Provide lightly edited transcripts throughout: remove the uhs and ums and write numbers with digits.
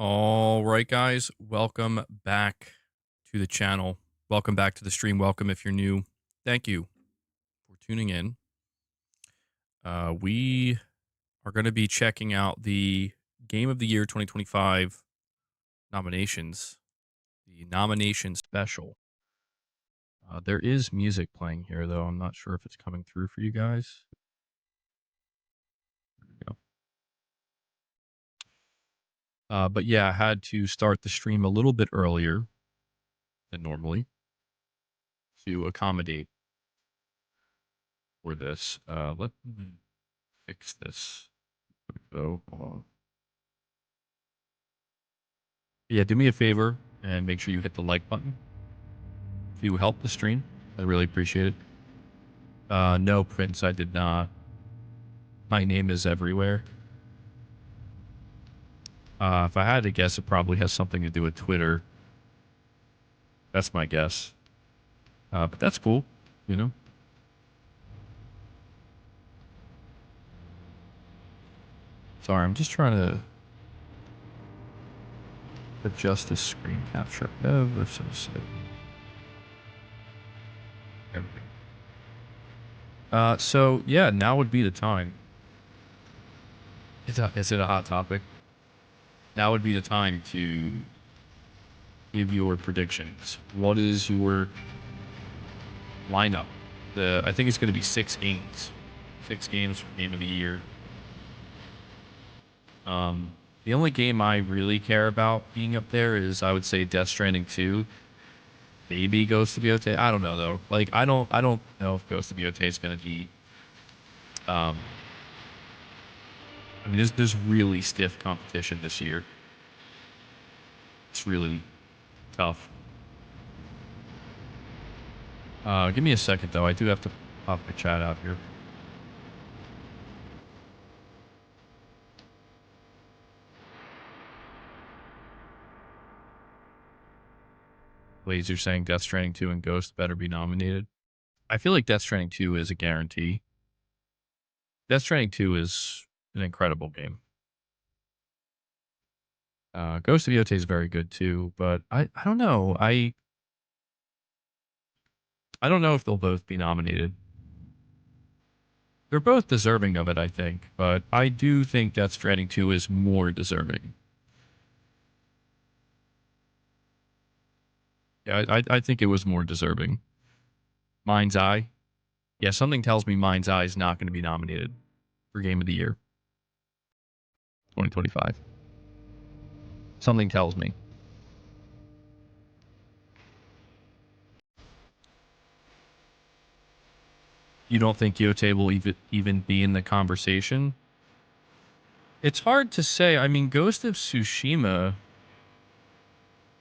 All right, guys, welcome back to the channel. Welcome back to the stream. Welcome if you're new. Thank you for tuning in. We are going to be checking out the Game of the Year 2025 nominations, the nomination special. There is music playing here, though. I'm not sure if it's coming through for you guys. There we go. But yeah, I had to start the stream a little bit earlier than normally to accommodate for this. Let me fix this. So, hold on. Yeah, do me a favor and make sure you hit the like button. If you help the stream, I really appreciate it. No, Prince, I did not. My name is everywhere. If I had to guess, it probably has something to do with Twitter. That's my guess. But that's cool, you know? Sorry, I'm just trying to adjust the screen capture ever so slightly. Everything. So yeah, now would be the time. Is it a hot topic? Now would be the time to give your predictions. What is your lineup? I think it's going to be 6 games. 6 games for Game of the Year. The only game I really care about being up there is, I would say, Death Stranding 2. Maybe Ghost of Yotei. I don't know though. Like I don't know if Ghost of Yotei is going to be. I mean, there's really stiff competition this year. It's really tough. Give me a second though. I do have to pop my chat out here. Laser saying Death Stranding 2 and Ghost better be nominated. I feel like Death Stranding 2 is a guarantee. Death Stranding 2 is an incredible game. Ghost of Yotei is very good too, but I don't know. I don't know if they'll both be nominated. They're both deserving of it, I think, but I do think Death Stranding 2 is more deserving. Yeah, I think it was more deserving. Mind's Eye. Yeah, something tells me Mind's Eye is not going to be nominated for Game of the Year 2025. Something tells me. You don't think Yotei will even be in the conversation? It's hard to say. I mean, Ghost of Tsushima,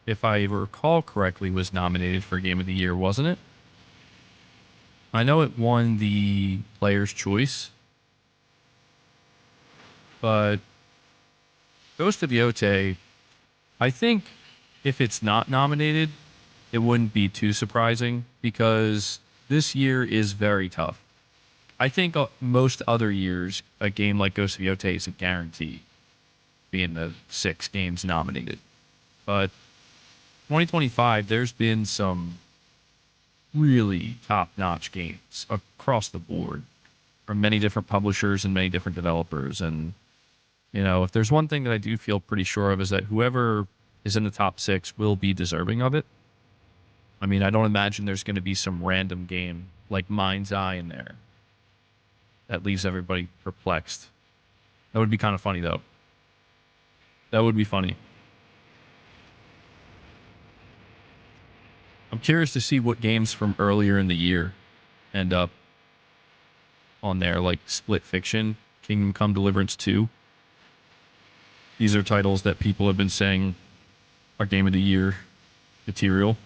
if I recall correctly, was nominated for Game of the Year, wasn't it? I know it won the Player's Choice, but Ghost of Yotei, I think if it's not nominated, it wouldn't be too surprising because this year is very tough. I think most other years, a game like Ghost of Yotei is a guarantee being the 6 games nominated. But 2025, there's been some really top-notch games across the board from many different publishers and many different developers. And, you know, if there's one thing that I do feel pretty sure of is that whoever is in the top 6 will be deserving of it. I mean, I don't imagine there's going to be some random game like Mind's Eye in there that leaves everybody perplexed. That would be kind of funny, though. That would be funny. I'm curious to see what games from earlier in the year end up on there, like Split Fiction, Kingdom Come Deliverance 2. These are titles that people have been saying are Game of the Year material.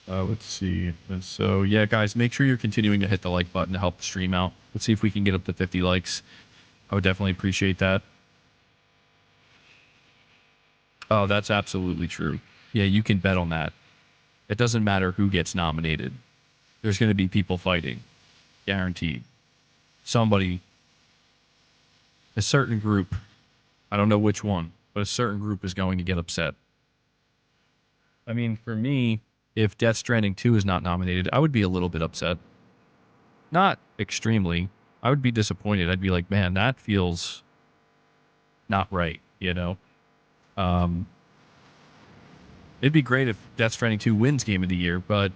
Let's see. And so, yeah, guys, make sure you're continuing to hit the like button to help the stream out. Let's see if we can get up to 50 likes. I would definitely appreciate that. Oh, that's absolutely true. Yeah, you can bet on that. It doesn't matter who gets nominated. There's going to be people fighting. Guaranteed. Somebody A certain group, I don't know which one, but a certain group is going to get upset. I mean, for me, if Death Stranding 2 is not nominated, I would be a little bit upset. Not extremely. I would be disappointed. I'd be like, man, that feels not right, you know? It'd be great if Death Stranding 2 wins Game of the Year, but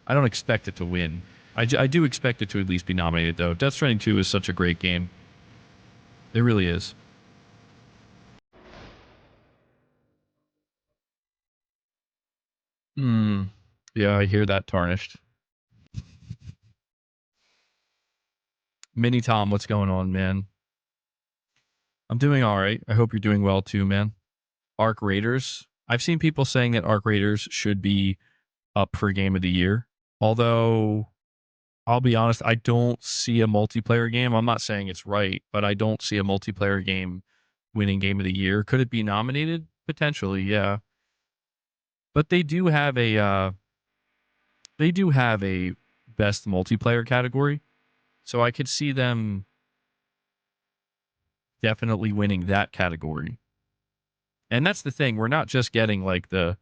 I don't expect it to win. I do expect it to at least be nominated, though. Death Stranding 2 is such a great game. It really is. Yeah, I hear that, Tarnished. Mini Tom, what's going on, man? I'm doing all right. I hope you're doing well, too, man. Arc Raiders. I've seen people saying that Arc Raiders should be up for Game of the Year. Although, I'll be honest, I don't see a multiplayer game. I'm not saying it's right, but I don't see a multiplayer game winning Game of the Year. Could it be nominated? Potentially, yeah. But they do have a best multiplayer category. So I could see them definitely winning that category. And that's the thing. We're not just getting like the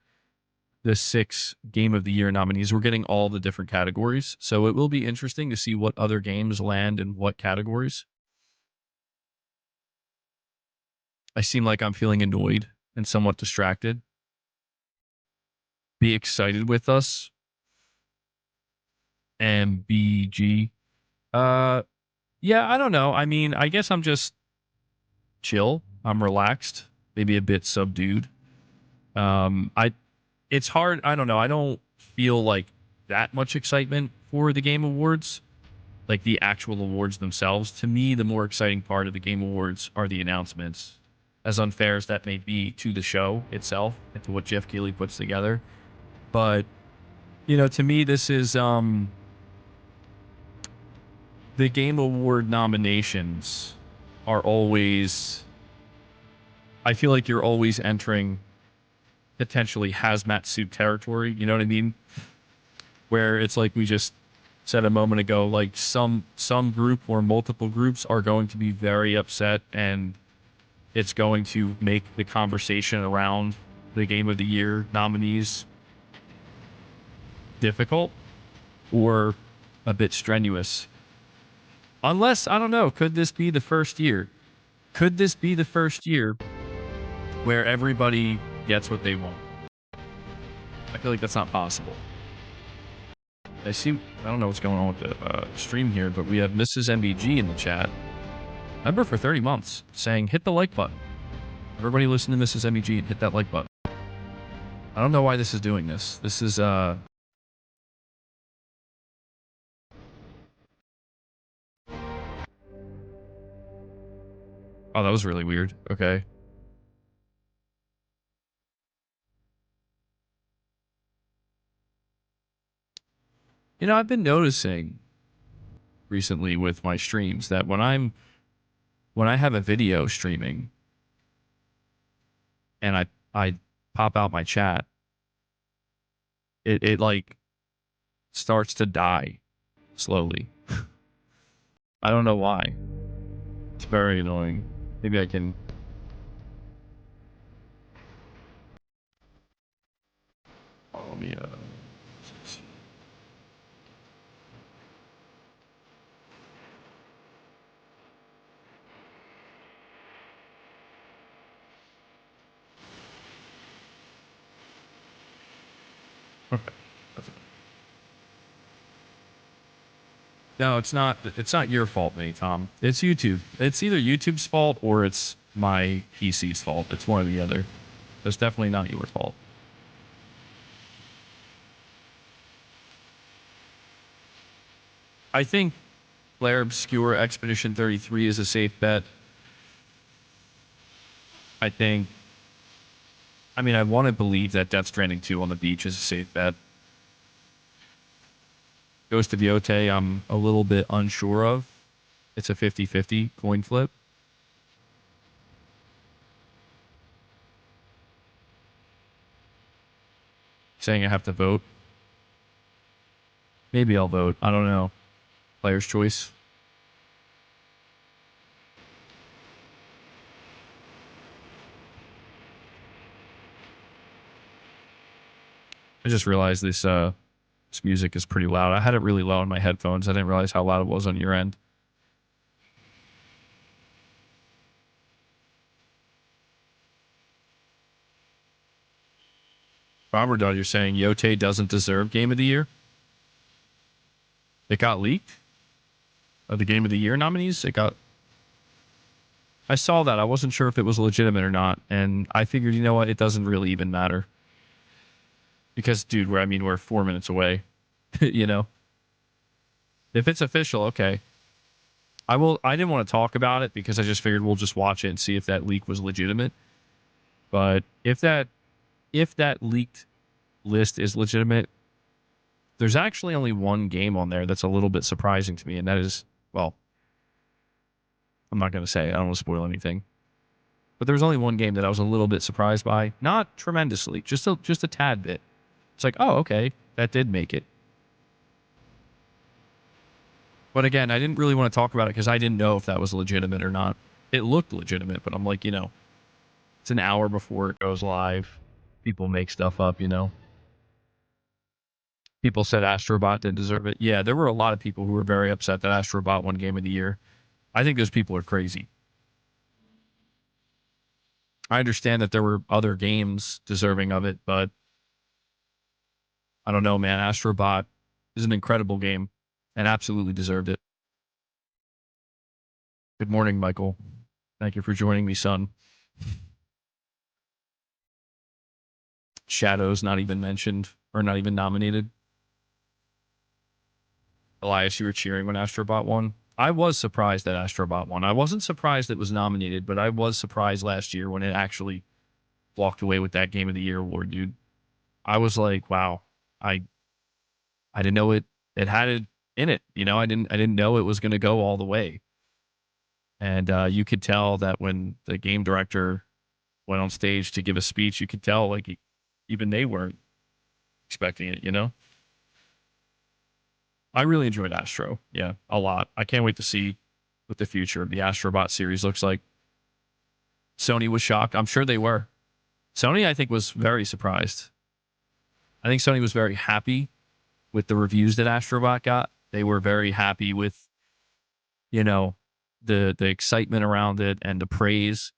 6 Game of the Year nominees. We're getting all the different categories. So it will be interesting to see what other games land in what categories. I seem like I'm feeling annoyed and somewhat distracted. Be excited with us. MBG. Uh, yeah, I don't know. I mean, I guess I'm just chill. I'm relaxed, maybe a bit subdued. It's hard. I don't know. I don't feel like that much excitement for the Game Awards, like the actual awards themselves. To me, the more exciting part of the Game Awards are the announcements, as unfair as that may be to the show itself and to what Jeff Keighley puts together. But, you know, to me, this is the Game Award nominations are always. I feel like you're always entering potentially hazmat suit territory. You know what I mean? Where it's like we just said a moment ago, like some group or multiple groups are going to be very upset, and it's going to make the conversation around the Game of the Year nominees difficult or a bit strenuous. Unless, I don't know, could this be the first year? Could this be the first year where everybody gets what they want? I feel like that's not possible. I don't know what's going on with the stream here, but we have Mrs. MBG in the chat. Member for 30 months saying, hit the like button. Everybody listen to Mrs. MBG and hit that like button. I don't know why this is doing this. This is, Oh, that was really weird. Okay. You know, I've been noticing recently with my streams that when I have a video streaming and I pop out my chat, it like starts to die slowly. I don't know why. It's very annoying. Maybe I can. Oh, let me Okay. No, it's not. It's not your fault, mate, Tom. It's YouTube. It's either YouTube's fault or it's my PC's fault. It's one or the other. It's definitely not your fault. I think Clair Obscur Expedition 33 is a safe bet. I think. I mean, I want to believe that Death Stranding 2 on the beach is a safe bet. Ghost of Yotei, I'm a little bit unsure of. It's a 50-50 coin flip. Saying I have to vote. Maybe I'll vote. I don't know. Player's choice. I just realized this music is pretty loud. I had it really low in my headphones. I didn't realize how loud it was on your end. Robert, you're saying Yotei doesn't deserve Game of the Year? It got leaked? Of the Game of the Year nominees? I saw that. I wasn't sure if it was legitimate or not. And I figured, you know what? It doesn't really even matter. Because, dude, we're 4 minutes away. You know? If it's official, okay. I didn't want to talk about it because I just figured we'll just watch it and see if that leak was legitimate. But if that leaked list is legitimate, there's actually only one game on there that's a little bit surprising to me, and that is, well, I'm not going to say. I don't want to spoil anything. But there's only one game that I was a little bit surprised by. Not tremendously, just a tad bit. It's like, oh, okay, that did make it. But again, I didn't really want to talk about it because I didn't know if that was legitimate or not. It looked legitimate, but I'm like, it's an hour before it goes live. People make stuff up, People said Astrobot didn't deserve it. Yeah, there were a lot of people who were very upset that Astrobot won Game of the Year. I think those people are crazy. I understand that there were other games deserving of it, but I don't know, man. Astrobot is an incredible game and absolutely deserved it. Good morning, Michael. Thank you for joining me, son. Shadows not even mentioned or not even nominated. Elias, you were cheering when Astrobot won. I was surprised that Astrobot won. I wasn't surprised it was nominated, but I was surprised last year when it actually walked away with that Game of the Year award, dude. I was like, wow, I didn't know it had it in it. I didn't know it was going to go all the way. And you could tell that when the game director went on stage to give a speech, you could tell like even they weren't expecting it, I really enjoyed Astro. Yeah, a lot. I can't wait to see what the future of the Astrobot series looks like. Sony was shocked. I'm sure they were. Sony, I think, was very surprised. I think Sony was very happy with the reviews that Astrobot got. They were very happy with, the excitement around it and the praise.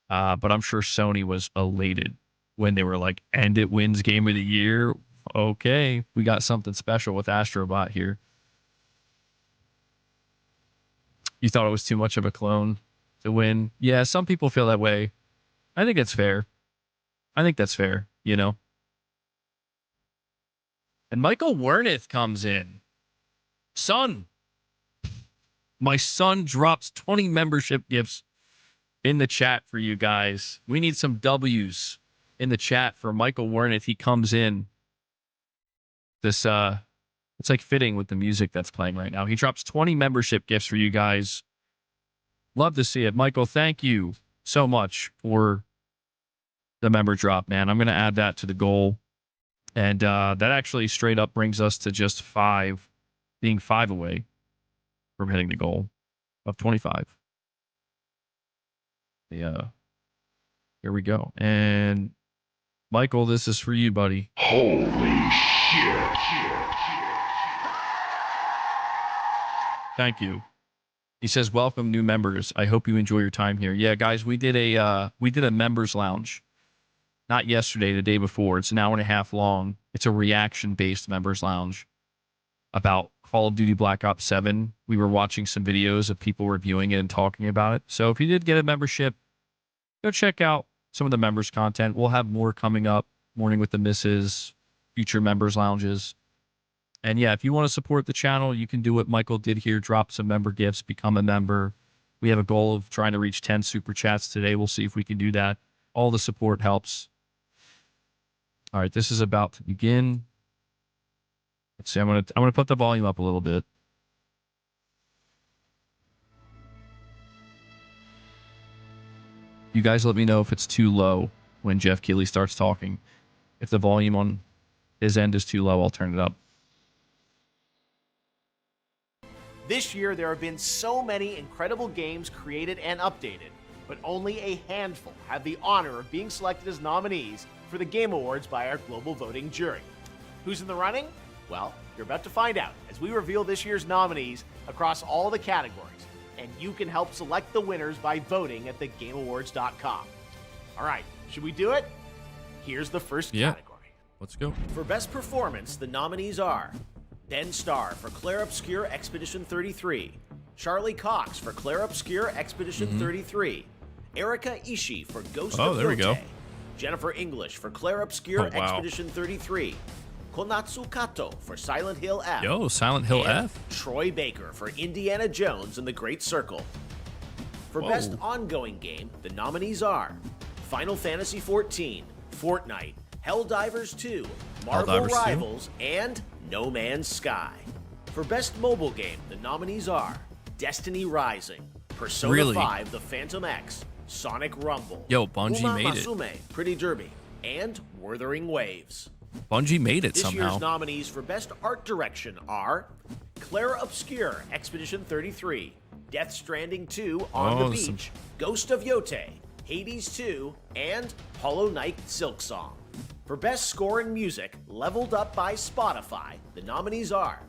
But I'm sure Sony was elated when they were like, and it wins Game of the Year. Okay, we got something special with Astrobot here. You thought it was too much of a clone to win? Yeah, some people feel that way. I think that's fair. And Michael Werneth comes in. Son, my son drops 20 membership gifts in the chat for you guys. We need some W's in the chat for Michael Werneth. He comes in. This it's like fitting with the music that's playing right now. He drops 20 membership gifts for you guys. Love to see it. Michael, thank you so much for the member drop, man. I'm going to add that to the goal. And that actually straight up brings us to just 5, being 5 away from hitting the goal of 25. Yeah. Here we go. And Michael, this is for you, buddy. Holy shit. Thank you. He says, welcome new members. I hope you enjoy your time here. Yeah, guys, we did a members lounge. Not yesterday, the day before. It's an hour and a half long. It's a reaction-based members lounge about Call of Duty Black Ops 7. We were watching some videos of people reviewing it and talking about it. So if you did get a membership, go check out some of the members content. We'll have more coming up. Morning with the Misses, future members lounges. And yeah, if you want to support the channel, you can do what Michael did here. Drop some member gifts, become a member. We have a goal of trying to reach 10 super chats today. We'll see if we can do that. All the support helps. All right, this is about to begin. Let's see. I'm gonna put the volume up a little bit. You guys let me know if it's too low when Jeff Keighley starts talking. If the volume on his end is too low, I'll turn it up. This year, there have been so many incredible games created and updated, but only a handful have the honor of being selected as nominees for the Game Awards by our global voting jury. Who's in the running? Well, you're about to find out as we reveal this year's nominees across all the categories, and you can help select the winners by voting at thegameawards.com. All right, should we do it? Here's the first category. Let's go. For Best Performance, the nominees are Ben Starr for Clair Obscur Expedition 33, Charlie Cox for Clair Obscur Expedition 33, Erika Ishii for Ghost of there we go. Yotei, Jennifer English for Clair Obscur Expedition 33, Konatsu Kato for Silent Hill F. Yo, Silent Hill and F. Troy Baker for Indiana Jones and the Great Circle. For Best Ongoing Game, the nominees are Final Fantasy XIV, Fortnite, Helldivers 2, Marvel Helldivers 2? Rivals, and No Man's Sky. For Best Mobile Game, the nominees are Destiny Rising, Persona 5, The Phantom X, Sonic Rumble, Yo, Bungie Uma made it. Musume, Pretty Derby, and Wuthering Waves. Bungie made it This somehow. year's nominees for Best Art Direction are Clair Obscur Expedition 33, Death Stranding 2 On the Beach, Ghost of Yotei, Hades 2, and Hollow Knight Silksong. For Best Score and Music, leveled up by Spotify, the nominees are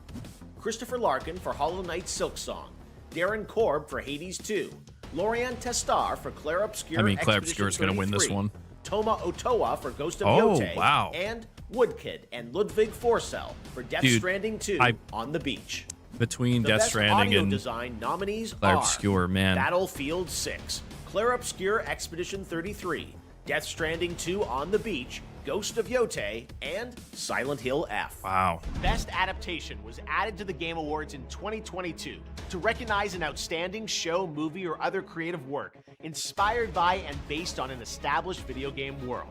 Christopher Larkin for Hollow Knight Silksong, Darren Korb for Hades 2, Lorian Testar for Clair Obscur Clair Obscur is going to win this one. Toma Otoa for Ghost of Yotei, wow. and Woodkid and Ludwig Forsell for Death Stranding 2 On the Beach. Between The Death Best Stranding Audio and Design nominees Clair are Obscur, man. Battlefield 6, Clair Obscur Expedition 33, Death Stranding 2 On the Beach, Ghost of Yotei, and Silent Hill F. Wow. Best Adaptation was added to the Game Awards in 2022 to recognize an outstanding show, movie, or other creative work inspired by and based on an established video game world.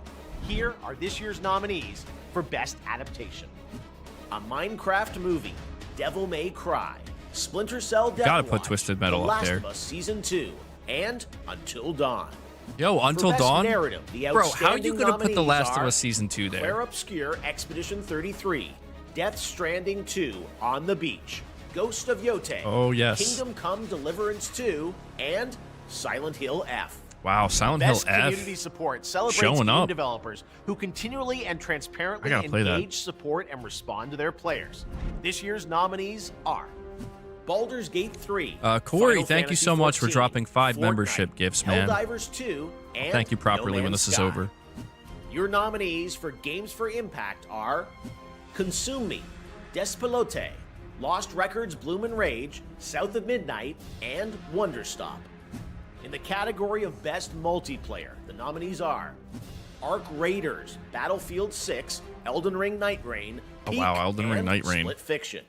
Here are this year's nominees for Best Adaptation. A Minecraft Movie, Devil May Cry, Splinter Cell Death Gotta put Watch, Twisted Metal The up Last there. of Us Season 2, and Until Dawn. Yo, Until For Best Dawn? Narrative, the Bro, how are you outstanding going to put The nominees Last of are Us Season 2 there? Clair Obscur Expedition 33, Death Stranding 2 On the Beach, Ghost of Yotei, Oh, yes. Kingdom Come Deliverance 2, and Silent Hill F. Wow, Silent Best Hill F. community support celebrates Showing game up. developers who continually and transparently I gotta play that. engage, support, and respond to their players. This year's nominees are Baldur's Gate 3, Corey, Final thank you Fantasy so much for 14, dropping 5 Fortnite, membership gifts, man. Helldivers 2, and Thank you properly No when Man's this is Sky. over. Your nominees for Games for Impact are Consume Me, Despelote, Lost Records Bloom and Rage, South of Midnight, and Wonderstop. In the category of Best Multiplayer, the nominees are Arc Raiders, Battlefield 6, Elden Ring Night Rain, Oh, wow, Peak, Elden Ring and Night Rain. Split Fiction.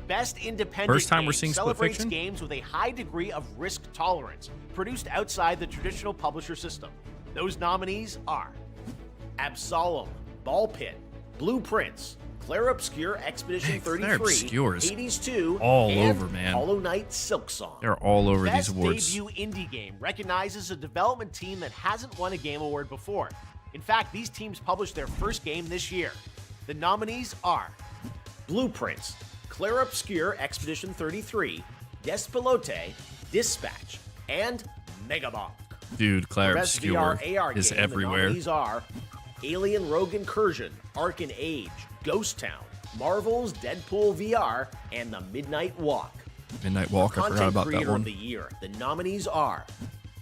Best Independent First time Game we're seeing Split celebrates Fiction? games with a high degree of risk tolerance, produced outside the traditional publisher system. Those nominees are Absolem, Ball Pit, Blueprints, Clair Obscur Expedition Clair 33, Obscur is Hades 2, all and over, man. Hollow Knight Silksong. They're all over Best these awards. debut indie game recognizes a development team that hasn't won a game award before. In fact, these teams published their first game this year. The nominees are Blueprints, Clair Obscur Expedition 33, Despelote, Dispatch, and Megabonk. Dude, Clair Best Obscur VR AR is game, everywhere. The nominees are Alien Rogue Incursion, Arcan Age, Ghost Town, Marvel's Deadpool VR, and The Midnight Walk. Midnight Walk, I forgot Content about that Creator one. of the Year, the nominees are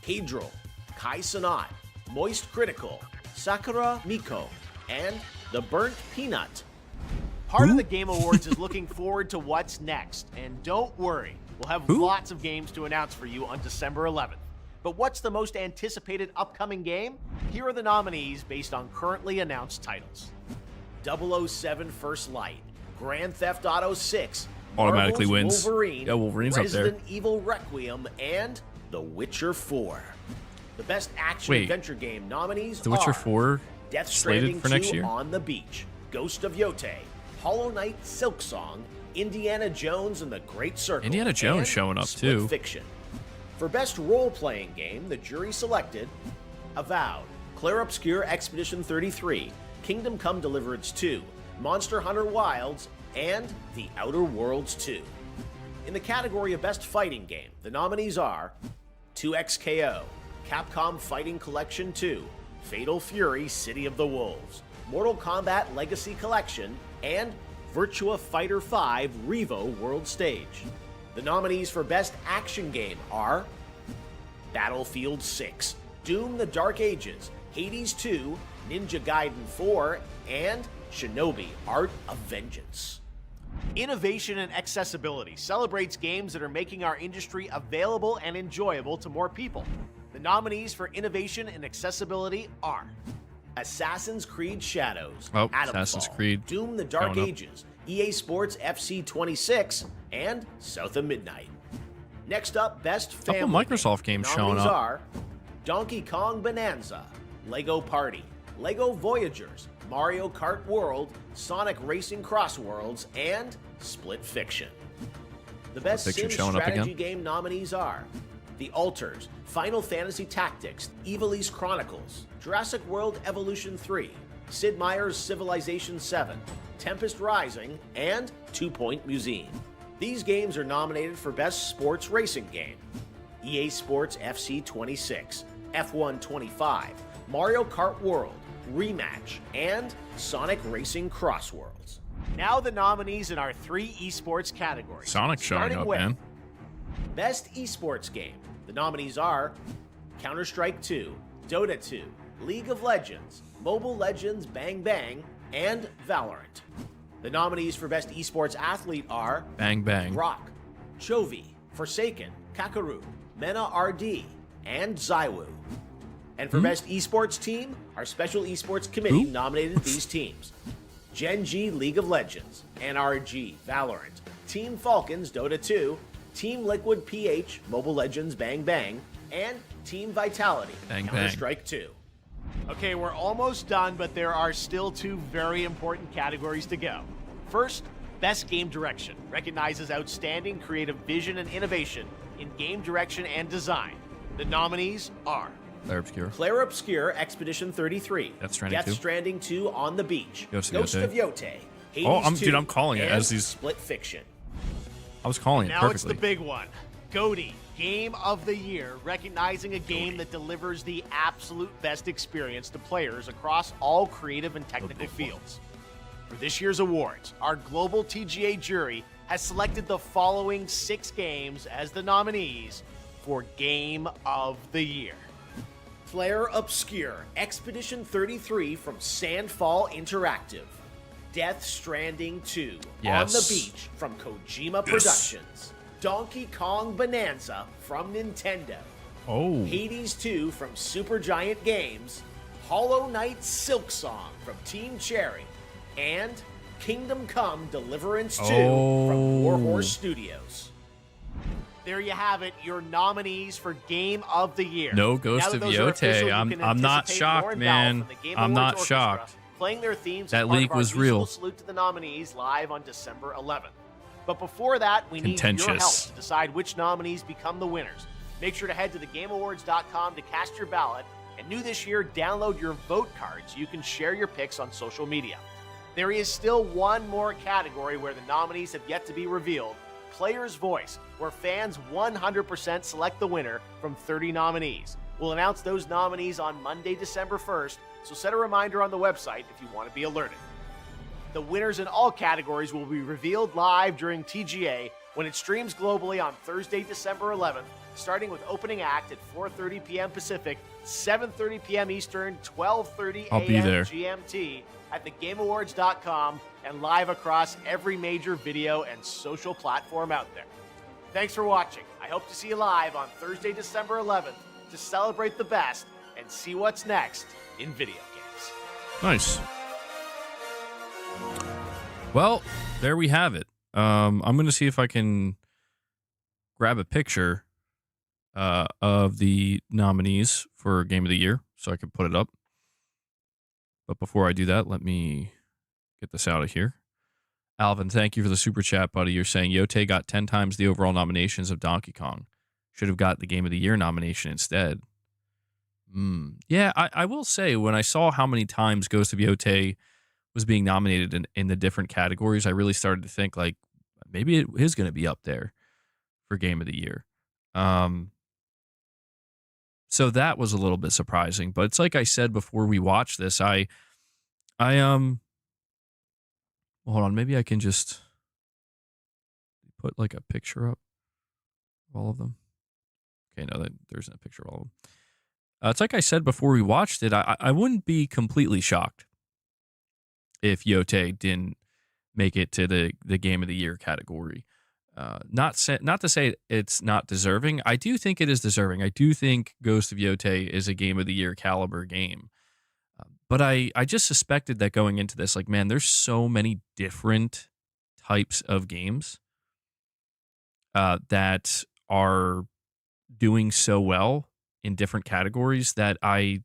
Pedro, Kai Sanat, Moist Critical, Sakura Miko, and The Burnt Peanut. Part of the Game Awards is looking forward to what's next, and don't worry, we'll have lots of games to announce for you on December 11th. But what's the most anticipated upcoming game? Here are the nominees based on currently announced titles. 007 First Light, Grand Theft Auto 6, Automatically Marvel's wins. Wolverine, Yeah, Wolverine's up there. Resident Evil Requiem, and The Witcher 4. The best action Wait, adventure game nominees The Witcher are 4 Death slated Stranding for 2 next year? On the Beach, Ghost of Yotei, Hollow Knight Silksong, Indiana Jones and the Great Circle, Indiana Jones and showing up, Split too. Fiction. For best role-playing game, the jury selected Avowed, Clair Obscur Expedition 33, Kingdom Come Deliverance 2, Monster Hunter Wilds, and The Outer Worlds 2. In the category of best fighting game, the nominees are 2XKO, Capcom Fighting Collection 2, Fatal Fury City of the Wolves, Mortal Kombat Legacy Collection, and Virtua Fighter 5 Revo World Stage. The nominees for Best Action Game are Battlefield 6, Doom the Dark Ages, Hades 2, Ninja Gaiden 4, and Shinobi Art of Vengeance. Innovation and accessibility celebrates games that are making our industry available and enjoyable to more people. The nominees for innovation and accessibility are Assassin's Creed Shadows, Assassin's Creed Doom the Dark Ages, EA Sports FC 26, and South of Midnight. Next up, Best Family. Couple Microsoft games showing up. Are Donkey Kong Bonanza, Lego Party, Lego Voyagers, Mario Kart World, Sonic Racing Cross Worlds, and Split Fiction. The Best Sim Strategy Game nominees are The Alters, Final Fantasy Tactics, Ivalice Chronicles, Jurassic World Evolution 3, Sid Meier's Civilization 7, Tempest Rising, and 2 Point Museum. These games are nominated for Best Sports Racing Game. EA Sports FC 26, F1 25, Mario Kart World, Rematch, and Sonic Racing Cross Worlds. Now the nominees in our 3 esports categories. Sonic showing up, man. Best esports game. The nominees are Counter-Strike 2, Dota 2, League of Legends, Mobile Legends Bang Bang, and Valorant. The nominees for Best Esports Athlete are Bang Bang, Rock, Chovy, Forsaken, Kakaru, Mena RD, and Zywoo. And for Best Esports Team, our Special Esports Committee nominated these teams: Gen G League of Legends, NRG Valorant, Team Falcons Dota 2, Team Liquid PH Mobile Legends Bang Bang, and Team Vitality Counter-Strike 2. Okay, we're almost done, but there are still 2 very important categories to go. First, Best Game Direction recognizes outstanding creative vision and innovation in game direction and design. The nominees are Clair Obscur Expedition 33, Death Stranding 2 On the Beach, Ghost of Yotei, Hades 2, I'm calling it as these Split Fiction. I was calling it now perfectly. It's the big one. GOTY, Game of the Year, recognizing a game that delivers the absolute best experience to players across all creative and technical fields. For this year's awards, our global TGA jury has selected the following 6 games as the nominees for Game of the Year. Clair Obscur Expedition 33 from Sandfall Interactive. Death Stranding 2 On the Beach from Kojima Productions. Donkey Kong Bonanza from Nintendo. Hades 2 from Supergiant Games. Hollow Knight Silksong from Team Cherry. And Kingdom Come Deliverance 2 from Warhorse Studios. There you have it, your nominees for Game of the Year. No Ghost of Yotei. I'm not shocked, man. I'm not shocked. Playing their themes that leak was real. Salute to the nominees live on December 11th. But before that, we need your help to decide which nominees become the winners. Make sure to head to thegameawards.com to cast your ballot, and new this year, download your vote card so you can share your picks on social media. There is still one more category where the nominees have yet to be revealed: Player's Voice, where fans 100% select the winner from 30 nominees. We'll announce those nominees on Monday, December 1st, so set a reminder on the website if you want to be alerted. The winners in all categories will be revealed live during TGA when it streams globally on Thursday, December 11th, starting with opening act at 4:30 p.m. Pacific, 7:30 p.m. Eastern, 12:30 a.m. GMT at thegameawards.com and live across every major video and social platform out there. Thanks for watching. I hope to see you live on Thursday, December 11th to celebrate the best and see what's next in video games. Nice. Well, there we have it. I'm going to see if I can grab a picture of the nominees for Game of the Year so I can put it up. But before I do that, let me get this out of here. Alvin, thank you for the super chat, buddy. You're saying Yotei got 10 times the overall nominations of Donkey Kong. Should have got the Game of the Year nomination instead. Yeah, I will say, when I saw how many times Ghost of Yotei was being nominated in the different categories, I really started to think, like, maybe it is going to be up there for Game of the Year. So that was a little bit surprising. But it's like I said before we watched this, I I hold on, maybe I can just put like a picture up of all of them. Okay, no, there isn't a picture of all of them. It's like I said before we watched it. I wouldn't be completely shocked if Yotei didn't make it to the Game of the Year category. Not to say it's not deserving. I do think it is deserving. I do think Ghost of Yotei is a Game of the Year caliber game. But I just suspected that going into this, like, man, there's so many different types of games that are doing so well in different categories that I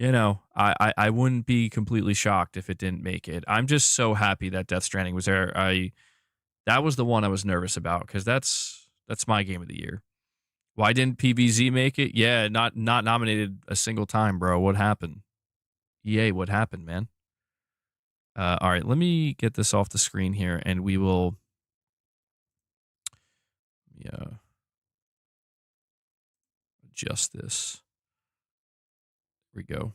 wouldn't be completely shocked if it didn't make it. I'm just so happy that Death Stranding was there. That was the one I was nervous about because that's my Game of the Year. Why didn't PVZ make it? Yeah, not nominated a single time, bro. What happened? EA, what happened, man? All right, let me get this off the screen here, and we will. Yeah, adjust this. There we go.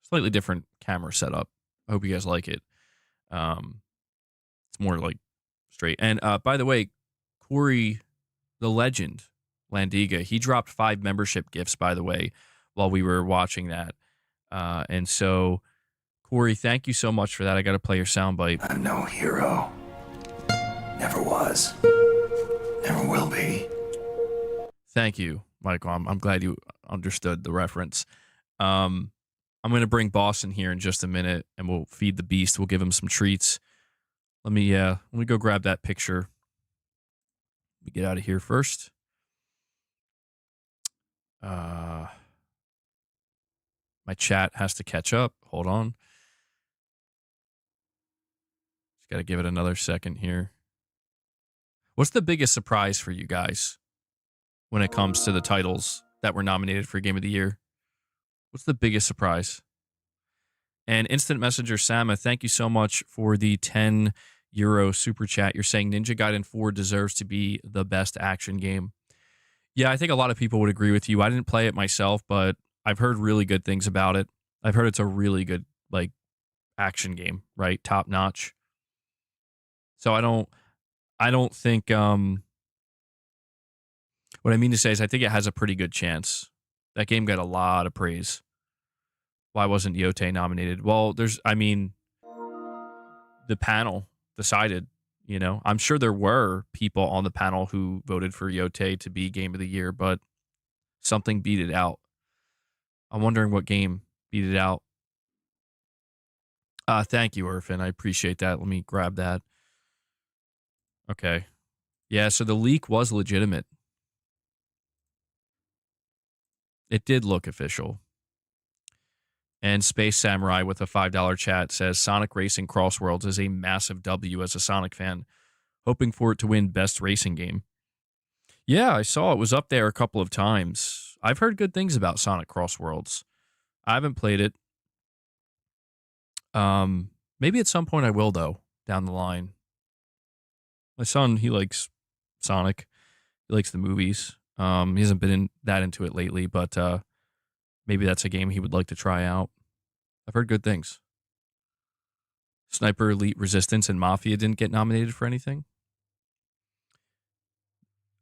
Slightly different camera setup. I hope you guys like it. It's more like straight. And by the way, Corey, the legend, Landiga, he dropped 5 membership gifts, by the way, while we were watching that. And so, Corey, thank you so much for that. I got to play your soundbite. I'm no hero. Never was. Never will be. Thank you, Michael. I'm glad you understood the reference. I'm going to bring Boss in here in just a minute, and we'll feed the beast. We'll give him some treats. Let me go grab that picture. Let me get out of here first. My chat has to catch up. Hold on. Just got to give it another second here. What's the biggest surprise for you guys when it comes to the titles that were nominated for Game of the Year? What's the biggest surprise? And Instant Messenger Sama, thank you so much for the 10 euro super chat. You're saying Ninja Gaiden 4 deserves to be the best action game. Yeah, I think a lot of people would agree with you. I didn't play it myself, but I've heard really good things about it. I've heard it's a really good like action game, right? Top notch. So I don't think what I mean to say is I think it has a pretty good chance. That game got a lot of praise. Why wasn't Yotei nominated? Well, the panel decided, I'm sure there were people on the panel who voted for Yotei to be Game of the Year, but something beat it out. I'm wondering what game beat it out. Thank you, Irfan. I appreciate that. Let me grab that. Okay. Yeah, so the leak was legitimate. It did look official. And Space Samurai with a $5 chat says Sonic Racing Crossworlds is a massive W as a Sonic fan, hoping for it to win Best Racing Game. Yeah, I saw it was up there a couple of times. I've heard good things about Sonic Crossworlds. I haven't played it. Maybe at some point I will, though, down the line. My son, he likes Sonic. He likes the movies. He hasn't been that into it lately, but maybe that's a game he would like to try out. I've heard good things. Sniper Elite Resistance and Mafia didn't get nominated for anything.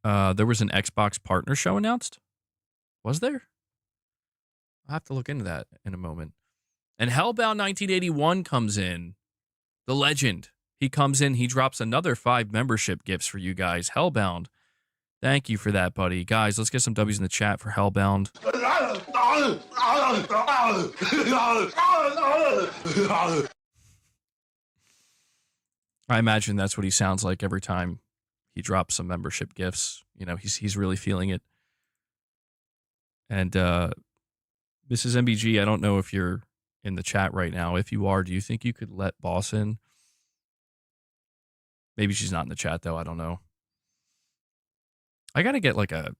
There was an Xbox partner show announced. Was there? I'll have to look into that in a moment. And Hellbound 1981 comes in. The legend. He comes in. He drops another 5 membership gifts for you guys. Hellbound. Thank you for that, buddy. Guys, let's get some W's in the chat for Hellbound. I imagine that's what he sounds like every time he drops some membership gifts. He's really feeling it. And Mrs. MBG, I don't know if you're in the chat right now. If you are, do you think you could let Boss in? Maybe she's not in the chat, though. I don't know. I got to get like a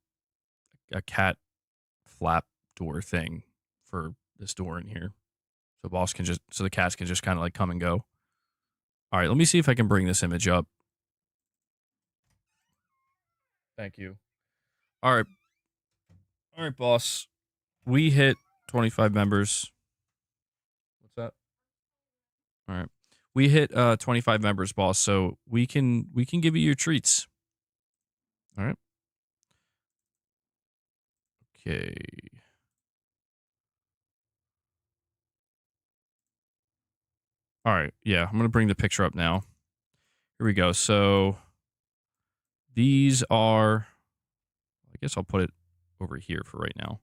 cat flap door thing for this door in here. So the cats can just kind of like come and go. All right, let me see if I can bring this image up. Thank you. All right, boss. We hit 25 members. What's that? We hit 25 members, boss, so we can give you your treats. All right. Okay. All right. Yeah, I'm going to bring the picture up now. Here we go. So these are, I guess I'll put it over here for right now.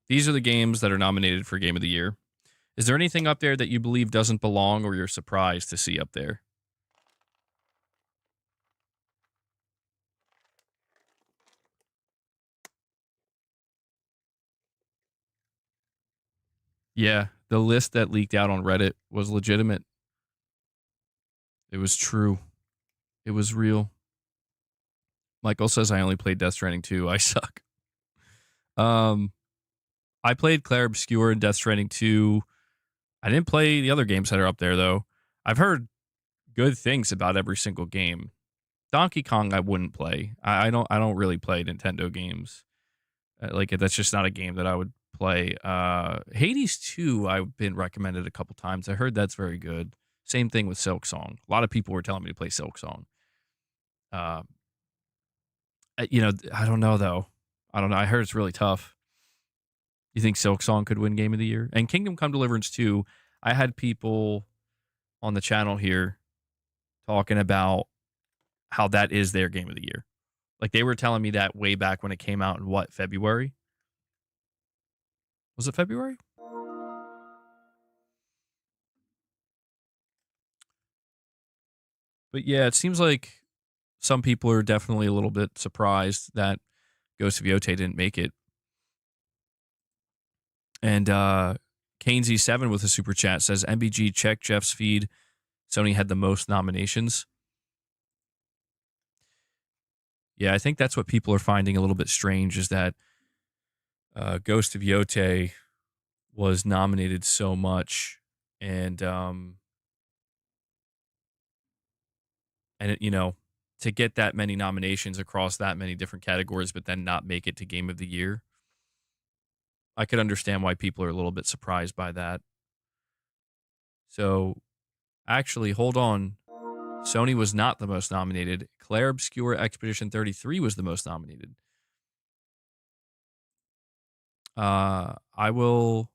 These are the games that are nominated for Game of the Year. Is there anything up there that you believe doesn't belong or you're surprised to see up there? Yeah, the list that leaked out on Reddit was legitimate. It was true. It was real. Michael says I only played Death Stranding 2. I suck. I played Clair Obscur and Death Stranding 2. I didn't play the other games that are up there though. I've heard good things about every single game. Donkey Kong I wouldn't play. I don't really play Nintendo games. Like that's just not a game that I would play. Hades 2 I've been recommended a couple times. I heard that's very good. Same thing with Silksong. A lot of people were telling me to play Silksong. You know, I don't know though. I don't know. I heard it's really tough. You think Silksong could win Game of the Year? And Kingdom Come Deliverance 2, I had people on the channel here talking about how that is their Game of the Year. Like they were telling me that way back when it came out in what, February? Was it February? But yeah, it seems like some people are definitely a little bit surprised that Ghost of Yotei didn't make it. And Kainsey7 with a super chat says, MBG, check Jeff's feed. Sony had the most nominations. Yeah, I think that's what people are finding a little bit strange is that Ghost of Yotei was nominated so much, and it, you know, to get that many nominations across that many different categories, but then not make it to Game of the Year. I could understand why people are a little bit surprised by that. So, actually, hold on. Sony was not the most nominated. Clair Obscur Expedition 33 was the most nominated. I will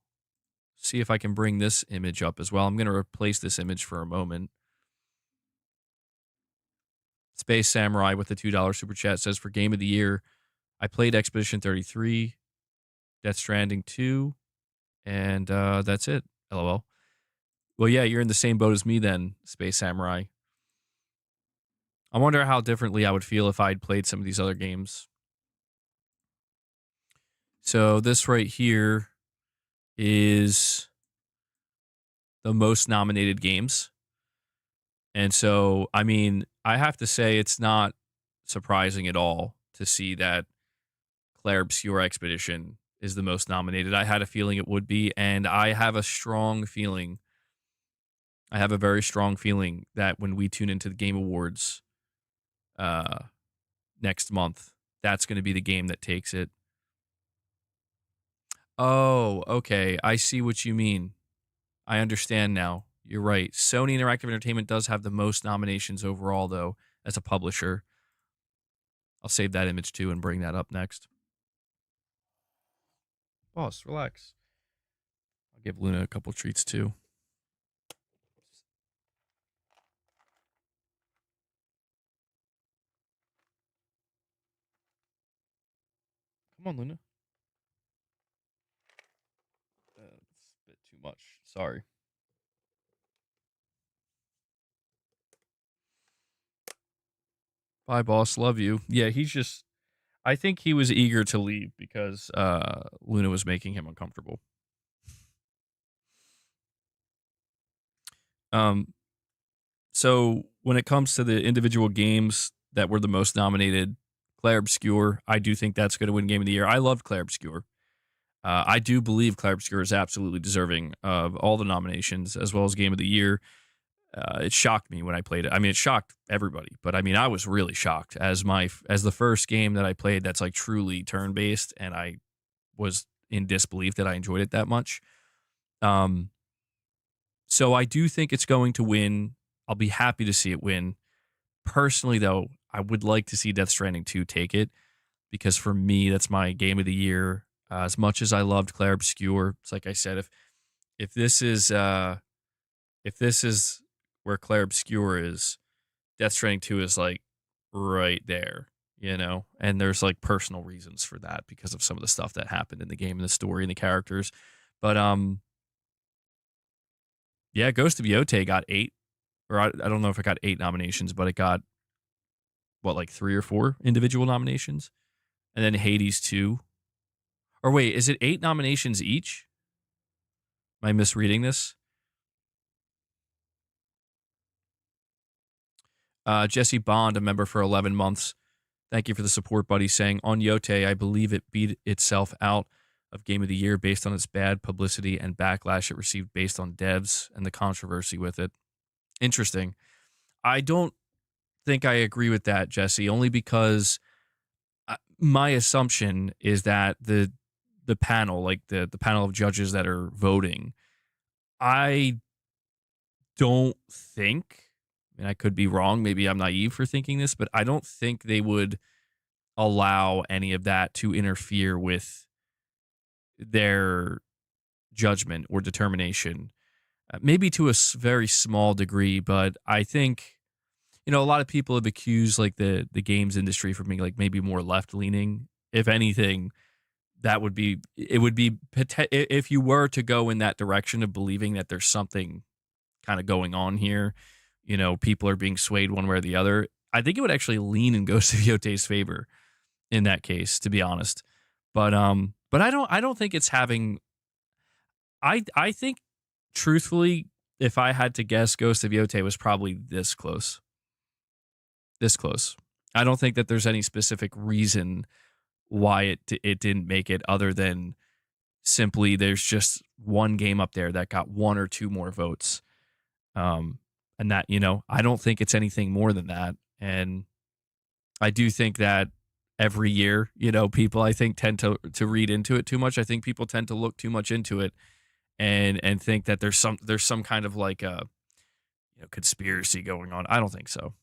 see if I can bring this image up as well. I'm going to replace this image for a moment. Space Samurai with the $2 super chat says, for Game of the Year, I played Expedition 33, Death Stranding 2, and that's it. LOL. Well, yeah, you're in the same boat as me then, Space Samurai. I wonder how differently I would feel if I'd played some of these other games. So this right here is the most nominated games. And so, I mean, I have to say it's not surprising at all to see that Clair Obscur Expedition is the most nominated. I had a feeling it would be, and I have a strong feeling, I have a very strong feeling that when we tune into the Game Awards next month, that's going to be the game that takes it. Oh, okay. I see what you mean. I understand now. You're right. Sony Interactive Entertainment does have the most nominations overall, though, as a publisher. I'll save that image, too, and bring that up next. Boss, relax. I'll give Luna a couple treats, too. Come on, Luna. That's a bit too much. Sorry. Bye, boss. Love you. Yeah, he's just... I think he was eager to leave because Luna was making him uncomfortable. So when it comes to the individual games that were the most nominated, Clair Obscur, I do think that's going to win Game of the Year. I loved Clair Obscur. I do believe Clair Obscur is absolutely deserving of all the nominations as well as Game of the Year. It shocked me when I played it. I mean, it shocked everybody, but I mean, I was really shocked as the first game that I played that's like truly turn-based, and I was in disbelief that I enjoyed it that much. So I do think it's going to win. I'll be happy to see it win. Personally, though, I would like to see Death Stranding 2 take it because for me, that's my game of the year. As much as I loved Clair Obscur, it's like I said, if this is where Clair Obscur is, Death Stranding 2 is like right there, you know? And there's like personal reasons for that because of some of the stuff that happened in the game and the story and the characters. But yeah, Ghost of Yotei got 8, or I don't know if it got 8 nominations, but it got what, like 3 or 4 individual nominations, and then Hades 2. Or wait, is it 8 nominations each? Am I misreading this? Jesse Bond, a member for 11 months. Thank you for the support, buddy. Saying on Yotei, I believe it beat itself out of Game of the Year based on its bad publicity and backlash it received based on devs and the controversy with it. Interesting. I don't think I agree with that, Jesse, only because my assumption is that the panel, like the panel of judges that are voting, I don't think, and I could be wrong, maybe I'm naive for thinking this, but I don't think they would allow any of that to interfere with their judgment or determination. Maybe to a very small degree, but I think, you know, a lot of people have accused like the games industry for being like maybe more left leaning. If anything, it would be if you were to go in that direction of believing that there's something kind of going on here, you know, people are being swayed one way or the other. I think it would actually lean in Ghost of Yotei's favor in that case, to be honest. But I don't think it's having. I think truthfully, if I had to guess, Ghost of Yotei was probably this close. This close. I don't think that there's any specific reason why it didn't make it other than simply there's just one game up there that got 1 or 2 more votes. And that, you know, I don't think it's anything more than that. And I do think that every year, you know, people I think tend to read into it too much. I think people tend to look too much into it and think that there's some kind of like a, you know, conspiracy going on. I don't think so.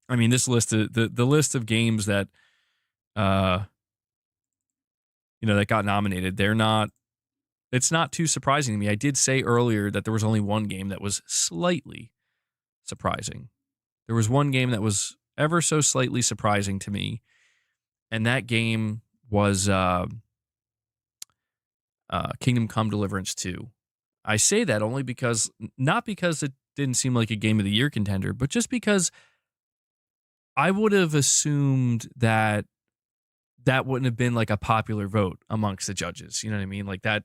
I mean, this list of the list of games that you know, that got nominated, it's not too surprising to me. I did say earlier that there was only one game that was slightly surprising. There was one game that was ever so slightly surprising to me, and that game was Kingdom Come Deliverance 2. I say that only because, not because it didn't seem like a Game of the Year contender, but just because I would have assumed that wouldn't have been like a popular vote amongst the judges. You know what I mean? Like that,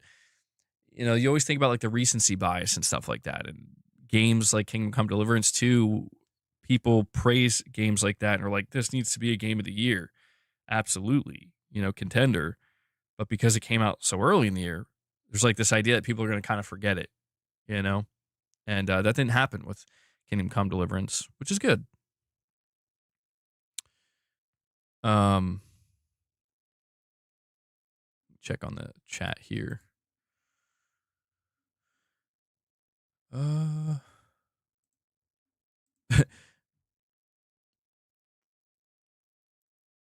you know, you always think about like the recency bias and stuff like that. And games like Kingdom Come Deliverance 2, people praise games like that and are like, this needs to be a Game of the Year. Absolutely, you know, contender. But because it came out so early in the year, there's like this idea that people are going to kind of forget it, you know? And that didn't happen with Kingdom Come Deliverance, which is good. Check on the chat here.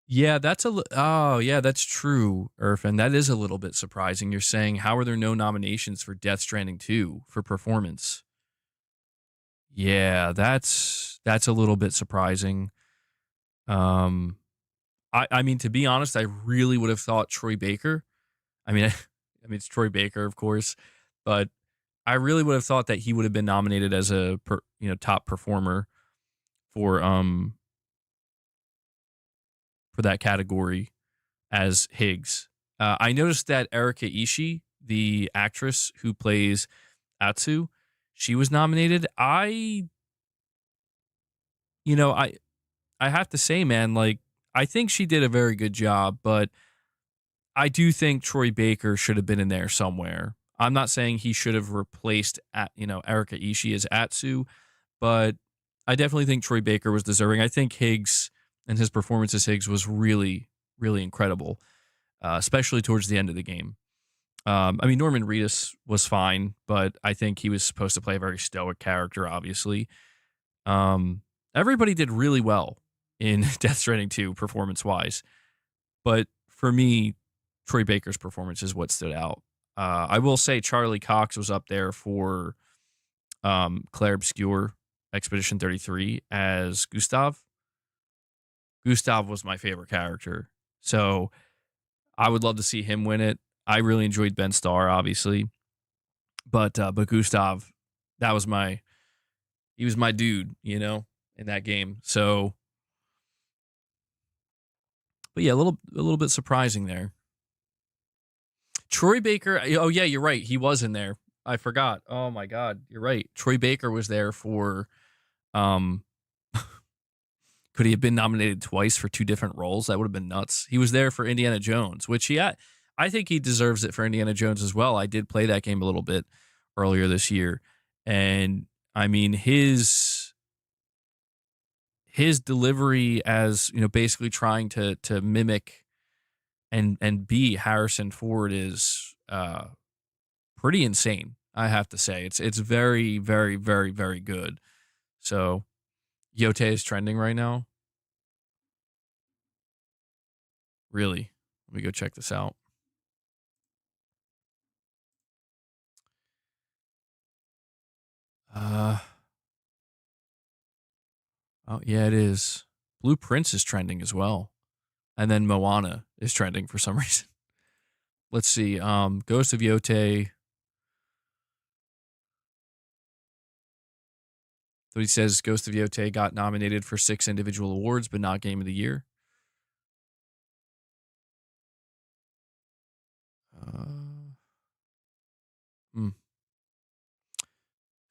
Yeah, that's true, Irfan. That is a little bit surprising. You're saying, how are there no nominations for Death Stranding 2 for performance? Yeah, that's a little bit surprising. I mean, to be honest, I really would have thought Troy Baker. I mean, it's Troy Baker, of course, but I really would have thought that he would have been nominated as a top performer for that category as Higgs. I noticed that Erika Ishii, the actress who plays Atsu, she was nominated. I have to say, man, like, I think she did a very good job, but I do think Troy Baker should have been in there somewhere. I'm not saying he should have replaced Erika Ishii as Atsu, but I definitely think Troy Baker was deserving. I think Higgs and his performance as Higgs was really, really incredible, especially towards the end of the game. I mean, Norman Reedus was fine, but I think he was supposed to play a very stoic character, obviously. Everybody did really well in Death Stranding 2, performance-wise. But for me, Troy Baker's performance is what stood out. I will say Charlie Cox was up there for Clair Obscur Expedition 33 as Gustav. Gustav was my favorite character. So I would love to see him win it. I really enjoyed Ben Starr, obviously. But Gustav, he was my dude, you know, in that game. So, but yeah, a little bit surprising there. Troy Baker, oh yeah, you're right. He was in there. I forgot. Oh my God, you're right. Troy Baker was there for, could he have been nominated twice for 2 different roles? That would have been nuts. He was there for Indiana Jones, which I think he deserves it for Indiana Jones as well. I did play that game a little bit earlier this year. And I mean, his delivery as, you know, basically trying to mimic and be Harrison Ford is pretty insane, I have to say. It's very, very, very, very good. So Yotei is trending right now. Really? Let me go check this out. Oh yeah, it is. Blue Prince is trending as well. And then Moana is trending for some reason. Let's see. Ghost of Yotei. So he says Ghost of Yotei got nominated for 6 individual awards, but not Game of the Year.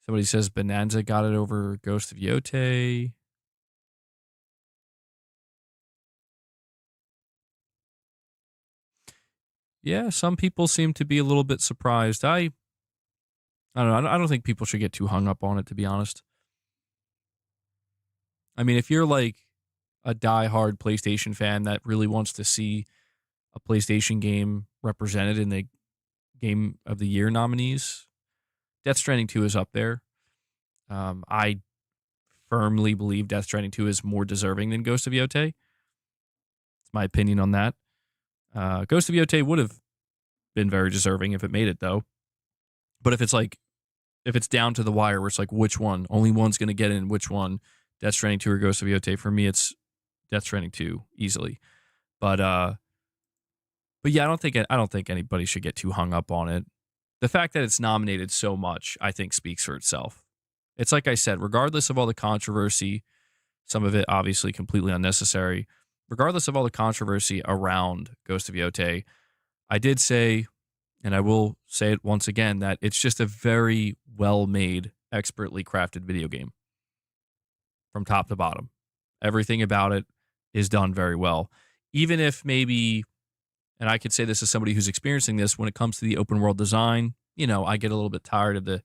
Somebody says Bonanza got it over Ghost of Yotei. Yeah, some people seem to be a little bit surprised. I don't know. I don't think people should get too hung up on it, to be honest. I mean, if you're like a diehard PlayStation fan that really wants to see a PlayStation game represented in the Game of the Year nominees, Death Stranding 2 is up there. I firmly believe Death Stranding 2 is more deserving than Ghost of Yotei. It's my opinion on that. Ghost of Yotei would have been very deserving if it made it, though. But if it's down to the wire where it's like, which one? Only one's going to get in, which one? Death Stranding 2 or Ghost of Yotei? For me, it's Death Stranding 2 easily. But yeah, I don't think anybody should get too hung up on it. The fact that it's nominated so much, I think, speaks for itself. It's like I said, regardless of all the controversy, some of it obviously completely unnecessary, regardless of all the controversy around Ghost of Yotei, I did say, and I will say it once again, that it's just a very well-made, expertly crafted video game from top to bottom. Everything about it is done very well. Even if maybe, and I could say this as somebody who's experiencing this, when it comes to the open world design, you know, I get a little bit tired of the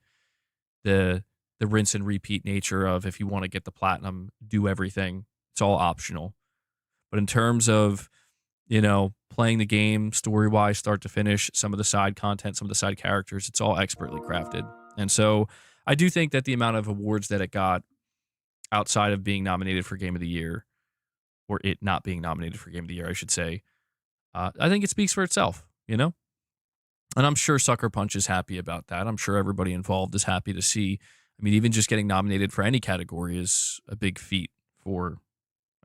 rinse and repeat nature of, if you want to get the platinum, do everything. It's all optional. But in terms of, you know, playing the game story-wise, start to finish, some of the side content, some of the side characters, it's all expertly crafted. And so I do think that the amount of awards that it got outside of being nominated for Game of the Year, or it not being nominated for Game of the Year, I should say, I think it speaks for itself, you know? And I'm sure Sucker Punch is happy about that. I'm sure everybody involved is happy to see. I mean, even just getting nominated for any category is a big feat for,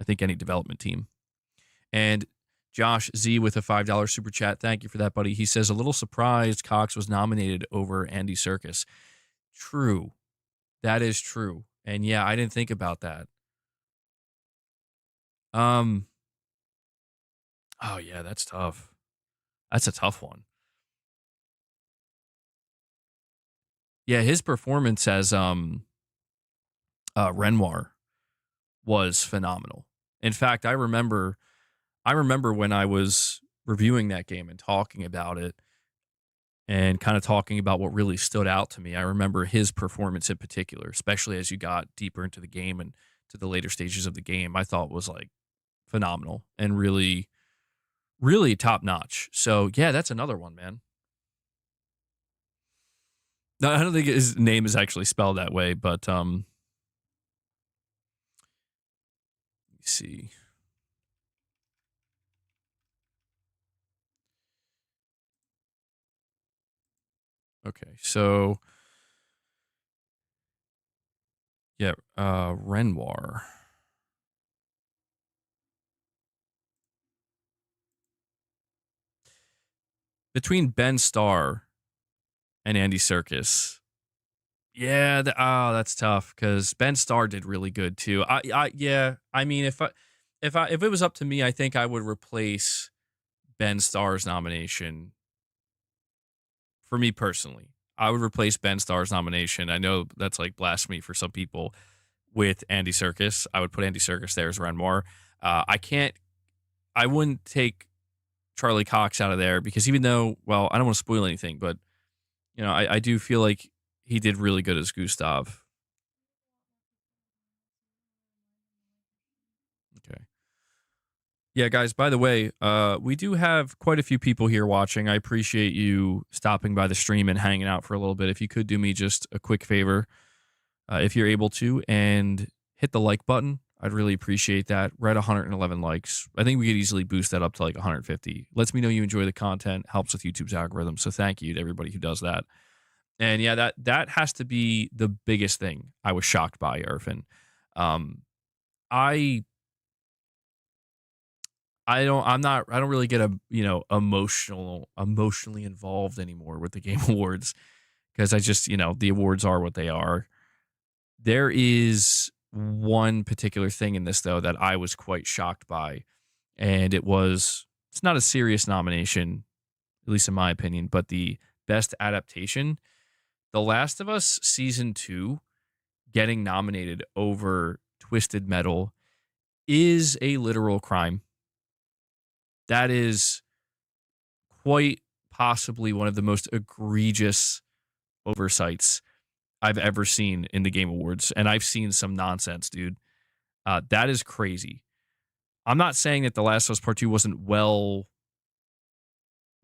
I think, any development team. And Josh Z with a $5 super chat. Thank you for that, buddy. He says, a little surprised Cox was nominated over Andy Serkis. True. That is true. And yeah, I didn't think about that. Oh yeah, that's tough. That's a tough one. Yeah, his performance as Renoir was phenomenal. In fact, I remember when I was reviewing that game and talking about it and kind of talking about what really stood out to me. I remember his performance in particular, especially as you got deeper into the game and to the later stages of the game, I thought was like phenomenal and really, really top notch. So yeah, that's another one, man. No, I don't think his name is actually spelled that way, but let me see. Okay, so yeah, Renoir. Between Ben Starr and Andy Serkis. Yeah, that's tough because Ben Starr did really good too. I mean, if it was up to me, I think I would replace Ben Starr's nomination. For me personally, I would replace Ben Starr's nomination. I know that's like blasphemy for some people with Andy Serkis. I would put Andy Serkis there as Renoir. I wouldn't take Charlie Cox out of there because even though, well, I don't want to spoil anything, but I do feel like he did really good as Gustav. Okay. Yeah, guys, by the way, we do have quite a few people here watching. I appreciate you stopping by the stream and hanging out for a little bit. If you could do me just a quick favor, if you're able to, and hit the like button, I'd really appreciate that. We're at 111 likes. I think we could easily boost that up to like 150. Lets me know you enjoy the content, helps with YouTube's algorithm. So thank you to everybody who does that. And yeah, that has to be the biggest thing I was shocked by, Irfan. I don't really get emotionally involved anymore with the Game Awards because I just, the awards are what they are. There is one particular thing in this though that I was quite shocked by, and it's not a serious nomination, at least in my opinion, but the best adaptation, The Last of Us Season 2 getting nominated over Twisted Metal is a literal crime. That is quite possibly one of the most egregious oversights I've ever seen in the Game Awards. And I've seen some nonsense, dude. That is crazy. I'm not saying that The Last of Us Part 2 wasn't well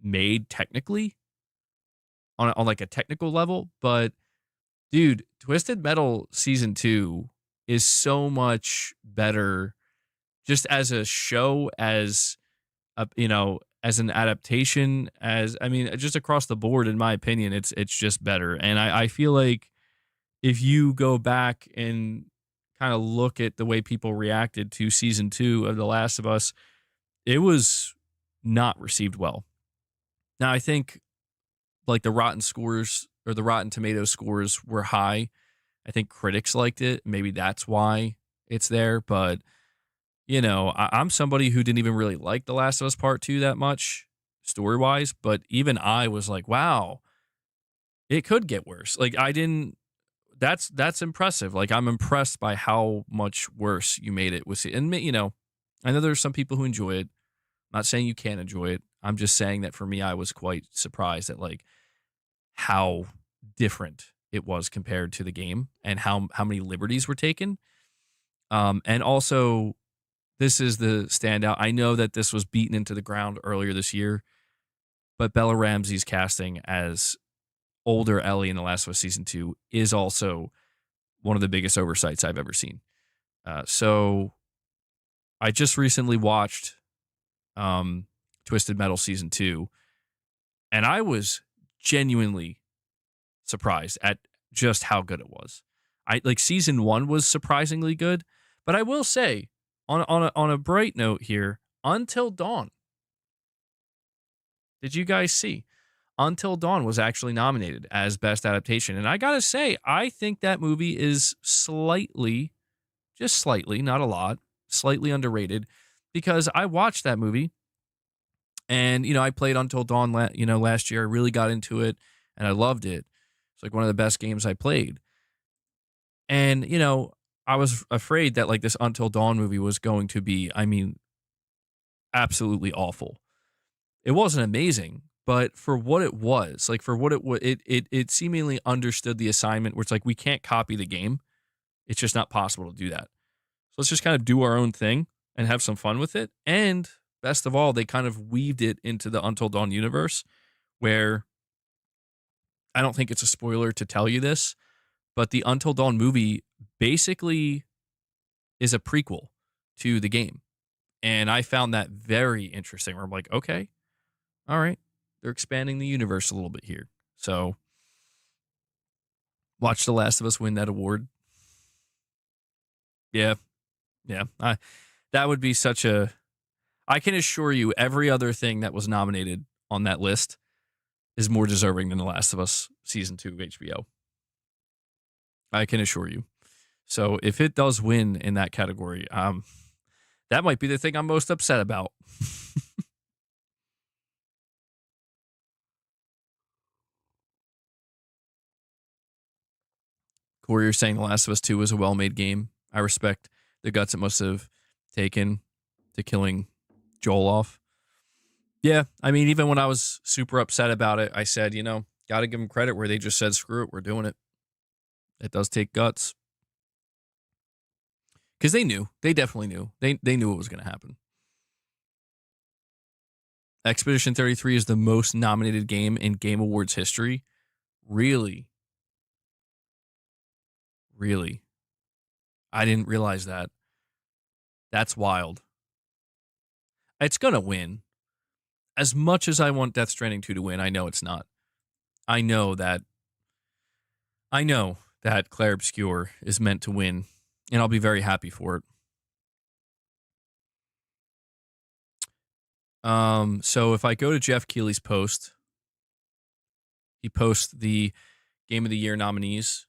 made technically on like a technical level, but dude, Twisted Metal Season 2 is so much better just as a show, as as an adaptation, just across the board, in my opinion, it's just better. And I feel like if you go back and kind of look at the way people reacted to season 2 of The Last of Us, it was not received well. Now, I think like the Rotten scores or the Rotten Tomatoes scores were high. I think critics liked it. Maybe that's why it's there. But, I'm somebody who didn't even really like The Last of Us Part 2 that much story-wise. But even I was like, wow, it could get worse. Like, I didn't. That's impressive. Like, I'm impressed by how much worse you made it with it. And, I know there's some people who enjoy it. I'm not saying you can't enjoy it. I'm just saying that for me, I was quite surprised at like how different it was compared to the game and how many liberties were taken. And also, this is the standout. I know that this was beaten into the ground earlier this year, but Bella Ramsey's casting as older Ellie in The Last of Us Season 2 is also one of the biggest oversights I've ever seen. So I just recently watched Twisted Metal Season 2, and I was genuinely surprised at just how good it was. Season 1 was surprisingly good, but I will say on a bright note here, Until Dawn. Did you guys see? Until Dawn was actually nominated as Best Adaptation. And I got to say, I think that movie is slightly, just slightly, not a lot, slightly underrated, because I watched that movie and, I played Until Dawn, last year. I really got into it and I loved it. It's like one of the best games I played. And, I was afraid that like this Until Dawn movie was going to be, absolutely awful. It wasn't amazing, but for what it was, like for what it seemingly understood the assignment where it's like, we can't copy the game. It's just not possible to do that. So let's just kind of do our own thing and have some fun with it. And best of all, they kind of weaved it into the Until Dawn universe where I don't think it's a spoiler to tell you this, but the Until Dawn movie basically is a prequel to the game. And I found that very interesting, where I'm like, okay, all right, they're expanding the universe a little bit here. So watch The Last of Us win that award. Yeah. That would be such a... I can assure you every other thing that was nominated on that list is more deserving than The Last of Us Season 2 of HBO. I can assure you. So if it does win in that category, that might be the thing I'm most upset about. Corey, you're saying The Last of Us 2 was a well-made game. I respect the guts it must have taken to killing Joel off. Yeah, I mean, even when I was super upset about it, I said, got to give them credit where they just said, screw it, we're doing it. It does take guts. Because they knew. They definitely knew. They knew what was going to happen. Expedition 33 is the most nominated game in Game Awards history. Really? Really? I didn't realize that. That's wild. It's going to win. As much as I want Death Stranding 2 to win, I know it's not. I know that Clair Obscur is meant to win, and I'll be very happy for it. So if I go to Jeff Keighley's post, he posts the Game of the Year nominees,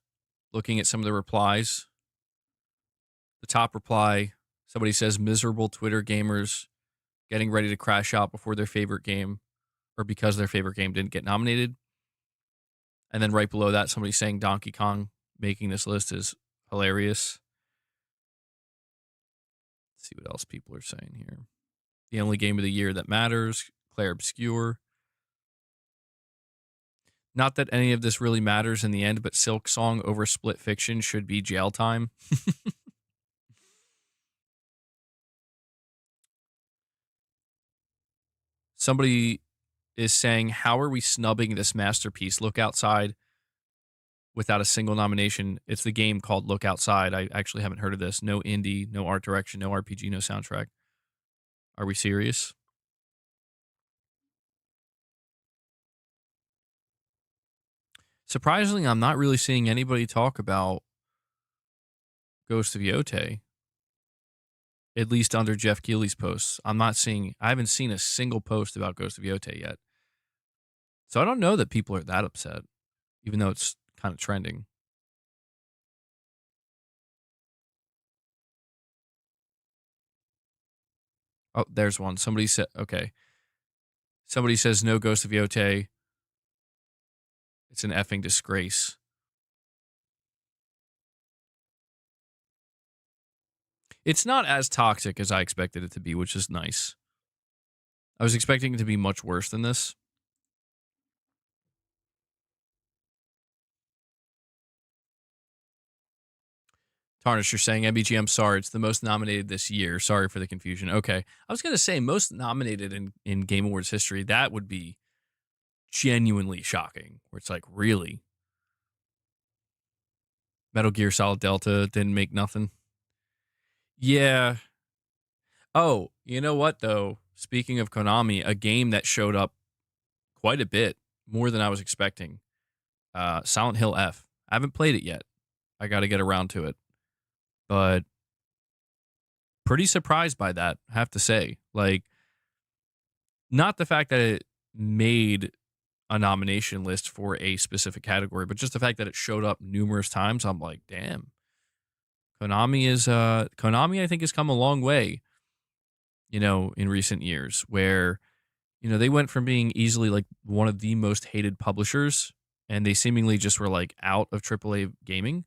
looking at some of the replies. The top reply, somebody says, miserable Twitter gamers getting ready to crash out before their favorite game, or because their favorite game didn't get nominated. And then right below that, somebody saying Donkey Kong making this list is hilarious. Let's see what else people are saying here. The only game of the year that matters, Clair Obscur. Not that any of this really matters in the end, but Silksong over Split Fiction should be jail time. Somebody is saying, how are we snubbing this masterpiece? Look Outside without a single nomination. It's the game called Look Outside. I actually haven't heard of this. No indie, no art direction, no RPG, no soundtrack. Are we serious? Surprisingly, I'm not really seeing anybody talk about Ghost of Yotei, at least under Jeff Keighley's posts. I haven't seen a single post about Ghost of Yotei yet. So I don't know that people are that upset, even though it's kind of trending. Oh, there's one. Somebody said, okay. Somebody says no Ghost of Yotei. It's an effing disgrace. It's not as toxic as I expected it to be, which is nice. I was expecting it to be much worse than this. Tarnish, you're saying MBG, I'm sorry. It's the most nominated this year. Sorry for the confusion. Okay. I was going to say most nominated in Game Awards history. That would be genuinely shocking. Where it's like, really? Metal Gear Solid Delta didn't make nothing? Yeah. Oh, you know what, though? Speaking of Konami, a game that showed up quite a bit, more than I was expecting. Silent Hill F. I haven't played it yet. I got to get around to it. But pretty surprised by that, I have to say. Like, not the fact that it made a nomination list for a specific category, but just the fact that it showed up numerous times. I'm like, damn. Konami, I think, has come a long way, in recent years, where, they went from being easily like one of the most hated publishers, and they seemingly just were like out of AAA gaming,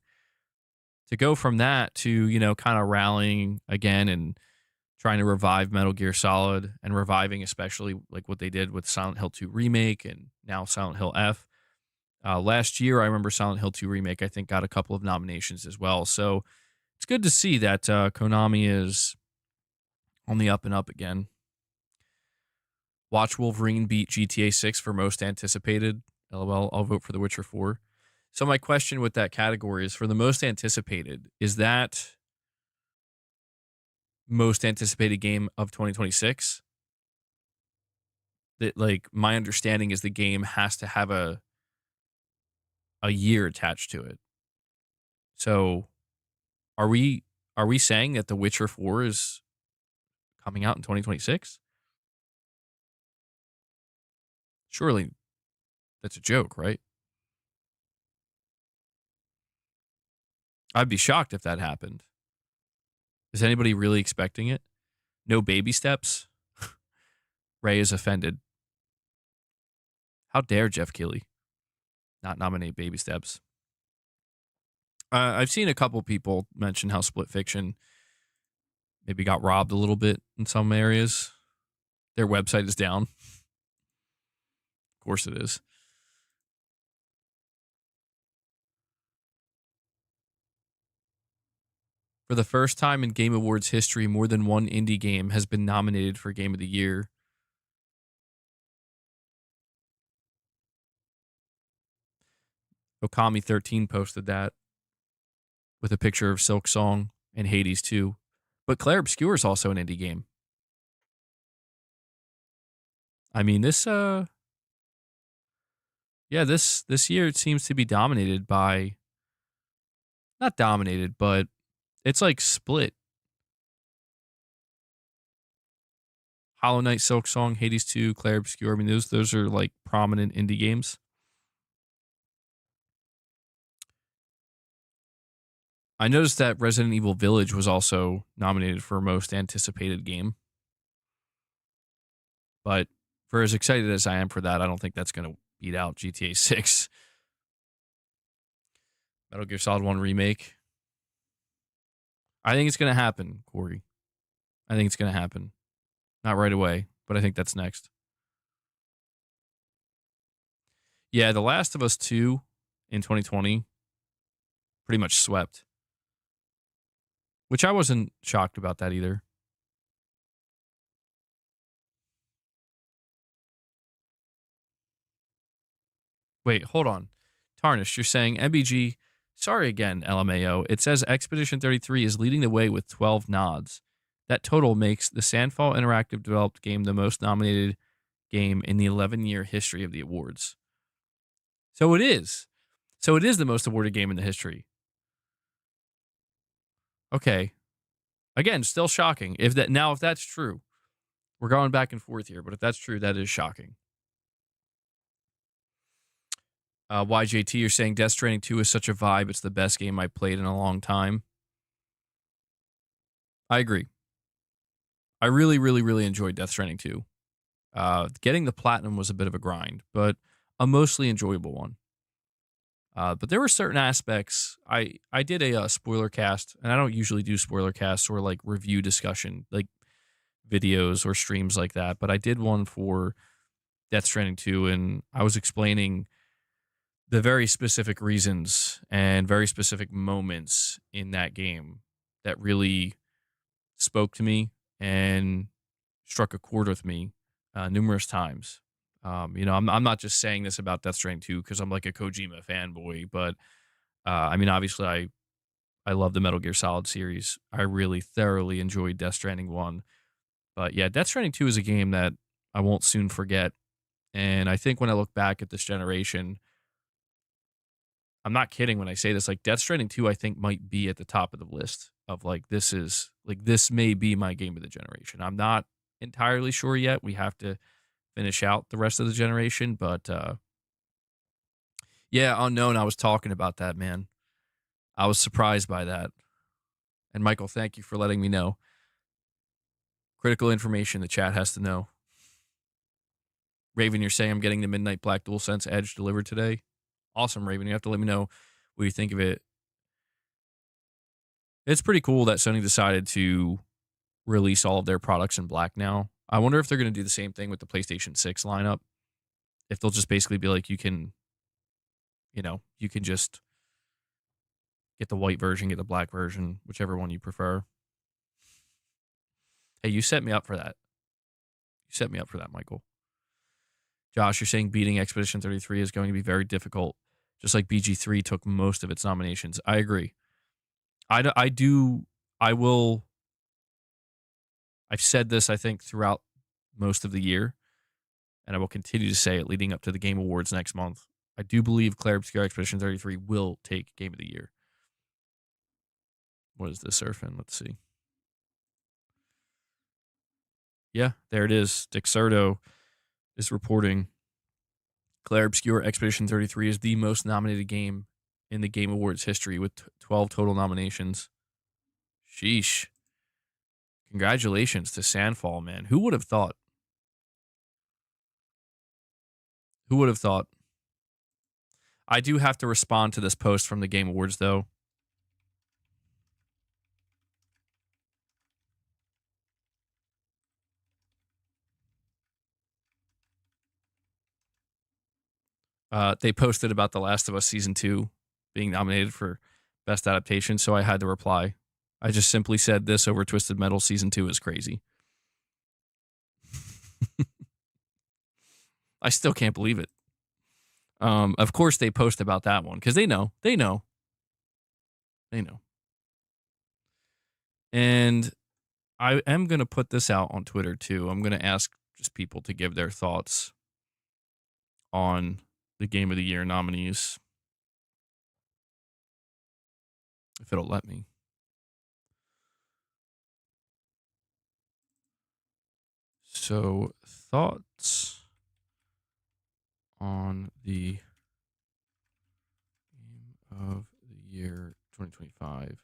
to go from that to, kind of rallying again and trying to revive Metal Gear Solid, and reviving especially like what they did with Silent Hill 2 Remake and now Silent Hill F. Last year, I remember Silent Hill 2 Remake, I think, got a couple of nominations as well. So it's good to see that Konami is on the up and up again. Watch Wolverine beat GTA 6 for most anticipated. LOL, I'll vote for The Witcher 4. So my question with that category is, for the most anticipated, is that most anticipated game of 2026? That, like, my understanding is the game has to have a year attached to it. So are we saying that The Witcher 4 is coming out in 2026? Surely that's a joke, right? I'd be shocked if that happened. Is anybody really expecting it? No baby steps? Ray is offended. How dare Jeff Keighley not nominate baby steps? I've seen a couple people mention how Split Fiction maybe got robbed a little bit in some areas. Their website is down. Of course it is. For the first time in Game Awards history, more than one indie game has been nominated for Game of the Year. Okami13 posted that with a picture of Silksong and Hades 2. But Clair Obscur is also an indie game. I mean, this year it seems to be dominated by, not dominated, but it's like split. Hollow Knight, Silksong, Hades 2, Clair Obscur. I mean, those are like prominent indie games. I noticed that Resident Evil Village was also nominated for most anticipated game. But for as excited as I am for that, I don't think that's going to beat out GTA 6. Metal Gear Solid 1 Remake. I think it's going to happen, Corey. I think it's going to happen. Not right away, but I think that's next. Yeah, The Last of Us 2 in 2020 pretty much swept. Which I wasn't shocked about that either. Wait, hold on. Tarnished, you're saying MBG, sorry again, LMAO. It says Expedition 33 is leading the way with 12 nods. That total makes the Sandfall Interactive developed game the most nominated game in the 11-year history of the awards. So it is. So it is the most awarded game in the history. Okay. Again, still shocking. If that's true, we're going back and forth here, but if that's true, that is shocking. YJT, you're saying Death Stranding 2 is such a vibe. It's the best game I played in a long time. I agree. I really, really, really enjoyed Death Stranding 2. Getting the platinum was a bit of a grind, but a mostly enjoyable one. But there were certain aspects. I did a spoiler cast, and I don't usually do spoiler casts or like review discussion, like videos or streams like that. But I did one for Death Stranding 2, and I was explaining the very specific reasons and very specific moments in that game that really spoke to me and struck a chord with me numerous times. I'm not just saying this about Death Stranding 2 because I'm like a Kojima fanboy, but I mean, obviously, I love the Metal Gear Solid series. I really thoroughly enjoyed Death Stranding 1. But yeah, Death Stranding 2 is a game that I won't soon forget. And I think when I look back at this generation, I'm not kidding when I say this, like Death Stranding 2, I think might be at the top of the list of like, this may be my game of the generation. I'm not entirely sure yet. We have to finish out the rest of the generation, but yeah, Unknown, I was talking about that, man. I was surprised by that. And Michael, thank you for letting me know. Critical information the chat has to know. Raven, you're saying I'm getting the Midnight Black DualSense Edge delivered today. Awesome, Raven. You have to let me know what you think of it. It's pretty cool that Sony decided to release all of their products in black now. I wonder if they're going to do the same thing with the PlayStation 6 lineup. If they'll just basically be like, you can just get the white version, get the black version, whichever one you prefer. Hey, you set me up for that. You set me up for that, Michael. Josh, you're saying beating Expedition 33 is going to be very difficult, just like BG3 took most of its nominations. I agree. I've said this, I think, throughout most of the year, and I will continue to say it leading up to the Game Awards next month. I do believe Clair Obscur Expedition 33 will take Game of the Year. What is this surfing? Let's see. Yeah, there it is. Dixerto is reporting Clair Obscur Expedition 33 is the most nominated game in the Game Awards history with 12 total nominations. Sheesh. Congratulations to Sandfall, man. Who would have thought? Who would have thought? I do have to respond to this post from the Game Awards, though. They posted about The Last of Us Season 2 being nominated for Best Adaptation, so I had to reply. I just simply said this over Twisted Metal Season 2 is crazy. I still can't believe it. Of course they post about that one because they know. And I am going to put this out on Twitter too. I'm going to ask just people to give their thoughts on the Game of the Year nominees. If it'll let me. So, thoughts on the Game of the Year 2025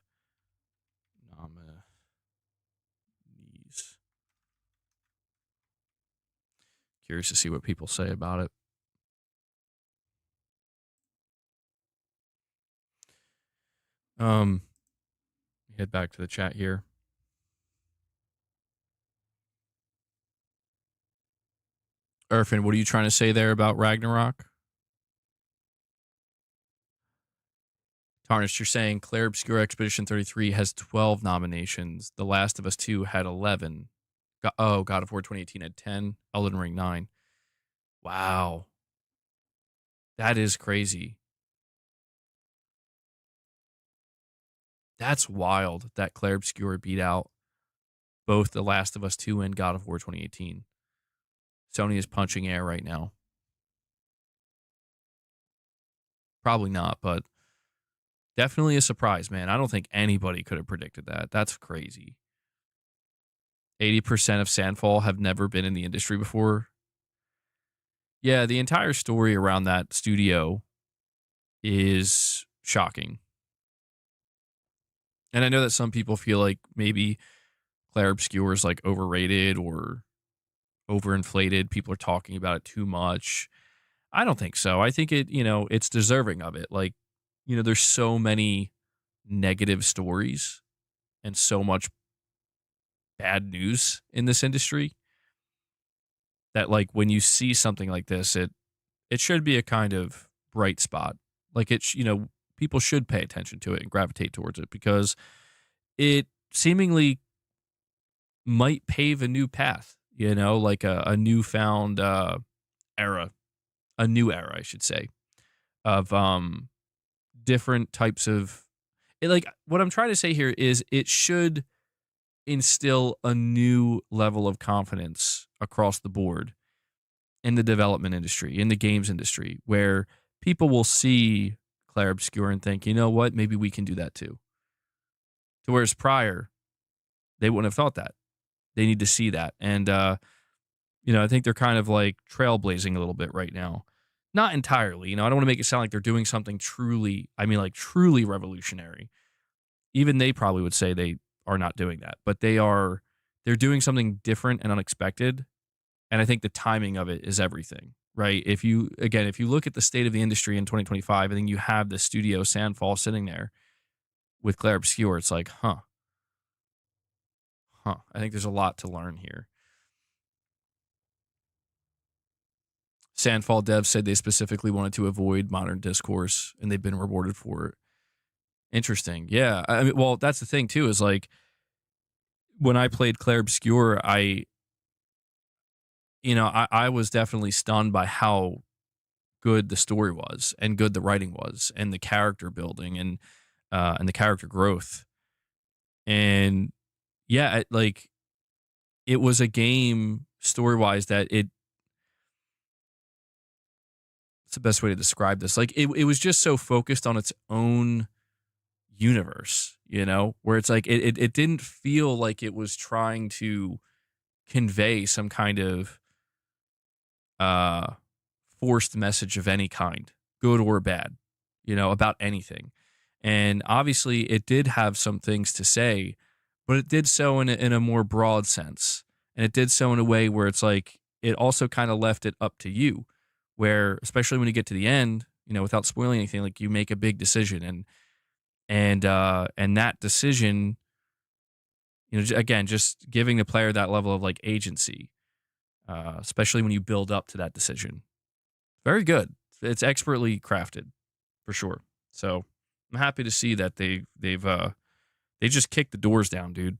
nominees. Curious to see what people say about it. Head back to the chat here. Irfin, what are you trying to say there about Ragnarok? Tarnished, you're saying Clair Obscur Expedition 33 has 12 nominations. The Last of Us 2 had 11. God of War 2018 had 10. Elden Ring 9. Wow. That is crazy. That's wild that Clair Obscur beat out both The Last of Us 2 and God of War 2018. Sony is punching air right now. Probably not, but definitely a surprise, man. I don't think anybody could have predicted that. That's crazy. 80% of Sandfall have never been in the industry before. Yeah, the entire story around that studio is shocking. And I know that some people feel like maybe Clair Obscur is like overrated or overinflated. People are talking about it too much. I don't think so. I think it's deserving of it. Like, there's so many negative stories and so much bad news in this industry that, like, when you see something like this, it should be a kind of bright spot. Like, people should pay attention to it and gravitate towards it because it seemingly might pave a new path, like a newfound era, a new era, I should say, of different types of like what I'm trying to say here is it should instill a new level of confidence across the board in the development industry, in the games industry, where people will see Clair Obscur and think, you know what, maybe we can do that too. To whereas prior, they wouldn't have thought that. They need to see that. And, I think they're kind of like trailblazing a little bit right now. Not entirely. I don't want to make it sound like they're doing something truly revolutionary. Even they probably would say they are not doing that. But they're doing something different and unexpected. And I think the timing of it is everything, right? If you look at the state of the industry in 2025, I think you have the studio Sandfall sitting there with Clair Obscur. It's like, I think there's a lot to learn here. Sandfall devs said they specifically wanted to avoid modern discourse, and they've been rewarded for it. Interesting. Yeah. I mean, well, that's the thing, too, is like when I played Clair Obscur, I was definitely stunned by how good the story was and good the writing was and the character building and the character growth. And yeah, it was a game story-wise that it's the best way to describe this. Like it was just so focused on its own universe, where it's like it didn't feel like it was trying to convey some kind of forced message of any kind, good or bad, about anything. And obviously it did have some things to say, but it did so in a more broad sense. And it did so in a way where it's like it also kind of left it up to you, where especially when you get to the end, without spoiling anything, like you make a big decision and that decision, again, just giving the player that level of like agency, especially when you build up to that decision. Very good. It's expertly crafted, for sure. So I'm happy to see that they just kicked the doors down, dude.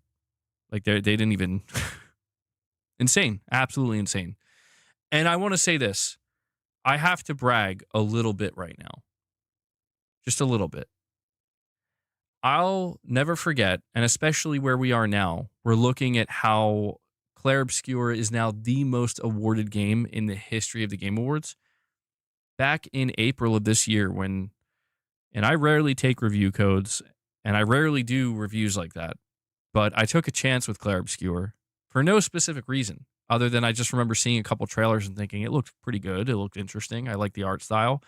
Like they didn't even insane, absolutely insane. And I want to say this, I have to brag a little bit right now, just a little bit. I'll never forget, and especially where we are now, we're looking at how Clair Obscur is now the most awarded game in the history of the Game Awards. Back in April of this year, and I rarely take review codes, and I rarely do reviews like that, but I took a chance with Clair Obscur for no specific reason, other than I just remember seeing a couple trailers and thinking it looked pretty good, it looked interesting, I like the art style,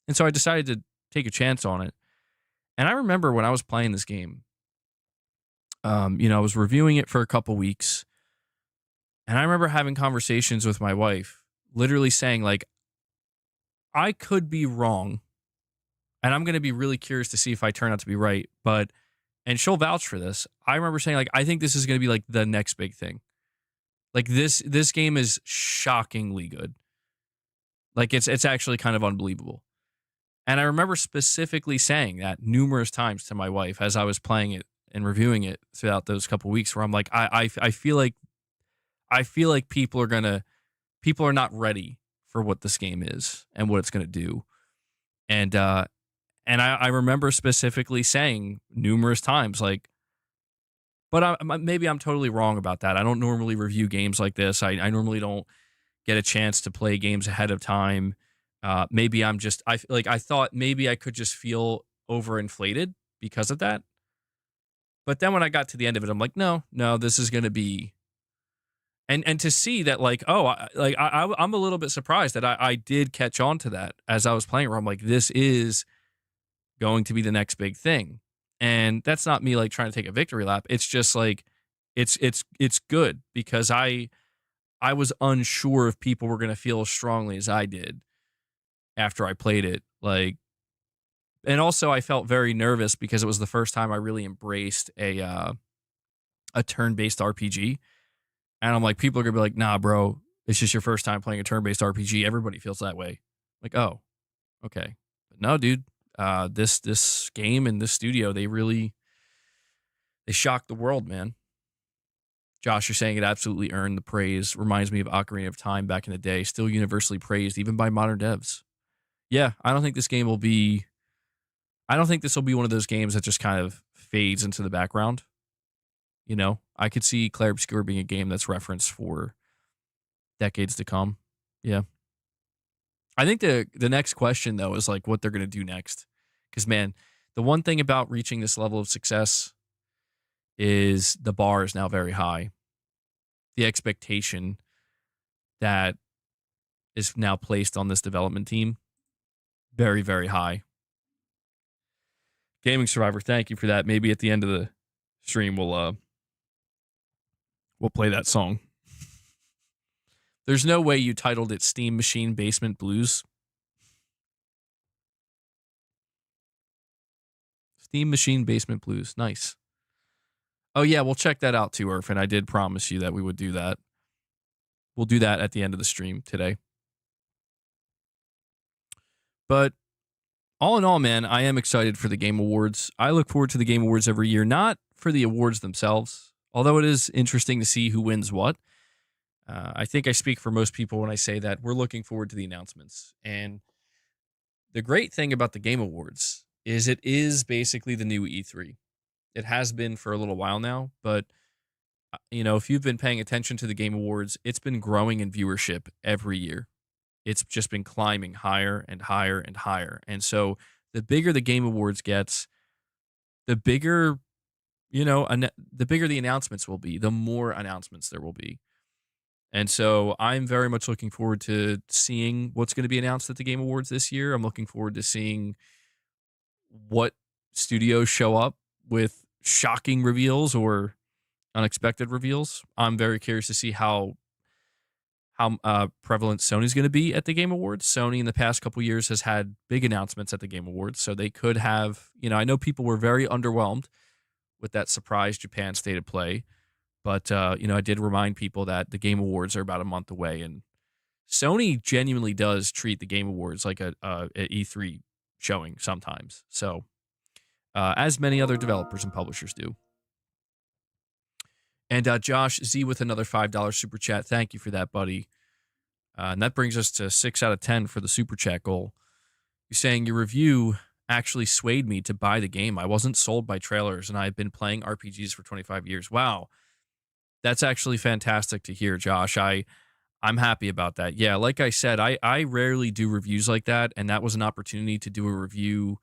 and so I decided to take a chance on it. And I remember when I was playing this game, I was reviewing it for a couple weeks, and I remember having conversations with my wife, literally saying, like, I could be wrong, and I'm going to be really curious to see if I turn out to be right, and she'll vouch for this. I remember saying, like, I think this is going to be, like, the next big thing. Like, this game is shockingly good. Like, it's actually kind of unbelievable. And I remember specifically saying that numerous times to my wife as I was playing it and reviewing it throughout those couple weeks, where I'm like, I feel like people are not ready for what this game is and what it's going to do. And I remember specifically saying numerous times, like, but maybe I'm totally wrong about that. I don't normally review games like this. I normally don't get a chance to play games ahead of time. Maybe I thought maybe I could just feel overinflated because of that. But then when I got to the end of it, I'm like, no, this is going to be. And to see that, like, I'm a little bit surprised that I did catch on to that as I was playing, where I'm like, this is going to be the next big thing. And that's not me like trying to take a victory lap. It's just like, it's good because I was unsure if people were going to feel as strongly as I did after I played it. Like, and also I felt very nervous because it was the first time I really embraced a turn-based RPG. And I'm like, people are going to be like, nah, bro, it's just your first time playing a turn-based RPG. Everybody feels that way. Like, oh, okay. But no, dude, this game and this studio, they shocked the world, man. Josh, you're saying it absolutely earned the praise. Reminds me of Ocarina of Time back in the day. Still universally praised, even by modern devs. Yeah, I don't think this will be one of those games that just kind of fades into the background. I could see Clair Obscur being a game that's referenced for decades to come. Yeah. I think the next question, though, is like what they're going to do next. Because, man, the one thing about reaching this level of success is the bar is now very high. The expectation that is now placed on this development team, very, very high. Gaming Survivor, thank you for that. Maybe at the end of the stream, we'll play that song. There's no way you titled it Steam Machine Basement Blues. Steam Machine Basement Blues. Nice. Oh, yeah, we'll check that out too, Irfan. I did promise you that we would do that. We'll do that at the end of the stream today. But all in all, man, I am excited for the Game Awards. I look forward to the Game Awards every year, not for the awards themselves, although it is interesting to see who wins what. I think I speak for most people when I say that we're looking forward to the announcements. And the great thing about the Game Awards is it is basically the new E3. It has been for a little while now, but if you've been paying attention to the Game Awards, it's been growing in viewership every year. It's just been climbing higher and higher and higher. And so the bigger the Game Awards gets, the bigger, the bigger the announcements will be, the more announcements there will be. And so I'm very much looking forward to seeing what's going to be announced at the Game Awards this year. I'm looking forward to seeing what studios show up with shocking reveals or unexpected reveals. I'm very curious to see how prevalent Sony's going to be at the Game Awards. Sony in the past couple years has had big announcements at the Game Awards, so they could have, I know people were very underwhelmed with that surprise Japan State of Play, but I did remind people that the Game Awards are about a month away, and Sony genuinely does treat the Game Awards like a E3 showing sometimes. So, as many other developers and publishers do. And Josh Z with another $5 super chat. Thank you for that, buddy. And that brings us to 6 out of 10 for the super chat goal. You're saying your review actually swayed me to buy the game. I wasn't sold by trailers, and I've been playing RPGs for 25 years. Wow. That's actually fantastic to hear, Josh. I'm happy about that. Yeah, like I said, I rarely do reviews like that, and that was an opportunity to do a review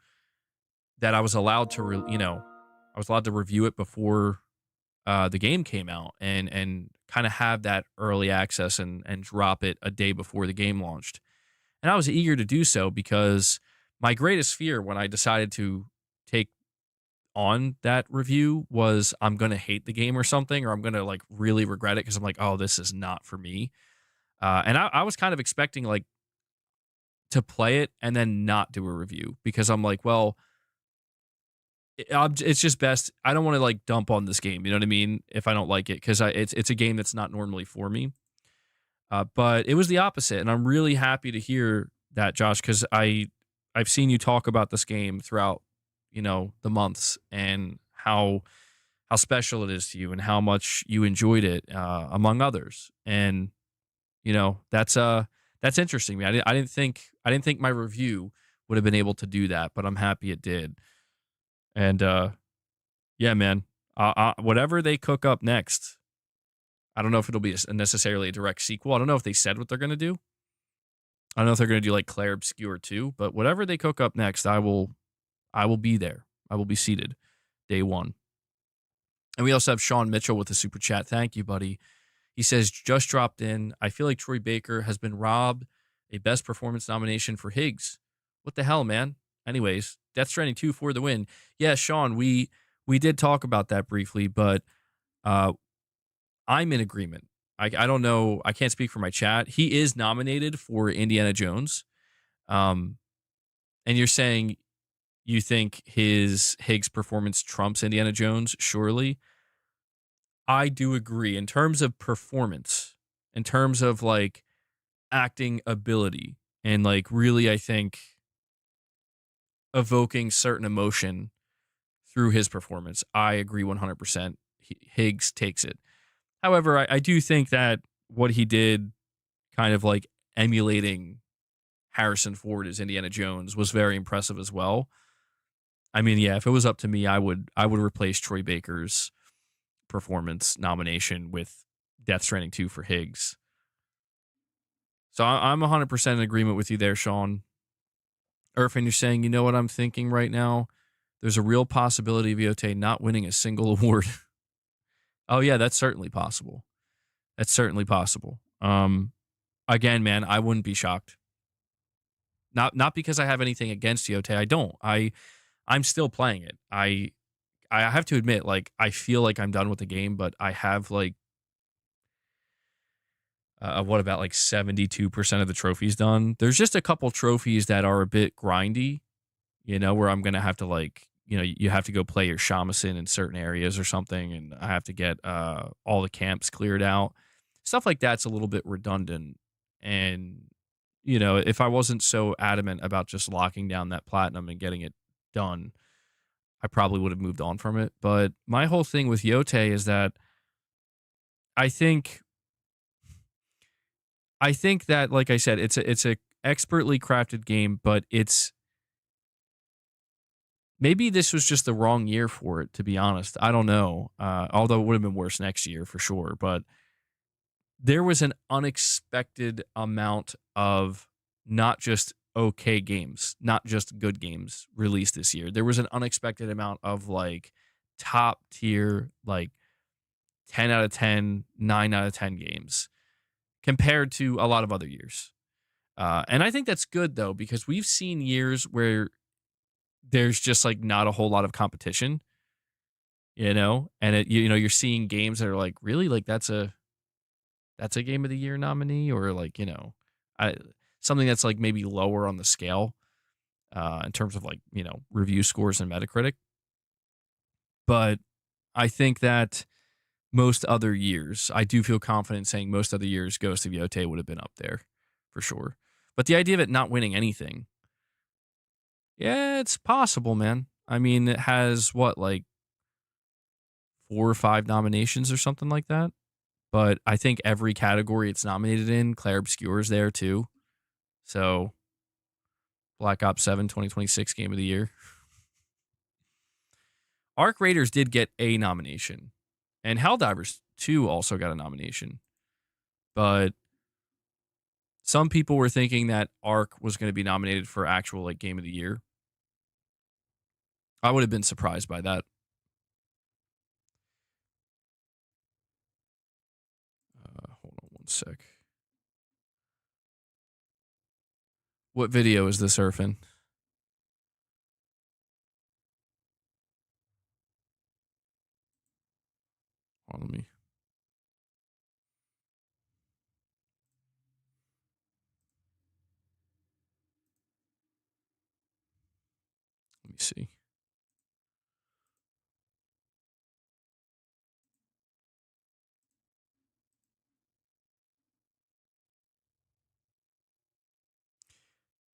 that I was allowed to, I was allowed to review it before the game came out and kind of have that early access and drop it a day before the game launched. And I was eager to do so because my greatest fear when I decided to take on that review was I'm going to hate the game or something, or I'm going to like really regret it because I'm like, oh, this is not for me. And I was kind of expecting like to play it and then not do a review because I'm like, well, it's just best. I don't want to like dump on this game. You know what I mean? If I don't like it, because it's a game that's not normally for me. But it was the opposite, and I'm really happy to hear that, Josh, because I've seen you talk about this game throughout, the months and how special it is to you and how much you enjoyed it, among others. And that's interesting. I didn't think my review would have been able to do that, but I'm happy it did. And yeah, man, whatever they cook up next, I don't know if it'll be necessarily a direct sequel. I don't know if they said what they're going to do. I don't know if they're going to do like Clair Obscur 2, but whatever they cook up next, I will be there. I will be seated day one. And we also have Sean Mitchell with a super chat. Thank you, buddy. He says, just dropped in. I feel like Troy Baker has been robbed a best performance nomination for Higgs. What the hell, man? Anyways, Death Stranding 2 for the win. Yeah, Sean, we did talk about that briefly, but I'm in agreement. I don't know. I can't speak for my chat. He is nominated for Indiana Jones. And you're saying you think his Higgs performance trumps Indiana Jones? Surely. I do agree. In terms of performance, in terms of like acting ability, and like really, I think evoking certain emotion through his performance, I agree 100%. Higgs takes it. However, I do think that what he did, kind of like emulating Harrison Ford as Indiana Jones, was very impressive as well. I mean, yeah, if it was up to me, I would replace Troy Baker's performance nomination with Death Stranding 2 for Higgs. So I'm 100% in agreement with you there, Sean. Irfan, you're saying, you know what I'm thinking right now? There's a real possibility of Yotei not winning a single award. Oh, yeah, that's certainly possible. That's certainly possible. Again, man, I wouldn't be shocked. Not because I have anything against Yotei. I don't. I'm still playing it. I have to admit, like, I feel like I'm done with the game, but I have like what about like 72% of the trophies done? There's just a couple trophies that are a bit grindy, where I'm gonna have to like, you have to go play your shamisen in certain areas or something, and I have to get all the camps cleared out. Stuff like that's a little bit redundant. And if I wasn't so adamant about just locking down that platinum and getting it done, I probably would have moved on from it. But my whole thing with Yotei is that I think I think that, like I said, it's a expertly crafted game, but it's maybe this was just the wrong year for it, to be honest. I don't know. Although it would have been worse next year for sure. But there was an unexpected amount of not just okay games, not just good games released this year. There was an unexpected amount of like top tier, like 10 out of 10, 9 out of 10 games compared to a lot of other years. And I think that's good though, because we've seen years where there's just like not a whole lot of competition, and you're seeing games that are like, really, like that's a game of the year nominee, or like, I, something that's like maybe lower on the scale in terms of like, review scores and Metacritic. But I think that most other years, I do feel confident saying most other years, Ghost of Yotei would have been up there for sure. But the idea of it not winning anything, yeah, it's possible, man. I mean, it has what, like 4 or 5 nominations or something like that. But I think every category it's nominated in, Clair Obscur is there too. So Black Ops 7 2026 Game of the Year. Arc Raiders did get a nomination. And Helldivers 2 also got a nomination. But some people were thinking that Arc was going to be nominated for actual like Game of the Year. I would have been surprised by that. Hold on one sec. What video is this surfing? Hold on, let me see.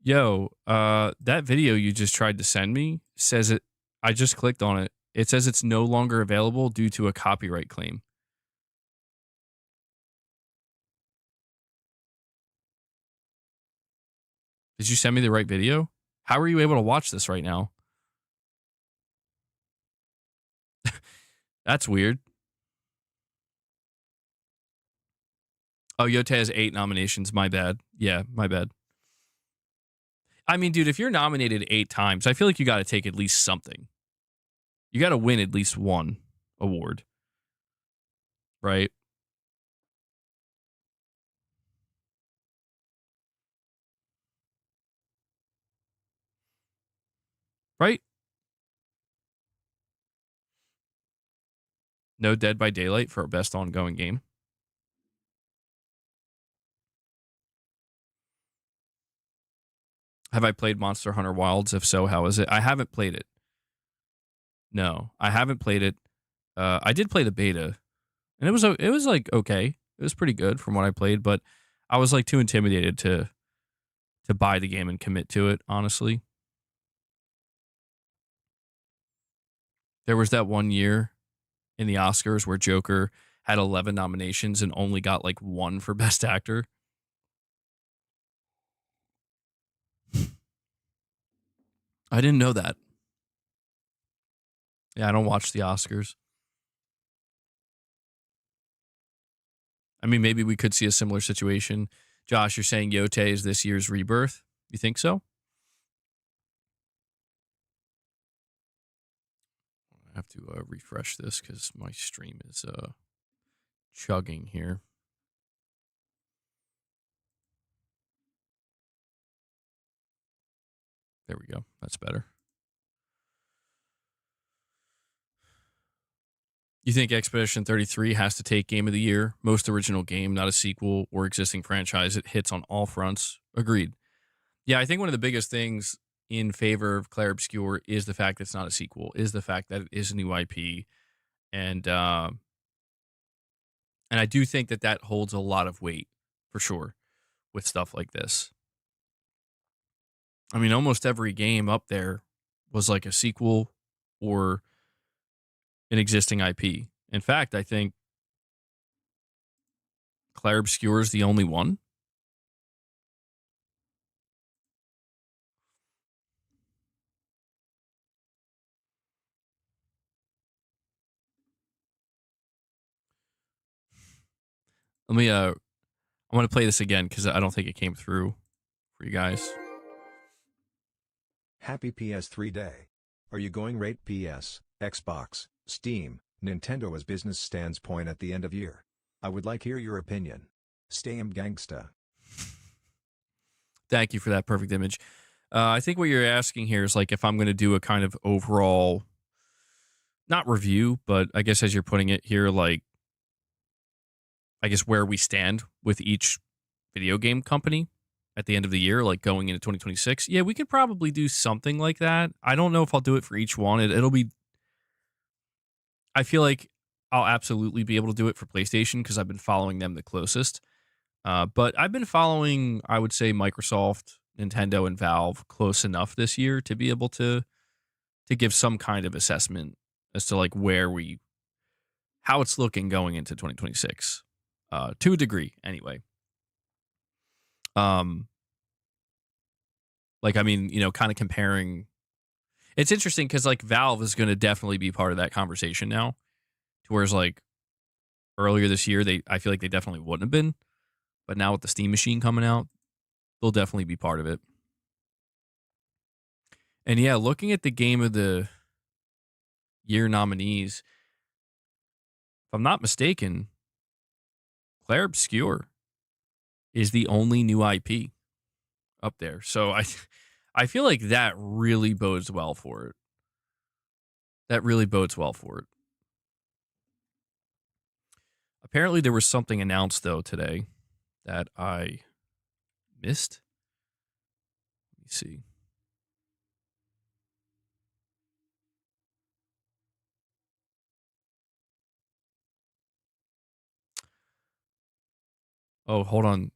Yo, that video you just tried to send me says it. I just clicked on it. It says it's no longer available due to a copyright claim. Did you send me the right video? How are you able to watch this right now? That's weird. Oh, Yotei has 8 nominations. My bad. Yeah, my bad. I mean, dude, if you're nominated 8 times, I feel like you got to take at least something. You got to win at least one award. Right? Right? No Dead by Daylight for best ongoing game. Have I played Monster Hunter Wilds? If so, how is it? I haven't played it. No, I haven't played it. I did play the beta, and it was like okay. It was pretty good from what I played, but I was like too intimidated to buy the game and commit to it, honestly. There was that one year in the Oscars where Joker had 11 nominations and only got like 1 for best actor. I didn't know that. Yeah, I don't watch the Oscars. I mean, maybe we could see a similar situation. Josh, you're saying Yotei is this year's rebirth? You think so? I have to refresh this because my stream is chugging here. There we go. That's better. You think Expedition 33 has to take Game of the Year? Most original game, not a sequel or existing franchise. It hits on all fronts. Agreed. Yeah, I think one of the biggest things in favor of Clair Obscur is the fact that it's not a sequel, is the fact that it is a new IP. And I do think that that holds a lot of weight, for sure, with stuff like this. I mean, almost every game up there was like a sequel or an existing IP. In fact, I think Clair Obscur is the only one Let me I want to play this again because I don't think it came through for you guys. Happy PS3 Day. Are you going rate PS, Xbox, Steam, Nintendo as business standpoint at the end of year? I would like hear your opinion. Stay gangsta. Thank you for that perfect image. I think what you're asking here is like if I'm going to do a kind of overall, not review, but I guess as you're putting it here, like I guess where we stand with each video game company at the end of the year, like going into 2026. Yeah, we could probably do something like that. I don't know if I'll do it for each one. It'll be, I feel like I'll absolutely be able to do it for PlayStation because I've been following them the closest. But I've been following, I would say, Microsoft, Nintendo, and Valve close enough this year to be able to give some kind of assessment as to like how it's looking going into 2026, to a degree, anyway. Like I mean, kind of comparing. It's interesting because like Valve is going to definitely be part of that conversation now, to whereas like earlier this year I feel like they definitely wouldn't have been. But now with the Steam machine coming out, they'll definitely be part of it. And yeah, looking at the Game of the Year nominees, if I'm not mistaken, Clair Obscur is the only new IP up there. So I feel like that really bodes well for it. That really bodes well for it. Apparently there was something announced, though, today that I missed. Let me see. Oh, hold on.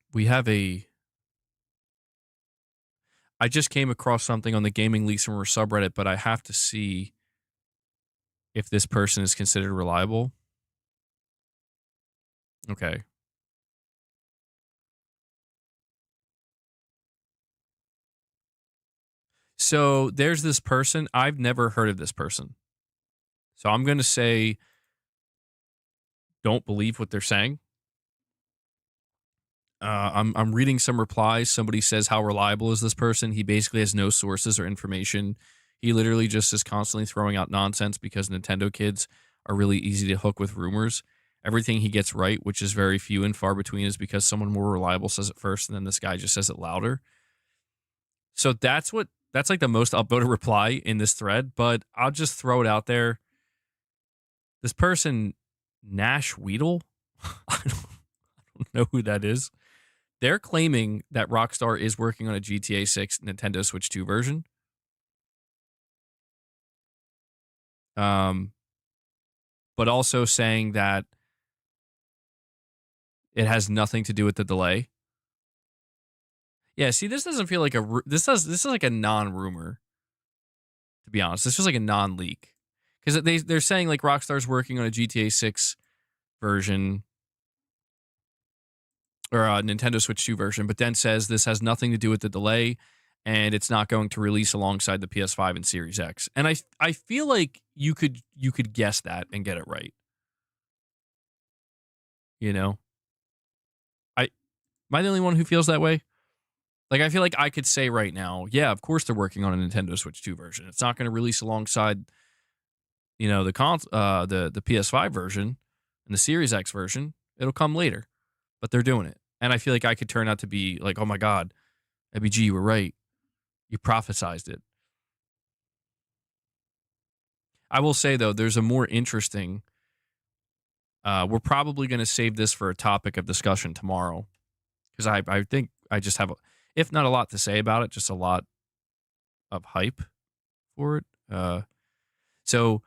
I just came across something on the Gaming Leaks Rumor subreddit, but I have to see if this person is considered reliable. Okay. So there's this person. I've never heard of this person. So I'm going to say don't believe what they're saying. I'm reading some replies. Somebody says, how reliable is this person? He basically has no sources or information. He literally just is constantly throwing out nonsense because Nintendo kids are really easy to hook with rumors. Everything he gets right, which is very few and far between, is because someone more reliable says it first and then this guy just says it louder. So that's like the most upvoted reply in this thread, but I'll just throw it out there. This person, Nash Weedle, I don't know who that is. They're claiming that Rockstar is working on a GTA 6 Nintendo Switch 2 version. But also saying that it has nothing to do with the delay. Yeah, see, this doesn't feel like this is like a non-rumor, to be honest. This feels like a non-leak. Because they're saying like Rockstar's working on a GTA 6 version or a Nintendo Switch 2 version, but then says this has nothing to do with the delay and it's not going to release alongside the PS5 and Series X. And I feel like you could guess that and get it right. You know? Am I the only one who feels that way? Like, I feel like I could say right now, yeah, of course they're working on a Nintendo Switch 2 version. It's not going to release alongside, the the PS5 version and the Series X version. It'll come later, but they're doing it. And I feel like I could turn out to be like, oh my God, MBG, you were right. You prophesized it. I will say, though, there's a more interesting, we're probably going to save this for a topic of discussion tomorrow because I think I just have, if not a lot to say about it, just a lot of hype for it. So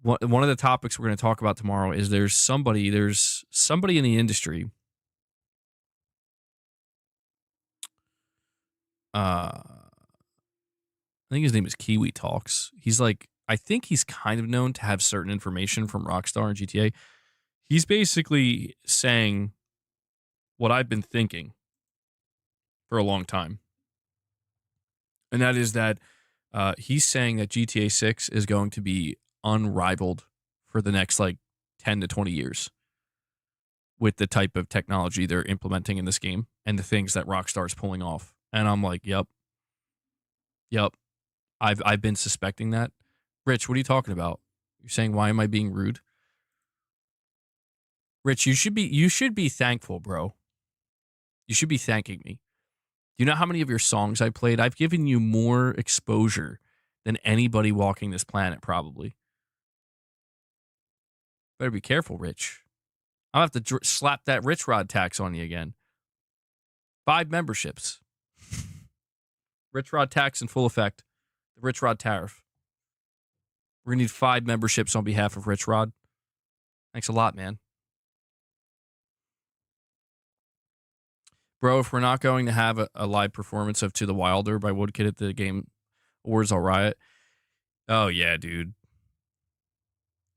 one of the topics we're going to talk about tomorrow is there's somebody in the industry. I think his name is Kiwi Talks. He's like, I think he's kind of known to have certain information from Rockstar and GTA. He's basically saying what I've been thinking for a long time. And that is that he's saying that GTA 6 is going to be unrivaled for the next like 10 to 20 years. with the type of technology they're implementing in this game and the things that Rockstar's pulling off. And I'm like, yep. I've been suspecting that. Rich, what are you talking about? You're saying, why am I being rude? Rich, you should be thankful, bro. You should be thanking me. Do you know how many of your songs I played? I've given you more exposure than anybody walking this planet, probably. Better be careful, Rich. I'll have to slap that RichRod tax on you again. 5 memberships. RichRod tax in full effect. The RichRod tariff. We're going to need 5 memberships on behalf of RichRod. Thanks a lot, man. Bro, if we're not going to have a live performance of To the Wilder by Woodkid at the Game Awards, I'll riot. Oh, yeah, dude.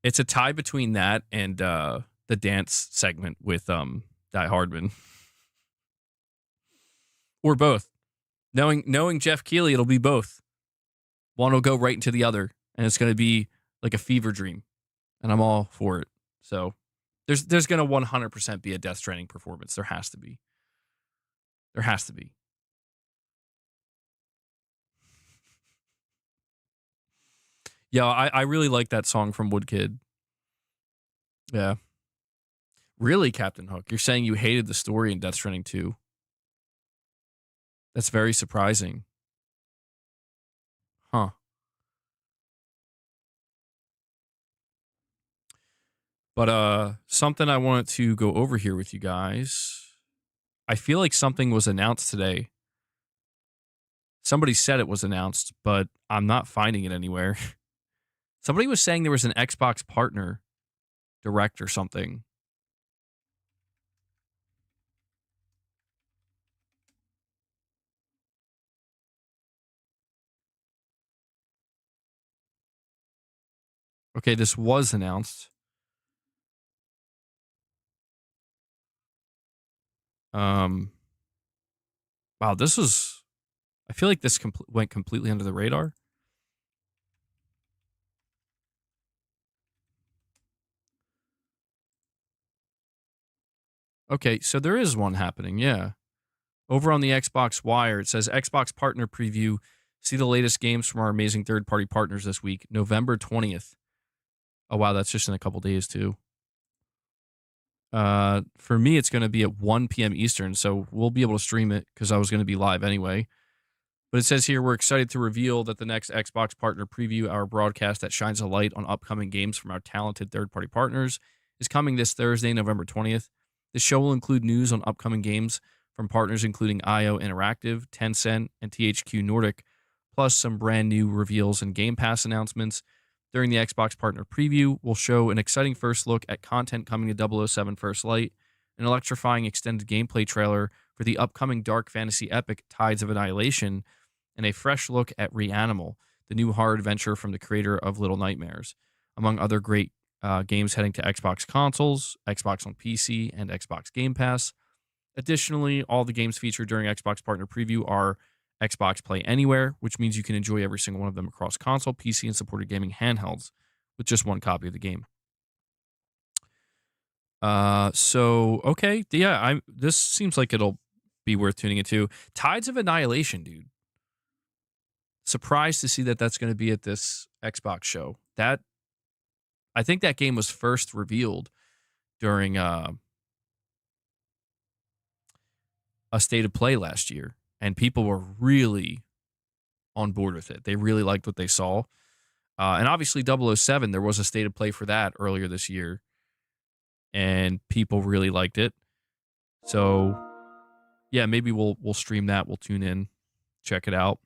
It's a tie between that and the dance segment with Die Hardman. Or both. Knowing Jeff Keighley, it'll be both. One will go right into the other, and it's going to be like a fever dream, and I'm all for it. So there's going to 100% be a Death Stranding performance. There has to be. There has to be. Yeah, I really like that song from Woodkid. Yeah. Really, Captain Hook? You're saying you hated the story in Death Stranding 2? That's very surprising. Huh. But something I wanted to go over here with you guys. I feel like something was announced today. Somebody said it was announced, but I'm not finding it anywhere. Somebody was saying there was an Xbox partner direct or something. Okay, this was announced. Wow, this was... I feel like this went completely under the radar. Okay, so there is one happening, yeah. Over on the Xbox Wire, it says Xbox Partner Preview. See the latest games from our amazing third-party partners this week, November 20th. Oh, wow, that's just in a couple days, too. For me, it's going to be at 1 p.m. Eastern, so we'll be able to stream it because I was going to be live anyway. But it says here, we're excited to reveal that the next Xbox Partner Preview, our broadcast that shines a light on upcoming games from our talented third-party partners, is coming this Thursday, November 20th. The show will include news on upcoming games from partners including IO Interactive, Tencent, and THQ Nordic, plus some brand new reveals and Game Pass announcements. During the Xbox Partner Preview, we'll show an exciting first look at content coming to 007 First Light, an electrifying extended gameplay trailer for the upcoming dark fantasy epic Tides of Annihilation, and a fresh look at Reanimal, the new horror adventure from the creator of Little Nightmares, among other great games heading to Xbox consoles, Xbox on PC, and Xbox Game Pass. Additionally, all the games featured during Xbox Partner Preview are Xbox Play Anywhere, which means you can enjoy every single one of them across console, PC, and supported gaming handhelds with just one copy of the game. So okay, yeah, this seems like it'll be worth tuning into. Tides of Annihilation, dude. Surprised to see that that's going to be at this Xbox show. I think that game was first revealed during a State of Play last year, and people were really on board with it. They really liked what they saw. And obviously 007, there was a State of Play for that earlier this year, and people really liked it. So, yeah, maybe we'll stream that. We'll tune in, check it out.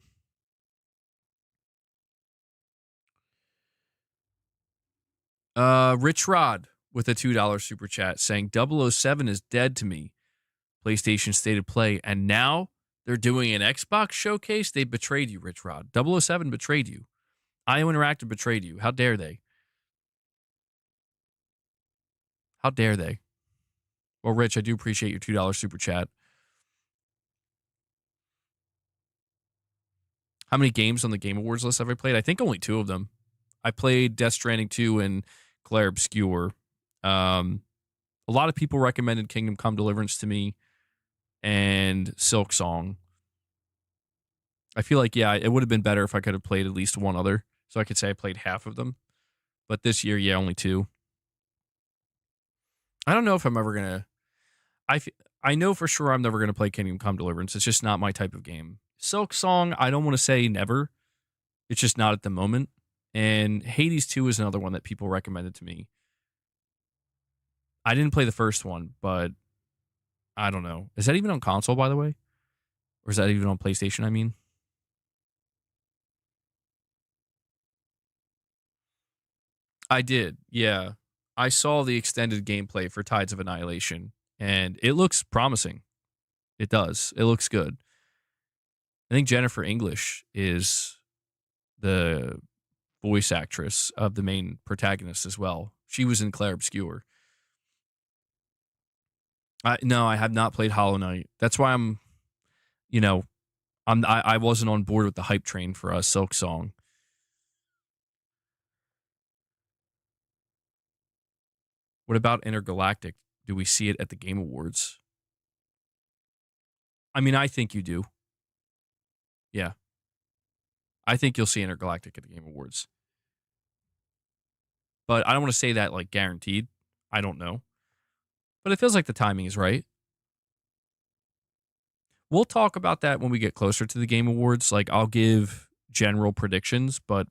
RichRod with a $2 super chat saying 007 is dead to me. PlayStation State of Play, and now they're doing an Xbox showcase. They betrayed you, RichRod. 007 betrayed you. IO Interactive betrayed you. How dare they? How dare they? Well, Rich, I do appreciate your $2 super chat. How many games on the Game Awards list have I played? I think only 2 of them. I played Death Stranding 2 and Clair Obscur. A A lot of people recommended Kingdom Come Deliverance to me and Silksong. I feel like, yeah, it would have been better if I could have played at least one other. So I could say I played half of them. But this year, yeah, only 2. I don't know if I'm ever going to... I know for sure I'm never going to play Kingdom Come Deliverance. It's just not my type of game. Silksong, I don't want to say never. It's just not at the moment. And Hades 2 is another one that people recommended to me. I didn't play the first one, but I don't know. Is that even on console, by the way? Or is that even on PlayStation, I mean? I did, yeah. I saw the extended gameplay for Tides of Annihilation, and it looks promising. It does. It looks good. I think Jennifer English is the voice actress of the main protagonist as well. She was in Clair Obscur. No, I have not played Hollow Knight. That's why I wasn't on board with the hype train for Silksong. What about Intergalactic? Do we see it at the Game Awards? I mean, I think you do. Yeah. I think you'll see Intergalactic at the Game Awards. But I don't want to say that like guaranteed. I don't know. But it feels like the timing is right. We'll talk about that when we get closer to the Game Awards. Like, I'll give general predictions, but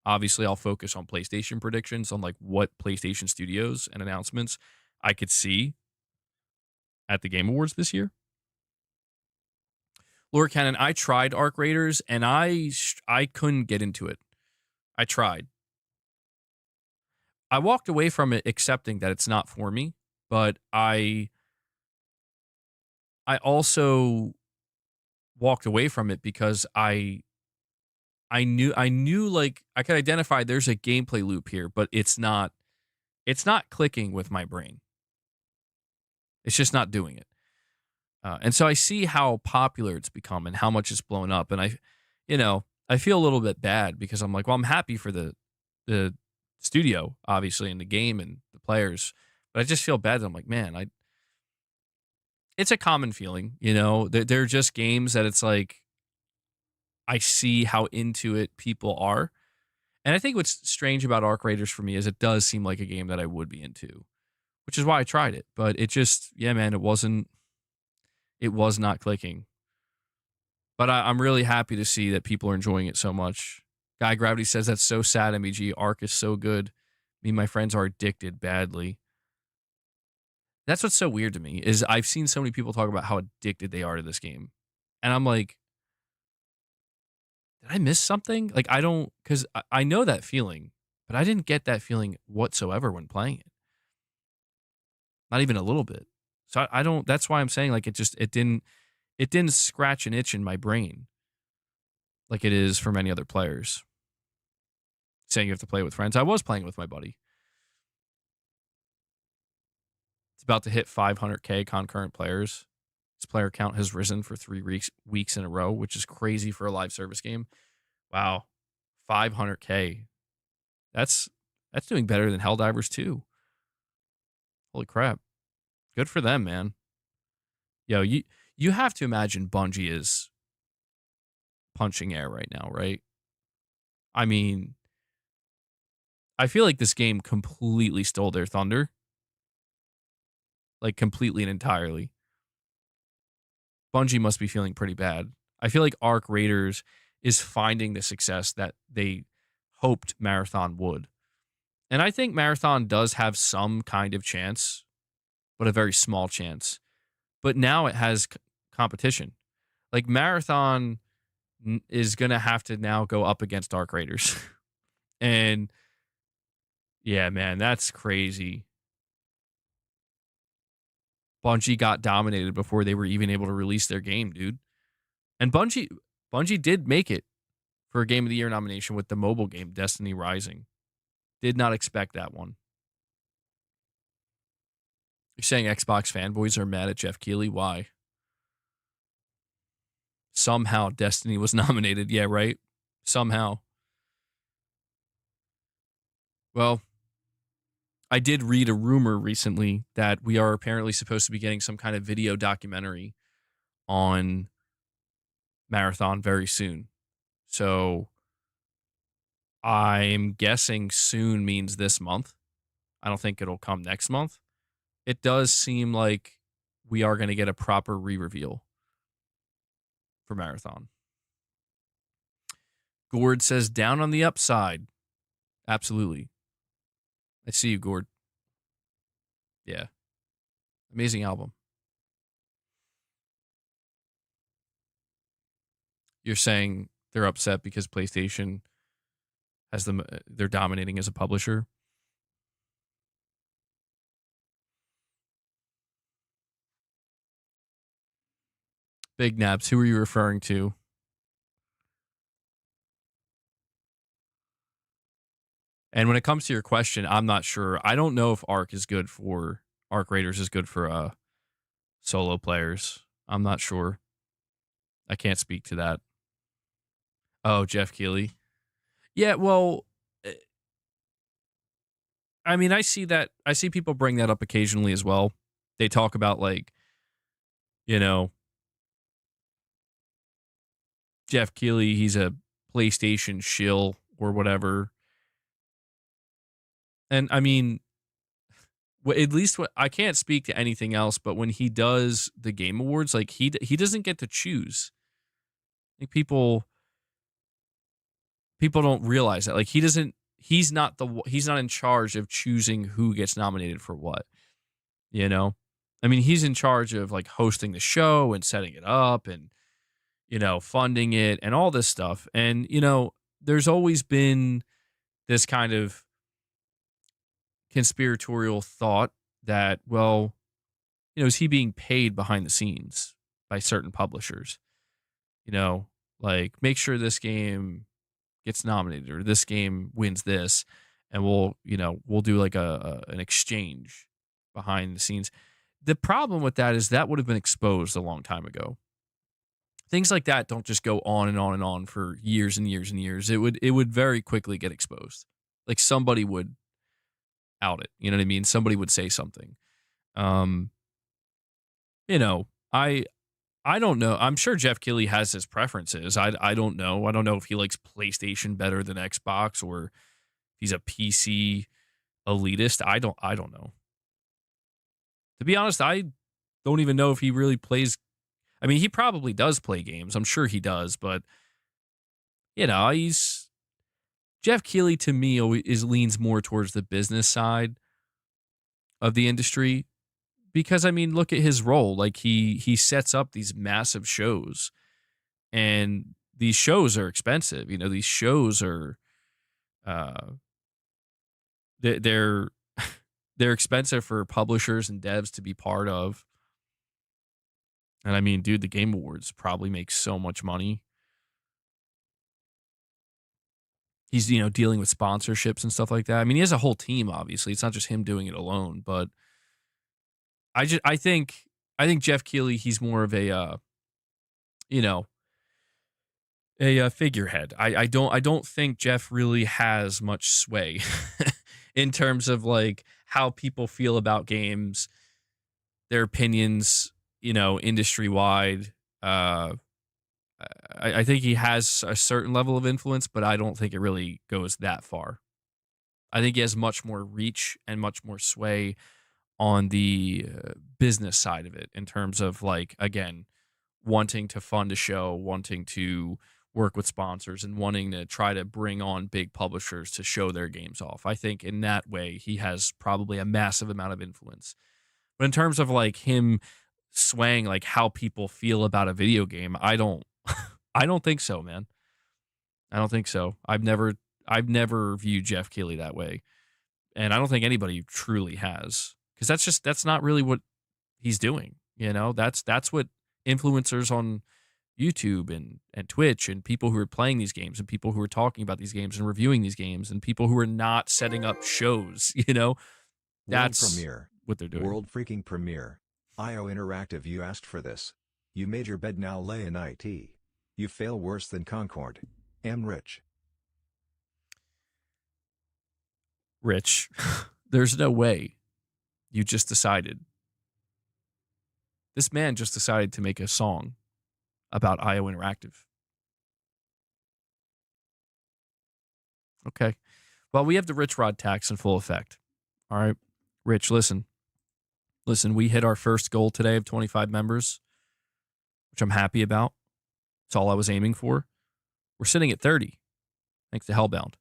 obviously I'll focus on PlayStation predictions, on like what PlayStation studios and announcements I could see at the Game Awards this year. Laura Cannon, I tried Arc Raiders and I couldn't get into it. I tried. I walked away from it accepting that it's not for me, but I also walked away from it because I knew like I could identify there's a gameplay loop here, but it's not clicking with my brain. It's just not doing it. And so I see how popular it's become and how much it's blown up. And I feel a little bit bad because I'm like, well, I'm happy for the studio, obviously, and the game and the players. But I just feel bad that I'm like, man, it's a common feeling, They're just games that it's like, I see how into it people are. And I think what's strange about Arc Raiders for me is it does seem like a game that I would be into, which is why I tried it. But it just, yeah, man, it was not clicking. But I'm really happy to see that people are enjoying it so much. Guy Gravity says that's so sad, MEG. Arc is so good. Me and my friends are addicted badly. That's what's so weird to me is I've seen so many people talk about how addicted they are to this game. And I'm like, did I miss something? Like, I don't, because I know that feeling, but I didn't get that feeling whatsoever when playing it. Not even a little bit. So I don't, that's why I'm saying like it didn't scratch an itch in my brain like it is for many other players. Saying you have to play with friends. I was playing with my buddy. It's about to hit 500K concurrent players. Its player count has risen for 3 weeks in a row, which is crazy for a live service game. Wow. 500K. That's doing better than Helldivers 2. Holy crap. Good for them, man. Yo, you have to imagine Bungie is punching air right now, right? I mean, I feel like this game completely stole their thunder. Like, completely and entirely. Bungie must be feeling pretty bad. I feel like Arc Raiders is finding the success that they hoped Marathon would. And I think Marathon does have some kind of chance, but a very small chance. But now it has competition. Like, Marathon is going to have to now go up against Arc Raiders. And yeah, man, that's crazy. Bungie got dominated before they were even able to release their game, dude. And Bungie did make it for a Game of the Year nomination with the mobile game Destiny Rising. Did not expect that one. You're saying Xbox fanboys are mad at Jeff Keighley? Why? Somehow Destiny was nominated. Yeah, right? Somehow. Well, I did read a rumor recently that we are apparently supposed to be getting some kind of video documentary on Marathon very soon. So I'm guessing soon means this month. I don't think it'll come next month. It does seem like we are going to get a proper re-reveal for Marathon. Gord says down on the upside. Absolutely. I see you, Gord. Yeah. Amazing album. You're saying they're upset because PlayStation has them, they're dominating as a publisher. Big Nabs, who are you referring to? And when it comes to your question, I'm not sure. I don't know if Arc Raiders is good for solo players. I'm not sure. I can't speak to that. Oh, Jeff Keighley. Yeah, well, I mean, I see that. I see people bring that up occasionally as well. They talk about, like, you know, Jeff Keighley, he's a PlayStation shill or whatever. And I mean, at least I can't speak to anything else, but when he does the Game Awards, like he doesn't get to choose. Like people don't realize that. Like he's not in charge of choosing who gets nominated for what. You know? I mean, he's in charge of like hosting the show and setting it up and funding it and all this stuff. And there's always been this kind of conspiratorial thought that, well, is he being paid behind the scenes by certain publishers? Like make sure this game gets nominated or this game wins this, and we'll do like an exchange behind the scenes. The problem with that is that would have been exposed a long time ago. Things like that don't just go on and on and on for years and years and years. It would very quickly get exposed. Like somebody would out it. You know what I mean? Somebody would say something. I don't know. I'm sure Jeff Keighley has his preferences. I don't know. I don't know if he likes PlayStation better than Xbox or if he's a PC elitist. I don't know. To be honest, I don't even know if he really plays. I mean, he probably does play games. I'm sure he does, but he's Jeff Keighley to me leans more towards the business side of the industry. Because, I mean, look at his role. Like, he sets up these massive shows, and these shows are expensive. These shows are, they're expensive for publishers and devs to be part of. And, I mean, dude, the Game Awards probably make so much money. He's, dealing with sponsorships and stuff like that. I mean, he has a whole team, obviously. It's not just him doing it alone, but I think Jeff Keighley, he's more of a figurehead. I don't think Jeff really has much sway in terms of like how people feel about games, their opinions, industry wide. I think he has a certain level of influence, but I don't think it really goes that far. I think he has much more reach and much more sway on the business side of it in terms of like, again, wanting to fund a show, wanting to work with sponsors and wanting to try to bring on big publishers to show their games off. I think in that way, he has probably a massive amount of influence. But in terms of like him swaying like how people feel about a video game, I don't think so, man. I don't think so. I've never viewed Jeff Keighley that way. And I don't think anybody truly has. Because that's not really what he's doing. That's what influencers on YouTube and Twitch and people who are playing these games and people who are talking about these games and reviewing these games and people who are not setting up shows, that's premiere. What they're doing. World freaking premiere. IO Interactive, you asked for this. You made your bed, now lay in IT. You fail worse than Concord. Am Rich. Rich. There's no way you just decided. This man just decided to make a song about IO Interactive. Okay. Well, we have the RichRod tax in full effect. All right. Rich, listen. Listen, we hit our first goal today of 25 members, which I'm happy about. It's all I was aiming for. We're sitting at 30, thanks to Hellbound.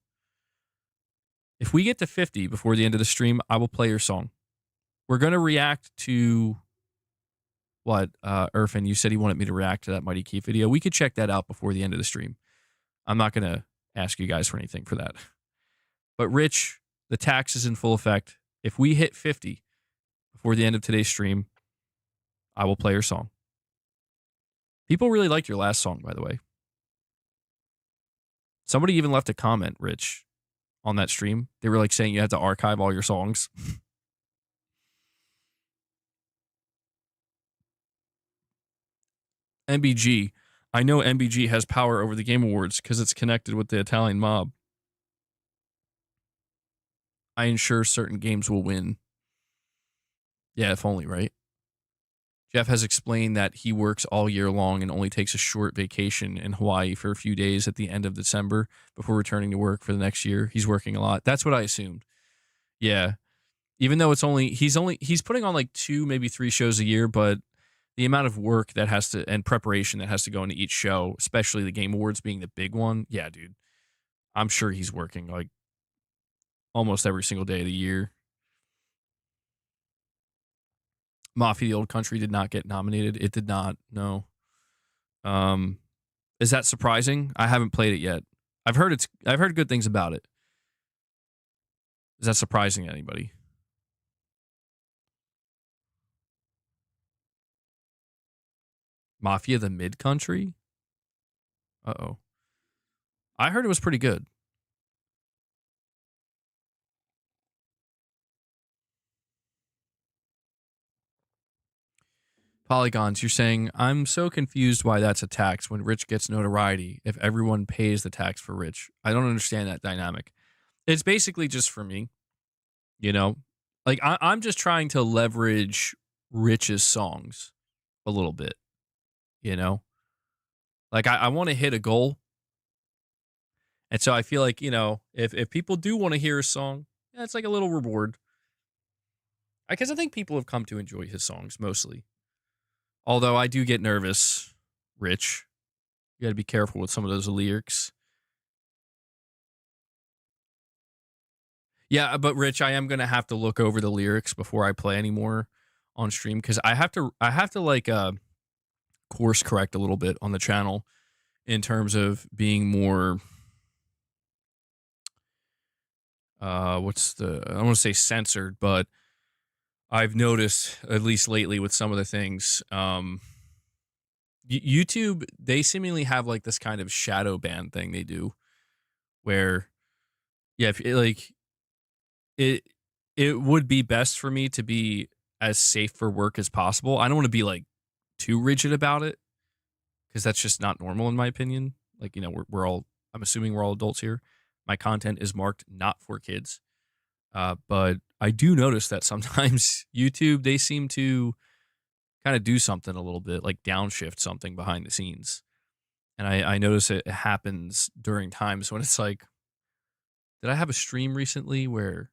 If we get to 50 before the end of the stream, I will play your song. We're going to react to what, Irfan, you said he wanted me to react to that Mighty Keef video. We could check that out before the end of the stream. I'm not going to ask you guys for anything for that. But Rich, the tax is in full effect. If we hit 50 before the end of today's stream, I will play your song. People really liked your last song, by the way. Somebody even left a comment, Rich, on that stream. They were like saying you had to archive all your songs. MBG. I know MBG has power over the Game Awards because it's connected with the Italian mob. I ensure certain games will win. Yeah, if only, right? Jeff has explained that he works all year long and only takes a short vacation in Hawaii for a few days at the end of December before returning to work for the next year. He's working a lot. That's what I assumed. Yeah. Even though he's putting on like 2, maybe 3 shows a year, but the amount of work that has to, and preparation that has to go into each show, especially the Game Awards being the big one. Yeah, dude. I'm sure he's working like almost every single day of the year. Mafia: The Old Country did not get nominated. It did not. No. Is that surprising? I haven't played it yet. I've heard good things about it. Is that surprising to anybody? Mafia: The Mid-Country? Uh-oh. I heard it was pretty good. Polygons, you're saying, I'm so confused why that's a tax when Rich gets notoriety if everyone pays the tax for Rich. I don't understand that dynamic. It's basically just for me, you know? Like, I'm just trying to leverage Rich's songs a little bit, you know? Like, I want to hit a goal. And so I feel like, you know, if people do want to hear a song, yeah, it's like a little reward. Because I think people have come to enjoy his songs mostly. Although I do get nervous, Rich. You got to be careful with some of those lyrics. Yeah, but Rich, I am going to have to look over the lyrics before I play anymore on stream because I have to like course correct a little bit on the channel in terms of being more I don't want to say censored, but I've noticed, at least lately with some of the things, YouTube, they seemingly have like this kind of shadow ban thing they do where, yeah, if it would be best for me to be as safe for work as possible. I don't want to be like too rigid about it because that's just not normal in my opinion. Like, you know, I'm assuming we're all adults here. My content is marked not for kids. But I do notice that sometimes YouTube, they seem to kind of do something a little bit, like downshift something behind the scenes. And I notice it happens during times when it's like, did I have a stream recently where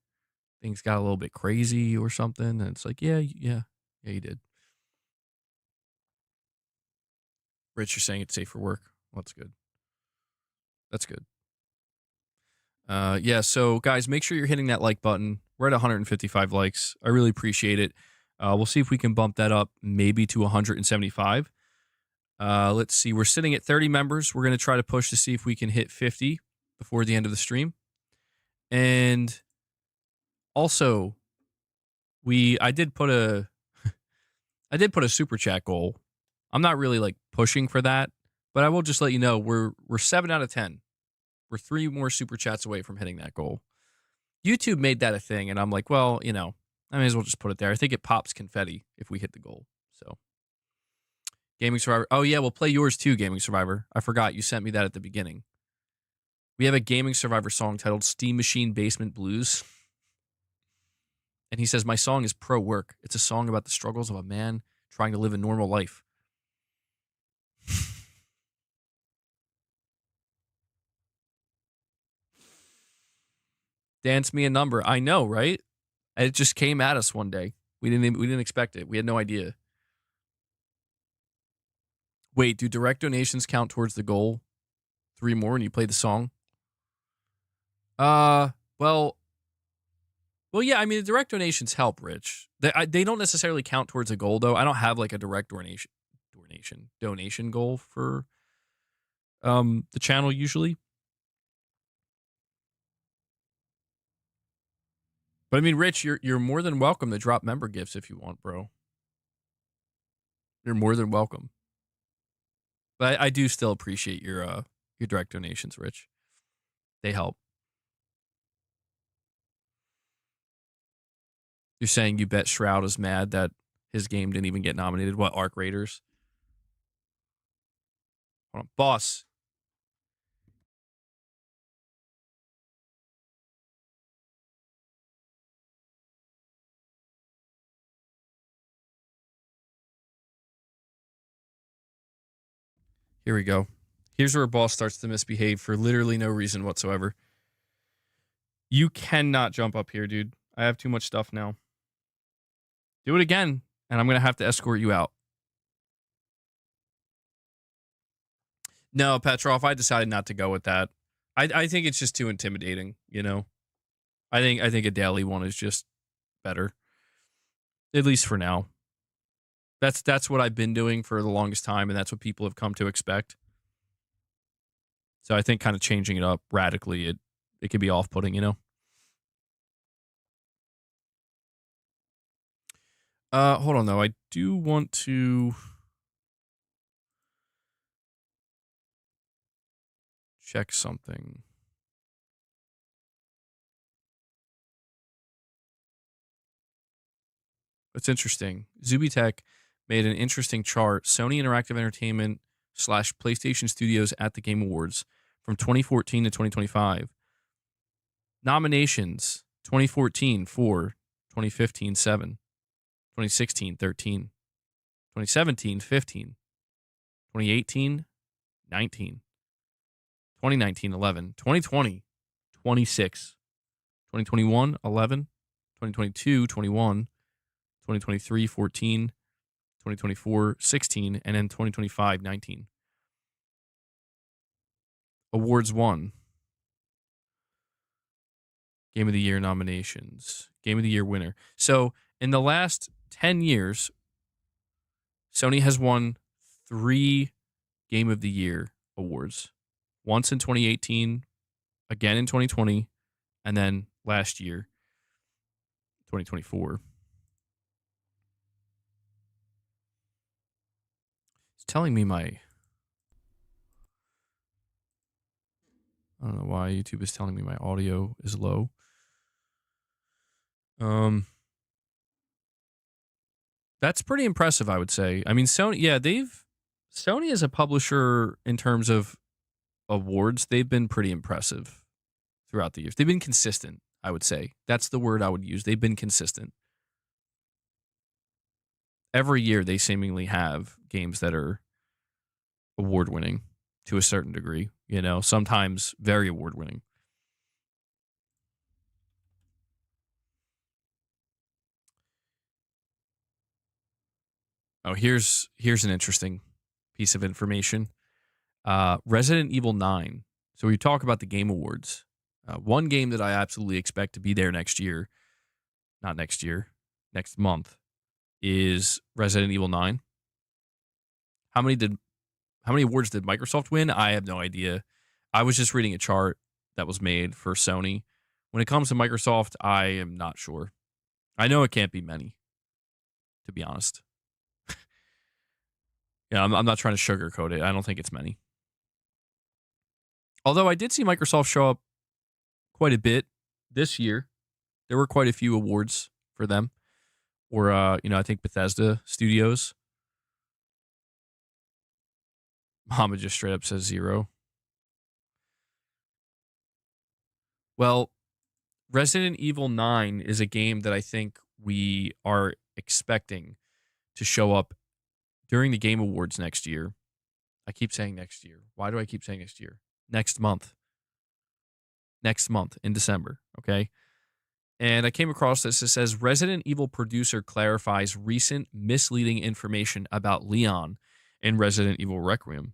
things got a little bit crazy or something? And it's like, yeah, you did. Rich, you're saying it's safe for work. Well, that's good. That's good. Yeah, so guys, make sure you're hitting that like button. We're at 155 likes. I really appreciate it. We'll see if we can bump that up maybe to 175. Let's see. We're sitting at 30 members. We're going to try to push to see if we can hit 50 before the end of the stream. And also, I did put a super chat goal. I'm not really like pushing for that, but I will just let you know we're 7 out of 10. We're 3 more super chats away from hitting that goal. YouTube made that a thing, and I'm like, well, you know, I may as well just put it there. I think it pops confetti if we hit the goal. So, Gaming Survivor. Oh, yeah, we'll play yours too, Gaming Survivor. I forgot you sent me that at the beginning. We have a Gaming Survivor song titled Steam Machine Basement Blues. And he says, my song is pro-work. It's a song about the struggles of a man trying to live a normal life. Dance me a number. I know, right? It just came at us one day. We didn't expect it. We had no idea. Wait, do direct donations count towards the goal? 3 more and you play the song? Well, yeah. I mean, the direct donations help, Rich. They don't necessarily count towards a goal, though. I don't have like a direct donation goal for the channel usually. But I mean, Rich, you're more than welcome to drop member gifts if you want, bro. You're more than welcome. But I do still appreciate your direct donations, Rich. They help. You're saying you bet Shroud is mad that his game didn't even get nominated? What, Arc Raiders? Hold on, boss. Here we go. Here's where a boss starts to misbehave for literally no reason whatsoever. You cannot jump up here, dude. I have too much stuff now. Do it again, and I'm going to have to escort you out. No, Petrov, I decided not to go with that. I think it's just too intimidating, you know? I think a daily one is just better. At least for now. That's what I've been doing for the longest time, and that's what people have come to expect. So I think kind of changing it up radically, it could be off-putting, you know? Hold on, though. I do want to check something. It's interesting. Zubitech made an interesting chart. Sony Interactive Entertainment / PlayStation Studios at the Game Awards from 2014 to 2025. Nominations: 2014 4, 2015 7, 2016 13, 2017 15, 2018 19, 2019 11, 2020 26, 2021 11, 2022 21, 2023 14, 2024 16, and then 2025 19. Awards won. Game of the Year nominations. Game of the Year winner. So in the last 10 years, Sony has won 3 Game of the Year awards. Once in 2018, again in 2020, and then last year, 2024. It's telling me my... I don't know why YouTube is telling me my audio is low. That's pretty impressive, I would say. I mean, Sony, yeah, Sony as a publisher in terms of awards, they've been pretty impressive throughout the years. They've been consistent, I would say. That's the word I would use. They've been consistent. Every year they seemingly have games that are award-winning to a certain degree, you know, sometimes very award-winning. Oh, here's an interesting piece of information. Resident Evil 9. So we talk about the Game Awards. One game that I absolutely expect to be there next year, not next year, next month, is Resident Evil 9. How many awards did Microsoft win? I have no idea. I was just reading a chart that was made for Sony. When it comes to Microsoft, I am not sure. I know it can't be many, to be honest. Yeah, I'm not trying to sugarcoat it. I don't think it's many. Although I did see Microsoft show up quite a bit this year. There were quite a few awards for them. Or, I think Bethesda Studios. Mama just straight up says 0. Well, Resident Evil 9 is a game that I think we are expecting to show up during the Game Awards next year. I keep saying next year. Why do I keep saying next year? Next month. Next month in December, okay? And I came across this. It says Resident Evil producer clarifies recent misleading information about Leon in Resident Evil Requiem.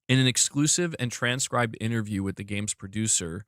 In an exclusive and transcribed interview with the game's producer,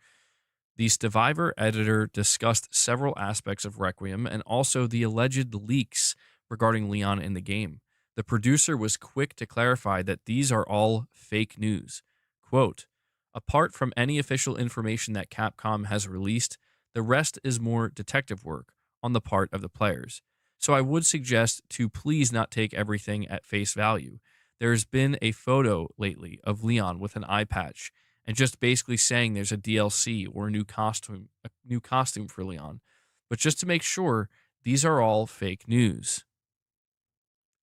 the Stevivor editor discussed several aspects of Requiem and also the alleged leaks regarding Leon in the game. The producer was quick to clarify that these are all fake news. Quote, apart from any official information that Capcom has released, the rest is more detective work on the part of the players. So I would suggest to please not take everything at face value. There's been a photo lately of Leon with an eye patch and just basically saying there's a DLC or a new costume for Leon. But just to make sure, these are all fake news.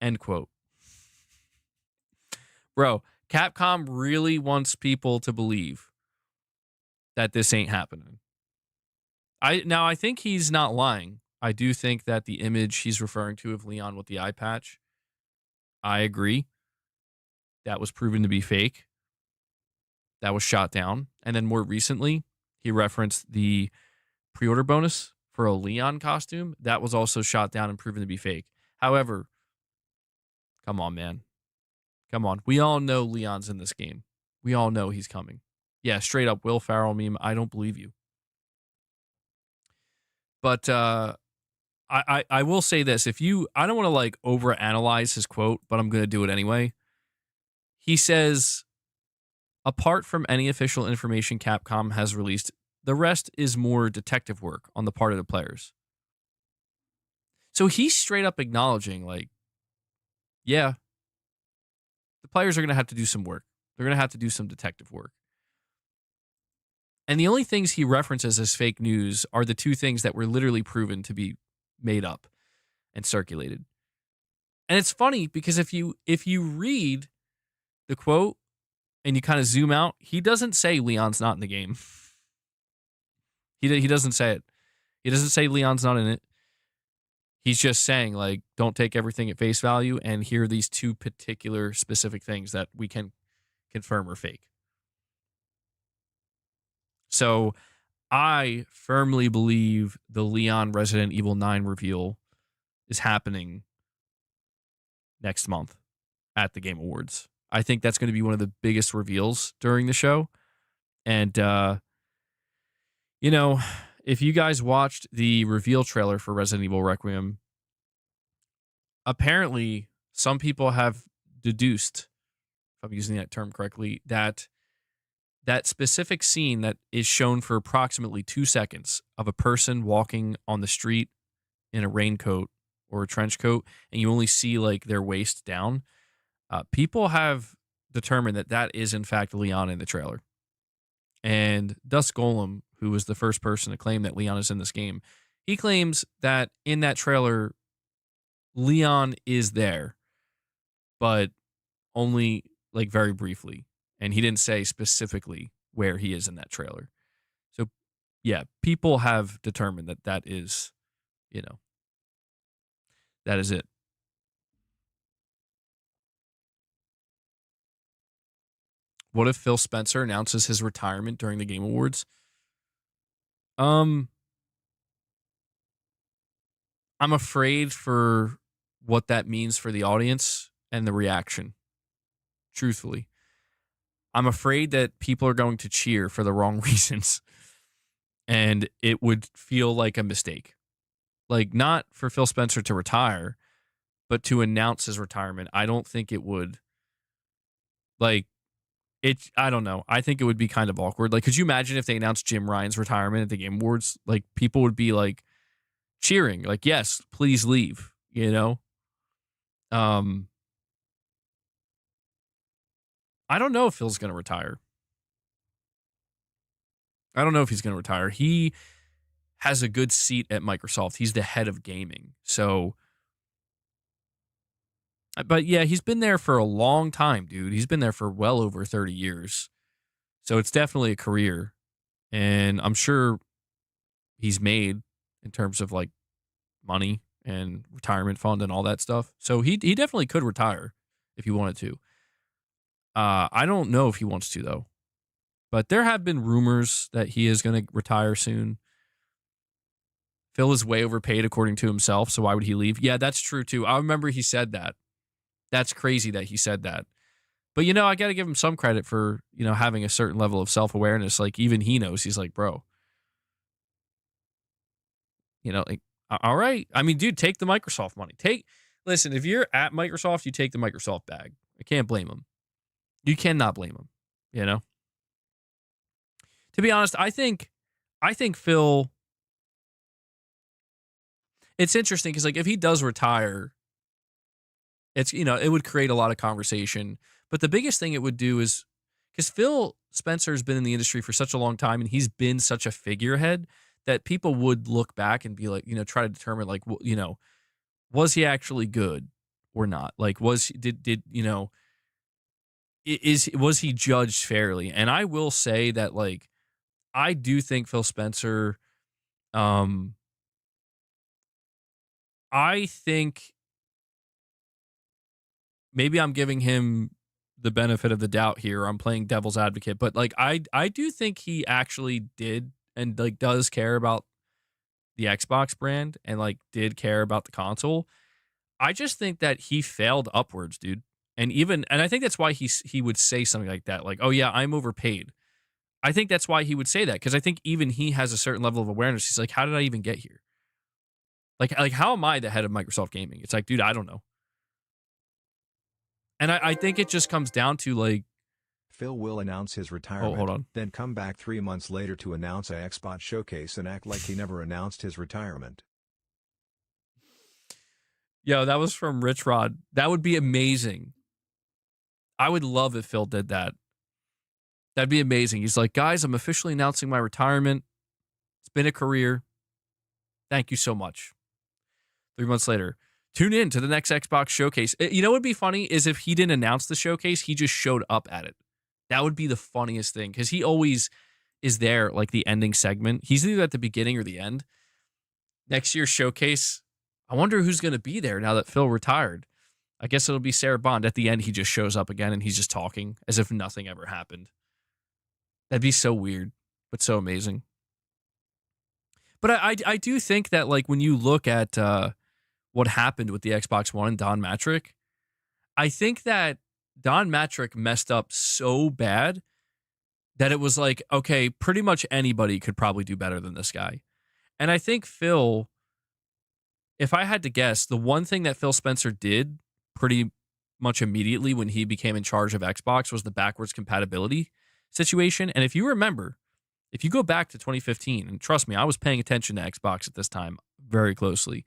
End quote. Bro, Capcom really wants people to believe that this ain't happening. I think he's not lying. I do think that the image he's referring to of Leon with the eye patch, I agree. That was proven to be fake. That was shot down. And then more recently, he referenced the pre-order bonus for a Leon costume. That was also shot down and proven to be fake. However, come on, man. Come on. We all know Leon's in this game. We all know he's coming. Yeah, straight up Will Ferrell meme. I don't believe you. But I will say this. I don't want to like overanalyze his quote, but I'm going to do it anyway. He says, apart from any official information Capcom has released, the rest is more detective work on the part of the players. So he's straight up acknowledging, like, yeah, the players are going to have to do some work. They're going to have to do some detective work. And the only things he references as fake news are the two things that were literally proven to be made up and circulated. And it's funny because if you read the quote and you kind of zoom out, he doesn't say Leon's not in the game. He doesn't say it. He doesn't say Leon's not in it. He's just saying, like, don't take everything at face value, and here are these two particular specific things that we can confirm are fake. So I firmly believe the Leon Resident Evil 9 reveal is happening next month at the Game Awards. I think that's going to be one of the biggest reveals during the show. And, if you guys watched the reveal trailer for Resident Evil Requiem, apparently some people have deduced, if I'm using that term correctly, that specific scene that is shown for approximately 2 seconds of a person walking on the street in a raincoat or a trench coat, and you only see like their waist down, people have determined that is in fact Leon in the trailer. And Dusk Golem, who was the first person to claim that Leon is in this game, he claims that in that trailer, Leon is there, but only like very briefly. And he didn't say specifically where he is in that trailer. So, yeah, people have determined that is, that is it. What if Phil Spencer announces his retirement during the Game Awards? I'm afraid for what that means for the audience and the reaction. Truthfully. I'm afraid that people are going to cheer for the wrong reasons. And it would feel like a mistake. Like, not for Phil Spencer to retire, but to announce his retirement. I don't think it would. Like, I don't know. I think it would be kind of awkward. Like, could you imagine if they announced Jim Ryan's retirement at the Game Awards? Like, people would be like cheering. Like, yes, please leave, I don't know if Phil's going to retire. I don't know if he's going to retire. He has a good seat at Microsoft. He's the head of gaming. So, but yeah, he's been there for a long time, dude. He's been there for well over 30 years. So it's definitely a career. And I'm sure he's made in terms of like money and retirement fund and all that stuff. So he definitely could retire if he wanted to. I don't know if he wants to though, but there have been rumors that he is going to retire soon. Phil is way overpaid according to himself, so why would he leave? Yeah, that's true too. I remember he said that. That's crazy that he said that. But, you know, I got to give him some credit for, you know, having a certain level of self-awareness. Like, even he knows. He's like, bro, you know, like, all right. I mean, dude, take the Microsoft money. Listen, if you're at Microsoft, you take the Microsoft bag. I can't blame him. You cannot blame him, you know? To be honest, I think Phil, it's interesting because, like, if he does retire, it's, you know, it would create a lot of conversation. But the biggest thing it would do is, because Phil Spencer has been in the industry for such a long time and he's been such a figurehead that people would look back and be like, you know, try to determine, like, you know, was he actually good or not? Like, did you know, was he judged fairly? And I will say that, like, I do think Phil Spencer, I think maybe I'm giving him the benefit of the doubt here. I'm playing devil's advocate, but like I do think he actually did and like does care about the Xbox brand and like did care about the console. I just think that he failed upwards, dude. And I think that's why he would say something like that, like, "Oh yeah, I'm overpaid." I think that's why he would say that, because I think even he has a certain level of awareness. He's like, "How did I even get here? Like how am I the head of Microsoft Gaming?" It's like, dude, I don't know. And I think it just comes down to, like, Phil will announce his retirement, hold on. then come back 3 months later to announce a Xbox showcase and act like he never announced his retirement. Yo, that was from RichRod. That would be amazing. I would love if Phil did that. That'd be amazing. He's like, guys, I'm officially announcing my retirement. It's been a career. Thank you so much. 3 months later, tune in to the next Xbox showcase. You know what would be funny is if he didn't announce the showcase, he just showed up at it. That would be the funniest thing, because he always is there, like the ending segment. He's either at the beginning or the end. Next year's showcase, I wonder who's going to be there now that Phil retired. I guess it'll be Sarah Bond. At the end, he just shows up again and he's just talking as if nothing ever happened. That'd be so weird, but so amazing. But I do think that, like, when you look at what happened with the Xbox One and Don Matrick, I think that Don Matrick messed up so bad that it was like, okay, pretty much anybody could probably do better than this guy. And I think Phil, if I had to guess, the one thing that Phil Spencer did pretty much immediately when he became in charge of Xbox was the backwards compatibility situation. And if you remember, if you go back to 2015, and trust me, I was paying attention to Xbox at this time very closely.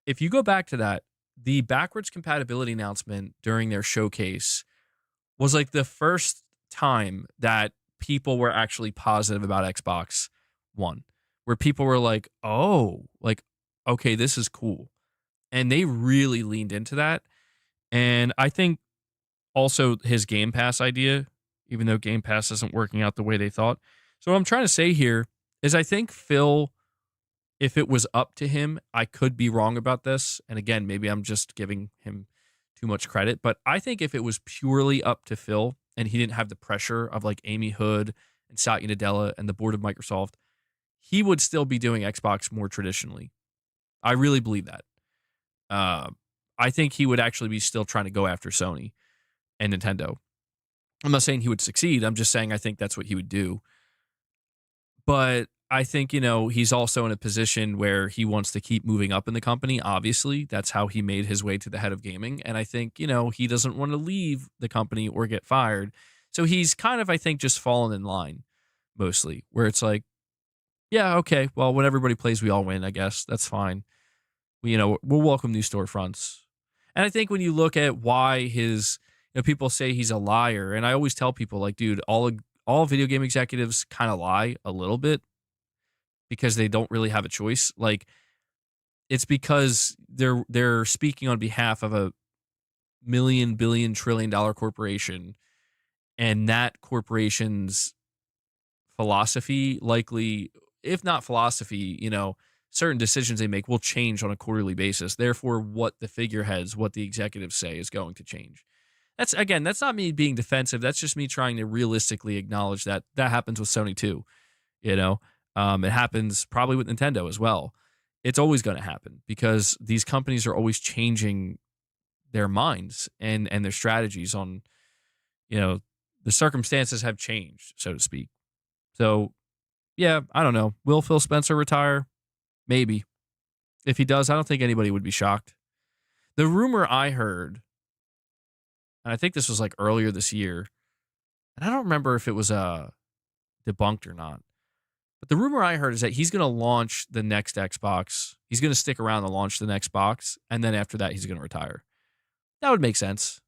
If you go back to that, the backwards compatibility announcement during their showcase was like the first time that people were actually positive about Xbox One, where people were like, oh, like, okay, this is cool. And they really leaned into that. And I think also his Game Pass idea, even though Game Pass isn't working out the way they thought. So what I'm trying to say here is I think Phil, if it was up to him, I could be wrong about this. And again, maybe I'm just giving him too much credit. But I think if it was purely up to Phil and he didn't have the pressure of like Amy Hood and Satya Nadella and the board of Microsoft, he would still be doing Xbox more traditionally. I really believe that. I think he would actually be still trying to go after Sony and Nintendo. I'm not saying he would succeed. I'm just saying I think that's what he would do. But I think, you know, he's also in a position where he wants to keep moving up in the company. Obviously, that's how he made his way to the head of gaming. And I think, you know, he doesn't want to leave the company or get fired. So he's kind of, I think, just fallen in line mostly, where it's like, yeah, okay, well, when everybody plays, we all win, I guess. That's fine. You know, we'll welcome new storefronts. And I think when you look at why his, you know, people say he's a liar. And I always tell people, like, dude, all video game executives kind of lie a little bit because they don't really have a choice. Like, it's because they're speaking on behalf of a million, billion, trillion-dollar corporation, and that corporation's philosophy likely if not philosophy, certain decisions they make will change on a quarterly basis. Therefore, what the figureheads, what the executives say is going to change. That's not me being defensive. That's just me trying to realistically acknowledge that happens with Sony too. It happens probably with Nintendo as well. It's always going to happen because these companies are always changing their minds and their strategies on, the circumstances have changed, so to speak. So, yeah, I don't know. Will Phil Spencer retire? Maybe. If he does, I don't think anybody would be shocked. The rumor I heard, and I think this was like earlier this year, and I don't remember if it was debunked or not, but the rumor I heard is that he's going to launch the next Xbox. He's going to stick around to launch the next box, and then after that, he's going to retire. That would make sense.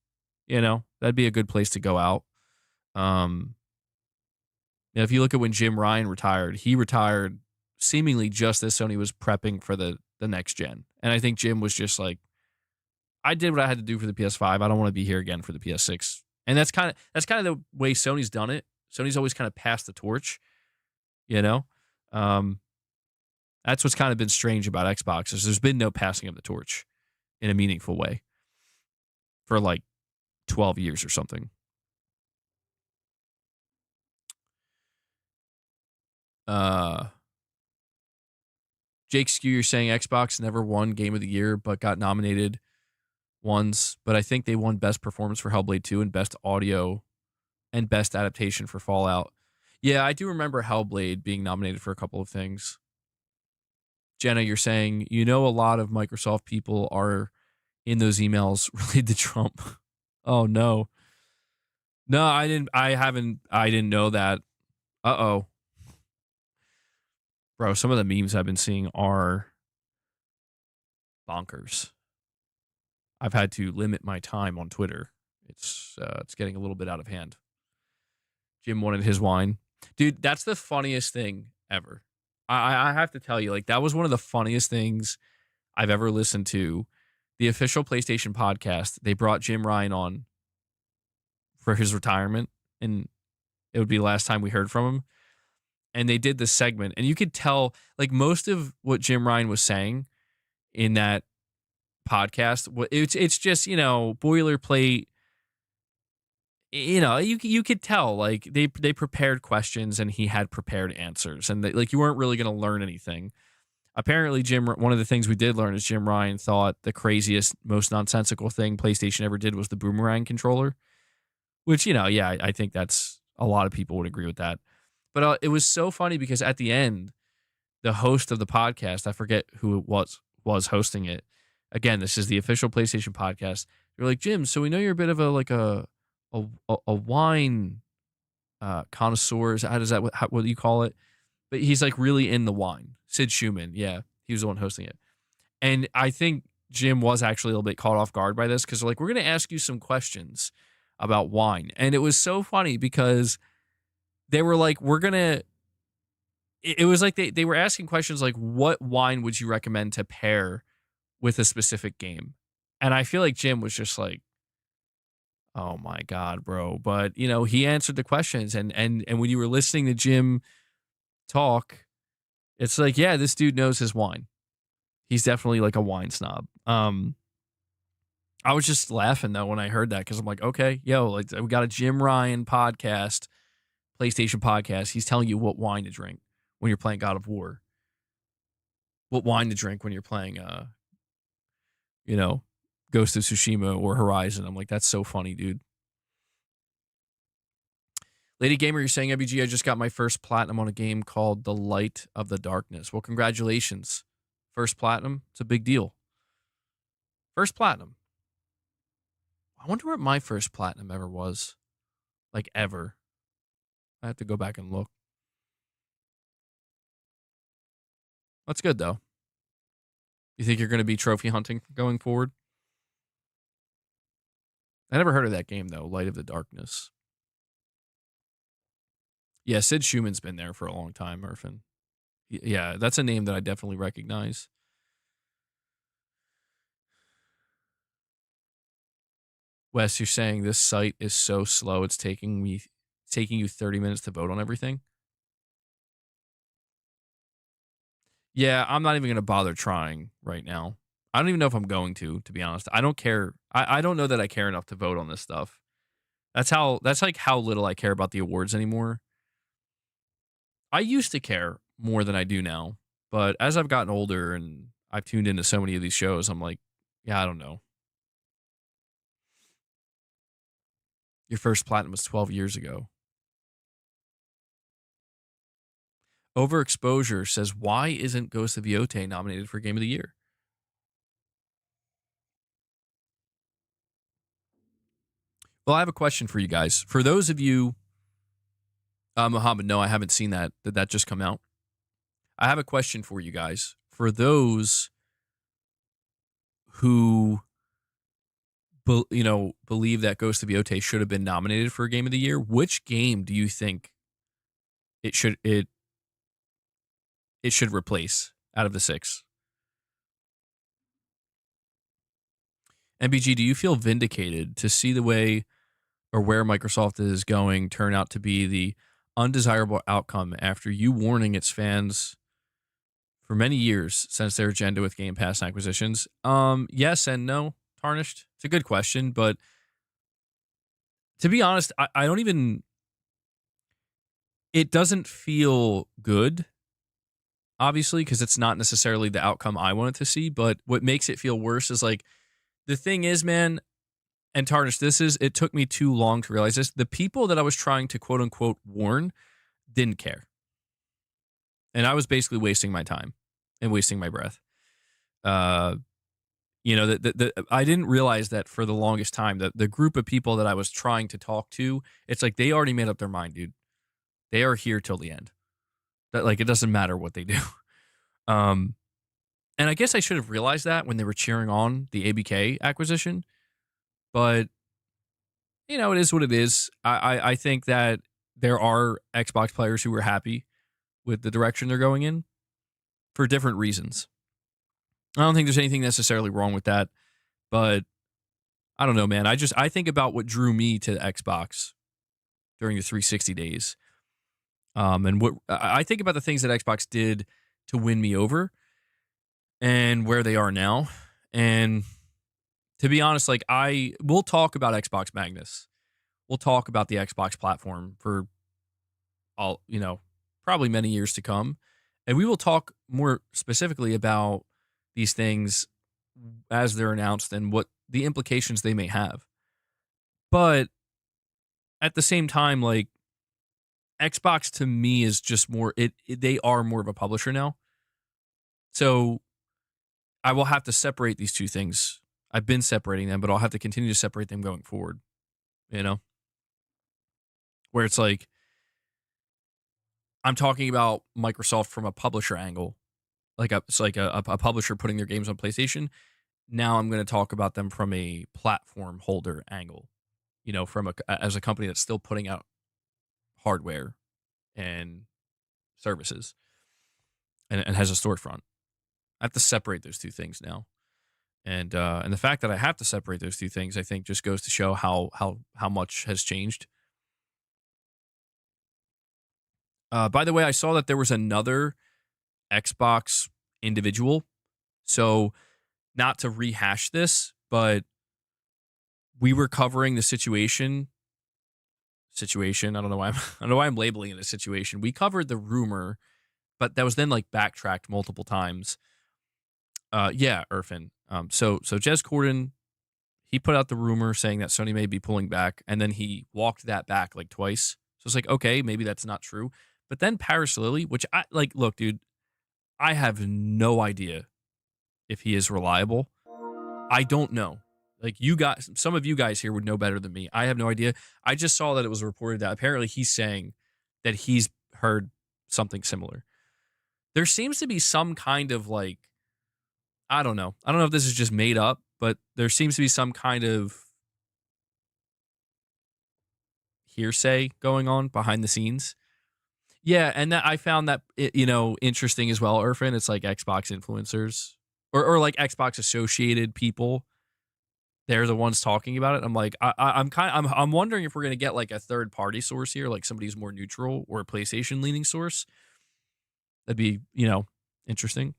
That'd be a good place to go out. If you look at when Jim Ryan retired, he retired seemingly just as Sony was prepping for the next gen. And I think Jim was just like, I did what I had to do for the PS5. I don't want to be here again for the PS6. And that's kind of the way Sony's done it. Sony's always kind of passed the torch, That's what's kind of been strange about Xbox is there's been no passing of the torch in a meaningful way for like 12 years or something. Jake Skew, you're saying Xbox never won Game of the Year, but got nominated once. But I think they won Best Performance for Hellblade 2 and Best Audio and Best Adaptation for Fallout. Yeah, I do remember Hellblade being nominated for a couple of things. Jenna, you're saying, a lot of Microsoft people are in those emails related to Trump. Oh, no. No, I didn't know that. Uh-oh. Bro, some of the memes I've been seeing are bonkers. I've had to limit my time on Twitter. It's getting a little bit out of hand. Jim wanted his wine. Dude, that's the funniest thing ever. I have to tell you, like, that was one of the funniest things I've ever listened to. The official PlayStation podcast, they brought Jim Ryan on for his retirement, and it would be the last time we heard from him. And they did this segment, and you could tell, like, most of what Jim Ryan was saying in that podcast, it's just, boilerplate. You could tell, like, they prepared questions, and he had prepared answers, and you weren't really going to learn anything. Apparently, one of the things we did learn is Jim Ryan thought the craziest, most nonsensical thing PlayStation ever did was the boomerang controller, which, I think that's a lot of people would agree with that. But it was so funny because at the end, the host of the podcast, I forget who it was hosting it. Again, this is the official PlayStation podcast. They're like, Jim, so we know you're a bit of a wine connoisseur. What do you call it? But he's like really in the wine. Sid Schumann, yeah, he was the one hosting it. And I think Jim was actually a little bit caught off guard by this because they're like, we're going to ask you some questions about wine. And it was so funny because they were like, it was like they were asking questions like, what wine would you recommend to pair with a specific game? And I feel like Jim was just like, oh my God, bro. But, he answered the questions. And when you were listening to Jim talk, it's like, yeah, this dude knows his wine. He's definitely like a wine snob. I was just laughing though when I heard that because I'm like, okay, like we got a Jim Ryan podcast, PlayStation podcast. He's telling you what wine to drink when you're playing God of War. What wine to drink when you're playing, Ghost of Tsushima or Horizon. I'm like, that's so funny, dude. Lady Gamer, you're saying, MBG, I just got my first platinum on a game called The Light of the Darkness. Well, congratulations. First platinum. It's a big deal. First platinum. I wonder what my first platinum ever was. Like, ever. I have to go back and look. That's good, though. You think you're going to be trophy hunting going forward? I never heard of that game, though, Light of the Darkness. Yeah, Sid Schumann's been there for a long time, Murphin. Yeah, that's a name that I definitely recognize. Wes, you're saying this site is so slow, it's taking you 30 minutes to vote on everything? Yeah, I'm not even going to bother trying right now. I don't even know if I'm going to be honest. I don't care. I don't know that I care enough to vote on this stuff. That's like how little I care about the awards anymore. I used to care more than I do now, but as I've gotten older and I've tuned into so many of these shows, I'm like, yeah, I don't know. Your first platinum was 12 years ago. Overexposure says, why isn't Ghost of Yotei nominated for Game of the Year? Well, I have a question for you guys. For those of you, Mohammed, no, I haven't seen that. Did that just come out? I have a question for you guys. For those who, believe that Ghost of Yotei should have been nominated for Game of the Year, which game do you think it should replace out of the 6? MBG, do you feel vindicated to see the way or where Microsoft is going turn out to be the undesirable outcome after you warning its fans for many years since their agenda with Game Pass acquisitions? Yes and no, Tarnished. It's a good question, but to be honest, I don't even. It doesn't feel good, obviously, because it's not necessarily the outcome I wanted to see. But what makes it feel worse is like the thing is, man, and Tarnished, it took me too long to realize this. The people that I was trying to quote unquote warn didn't care. And I was basically wasting my time and wasting my breath. I didn't realize that for the longest time that the group of people that I was trying to talk to, it's like they already made up their mind, dude. They are here till the end. That like it doesn't matter what they do. And I guess I should have realized that when they were cheering on the ABK acquisition. But it is what it is. I think that there are Xbox players who were happy with the direction they're going in for different reasons. I don't think there's anything necessarily wrong with that, but I don't know, man. I think about what drew me to Xbox during the 360 days. And what I think about the things that Xbox did to win me over and where they are now. And to be honest, like we'll talk about Xbox Magnus. We'll talk about the Xbox platform for probably many years to come. And we will talk more specifically about these things as they're announced and what the implications they may have. But at the same time, like Xbox to me is just more, they are more of a publisher now. So I will have to separate these two things. I've been separating them, but I'll have to continue to separate them going forward. Where it's like, I'm talking about Microsoft from a publisher angle. It's like a publisher putting their games on PlayStation. Now I'm going to talk about them from a platform holder angle, as a company that's still putting out hardware and services and has a storefront. I have to separate those two things now. And the fact that I have to separate those two things, I think just goes to show how much has changed. By the way, I saw that there was another Xbox individual. So not to rehash this, but we were covering the situation. I don't know why I'm labeling it a situation. We covered the rumor, but that was then like backtracked multiple times. Yeah, Irfan. So Jez Corden, he put out the rumor saying that Sony may be pulling back, and then he walked that back like twice. So it's like, okay, maybe that's not true. But then Paris Lily, which I like, look, dude, I have no idea if he is reliable. I don't know. Like some of you guys here would know better than me. I have no idea. I just saw that it was reported that apparently he's saying that he's heard something similar. There seems to be some kind of like, I don't know if this is just made up, but there seems to be some kind of hearsay going on behind the scenes. Yeah, and that I found that interesting as well, Irfan. It's like Xbox influencers or like Xbox associated people. They're the ones talking about it. I'm like, I'm wondering if we're gonna get like a third party source here, like somebody who's more neutral or a PlayStation leaning source. That'd be Interesting.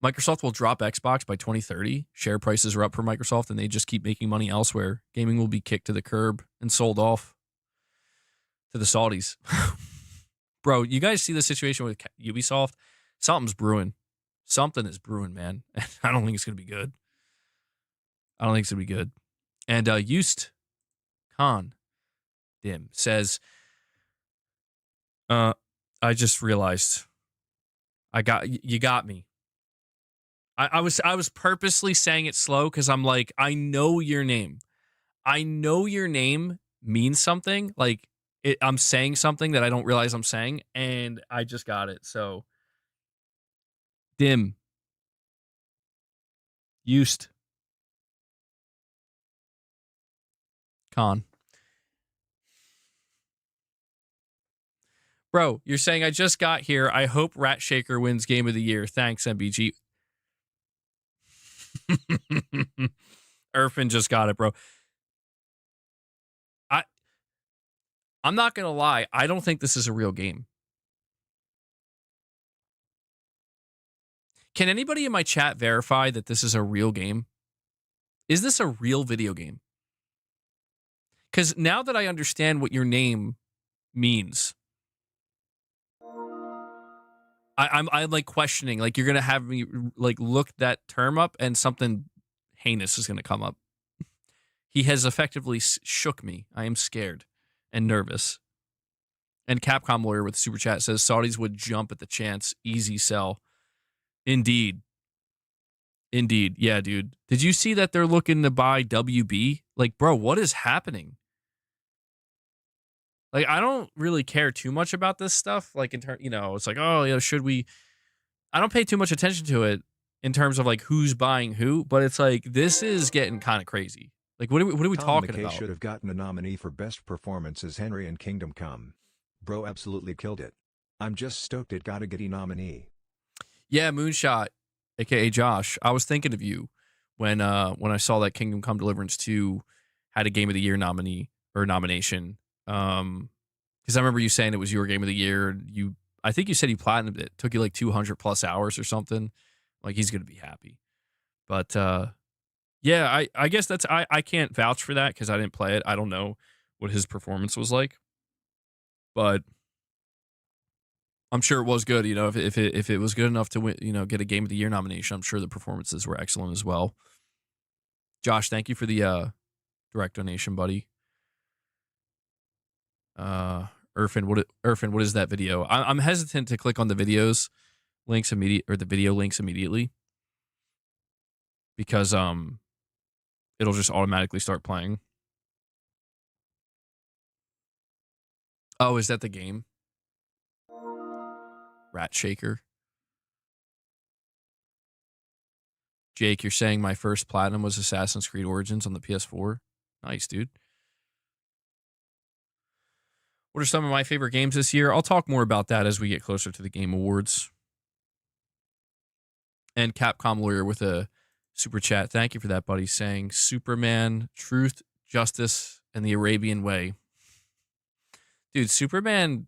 Microsoft will drop Xbox by 2030. Share prices are up for Microsoft, and they just keep making money elsewhere. Gaming will be kicked to the curb and sold off to the Saudis. Bro, you guys see the situation with Ubisoft? Something's brewing. Something is brewing, man. I don't think it's going to be good. I don't think it's going to be good. And Yust Khan Dim says, I just realized you got me. I was purposely saying it slow because I'm like, I know your name. I know your name means something. Like I'm saying something that I don't realize I'm saying, and I just got it. So Dim. Used. Con. Bro, you're saying I just got here. I hope Rat Shaker wins Game of the Year. Thanks, MBG. Irfan just got it, bro. I'm not going to lie. I don't think this is a real game. Can anybody in my chat verify that this is a real game? Is this a real video game? Because now that I understand what your name means, I'm like questioning. Like you're gonna have me like look that term up, and something heinous is gonna come up. He has effectively shook me. I am scared and nervous. And Capcom lawyer with super chat says Saudis would jump at the chance. Easy sell. Indeed. Indeed. Yeah, dude. Did you see that they're looking to buy WB? Like, bro, what is happening? Like, I don't really care too much about this stuff. Like, in terms, it's like, oh, should we? I don't pay too much attention to it in terms of like who's buying who, but it's like this is getting kind of crazy. Like, what are we Tom talking McKay about? should have gotten a nominee for best performance as Henry in Kingdom Come. Bro absolutely killed it. I'm just stoked it got a GOTY nominee. Yeah, Moonshot, aka Josh. I was thinking of you when I saw that Kingdom Come Deliverance 2 had a Game of the Year nominee or nomination. Because I remember you saying it was your Game of the Year. I think you said you platinumed it. Took you like 200 plus hours or something. Like he's gonna be happy. But yeah, I guess that's I can't vouch for that because I didn't play it. I don't know what his performance was like, but I'm sure it was good. If it was good enough to win, get a Game of the Year nomination, I'm sure the performances were excellent as well. Josh, thank you for the direct donation, buddy. Irfan, what is that video? I'm hesitant to click on the videos links the video links immediately because it'll just automatically start playing. Oh, is that the game? Rat Shaker. Jake, you're saying my first platinum was Assassin's Creed Origins on the PS4? Nice, dude. What are some of my favorite games this year? I'll talk more about that as we get closer to the Game Awards. And Capcom Lawyer with a super chat. Thank you for that, buddy. Saying Superman, Truth, Justice, and the Arabian Way. Dude, Superman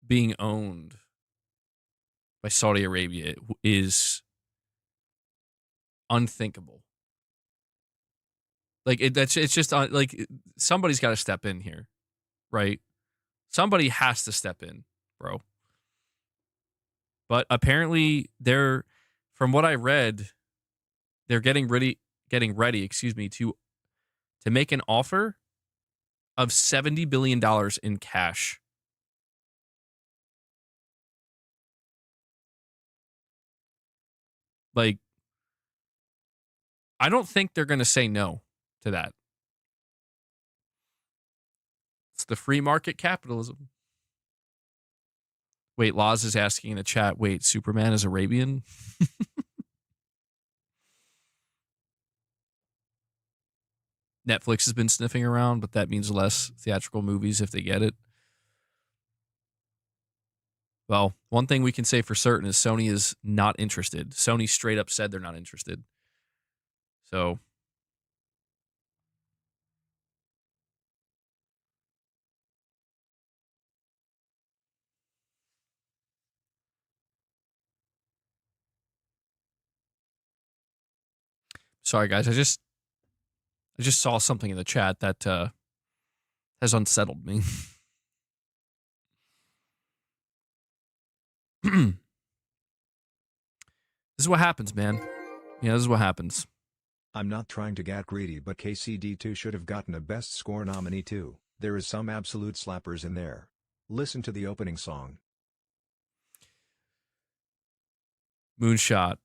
being owned by Saudi Arabia is unthinkable. Like it's just like somebody's got to step in here, right? Somebody has to step in, bro. But apparently from what I read, they're getting ready, to make an offer of $70 billion in cash. Like, I don't think they're going to say no to that. It's the free market capitalism. Wait, Laws is asking in the chat, wait, Superman is Arabian? Netflix has been sniffing around, but that means less theatrical movies if they get it. Well, one thing we can say for certain is Sony is not interested. Sony straight up said they're not interested. So Sorry, guys. I just saw something in the chat that has unsettled me. This is what happens, man. Yeah, this is what happens. I'm not trying to get greedy, but KCD2 should have gotten a Best Score nominee too. There is some absolute slappers in there. Listen to the opening song. Moonshot.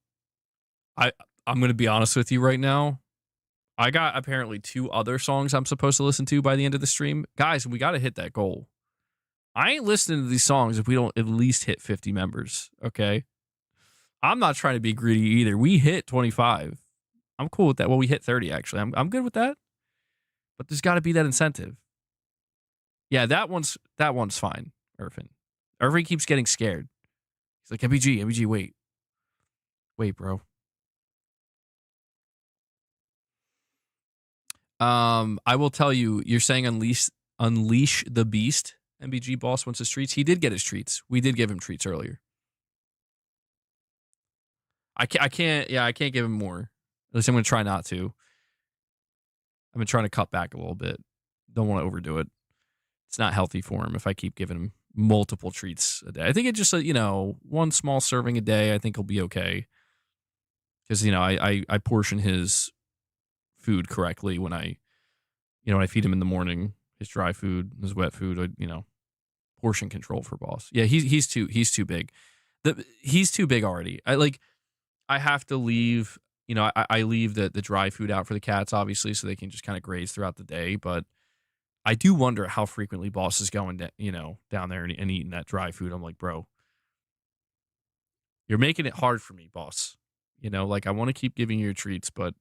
I'm going to be honest with you right now. I got apparently 2 other songs I'm supposed to listen to by the end of the stream. Guys, we got to hit that goal. I ain't listening to these songs if we don't at least hit 50 members, okay? I'm not trying to be greedy either. We hit 25. I'm cool with that. Well, we hit 30, actually. I'm good with that. But there's got to be that incentive. Yeah, that one's fine, Irvin. Irvin keeps getting scared. He's like, MBG, wait. Wait, bro. I will tell you, you're saying unleash the beast. MBG boss wants his treats. He did get his treats. We did give him treats earlier. I can't give him more. At least I'm going to try not to. I've been trying to cut back a little bit. Don't want to overdo it. It's not healthy for him if I keep giving him multiple treats a day. I think it just, one small serving a day, I think he'll be okay. Because, I portion his food correctly when I feed him in the morning, his dry food, his wet food, portion control for boss. Yeah, he's too big. He's too big already. I have to leave, I leave the dry food out for the cats, obviously, so they can just kind of graze throughout the day. But I do wonder how frequently boss is going, down there and eating that dry food. I'm like, bro, you're making it hard for me, boss. I want to keep giving you your treats, but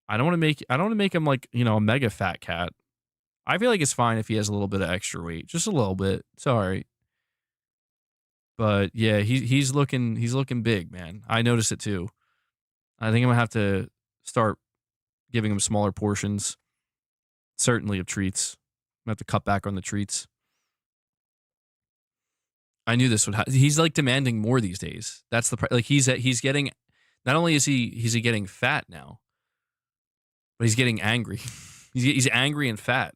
I don't want to make him like, a mega fat cat. I feel like it's fine if he has a little bit of extra weight, just a little bit. It's all right. But yeah, he's looking big, man. I noticed it too. I think I'm gonna have to start giving him smaller portions, certainly of treats. I'm gonna have to cut back on the treats. I knew this would happen. He's like demanding more these days. That's the he's getting. Not only is he getting fat now, but he's getting angry. he's angry and fat.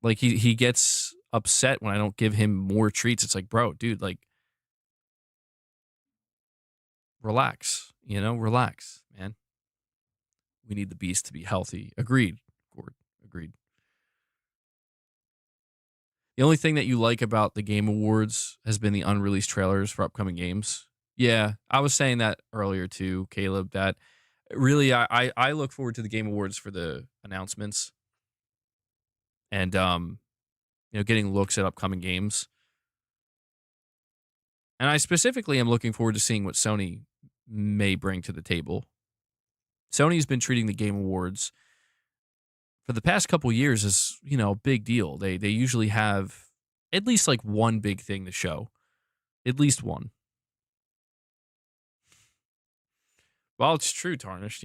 Like he gets upset when I don't give him more treats. It's like, bro, dude, like, relax. Relax, man. We need the beast to be healthy. Agreed, Gord. Agreed. The only thing that you like about the Game Awards has been the unreleased trailers for upcoming games. Yeah, I was saying that earlier too, Caleb, that really I look forward to the Game Awards for the announcements and getting looks at upcoming games. And I specifically am looking forward to seeing what Sony may bring to the table. Sony's been treating the Game Awards for the past couple years as, a big deal. They usually have at least like one big thing to show. At least one. Well, it's true, Tarnished,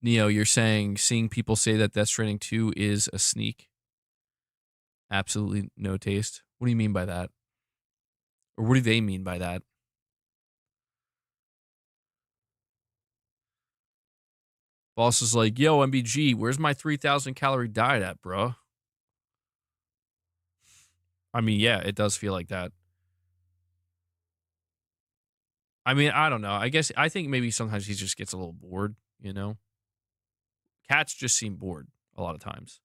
Neo, you're saying seeing people say that Death Stranding 2 is a sneak? Absolutely no taste. What do you mean by that? Or what do they mean by that? Boss is like, yo, MBG, where's my 3,000 calorie diet at, bro? I mean, yeah, it does feel like that. I mean, I don't know. I think maybe sometimes he just gets a little bored, Cats just seem bored a lot of times.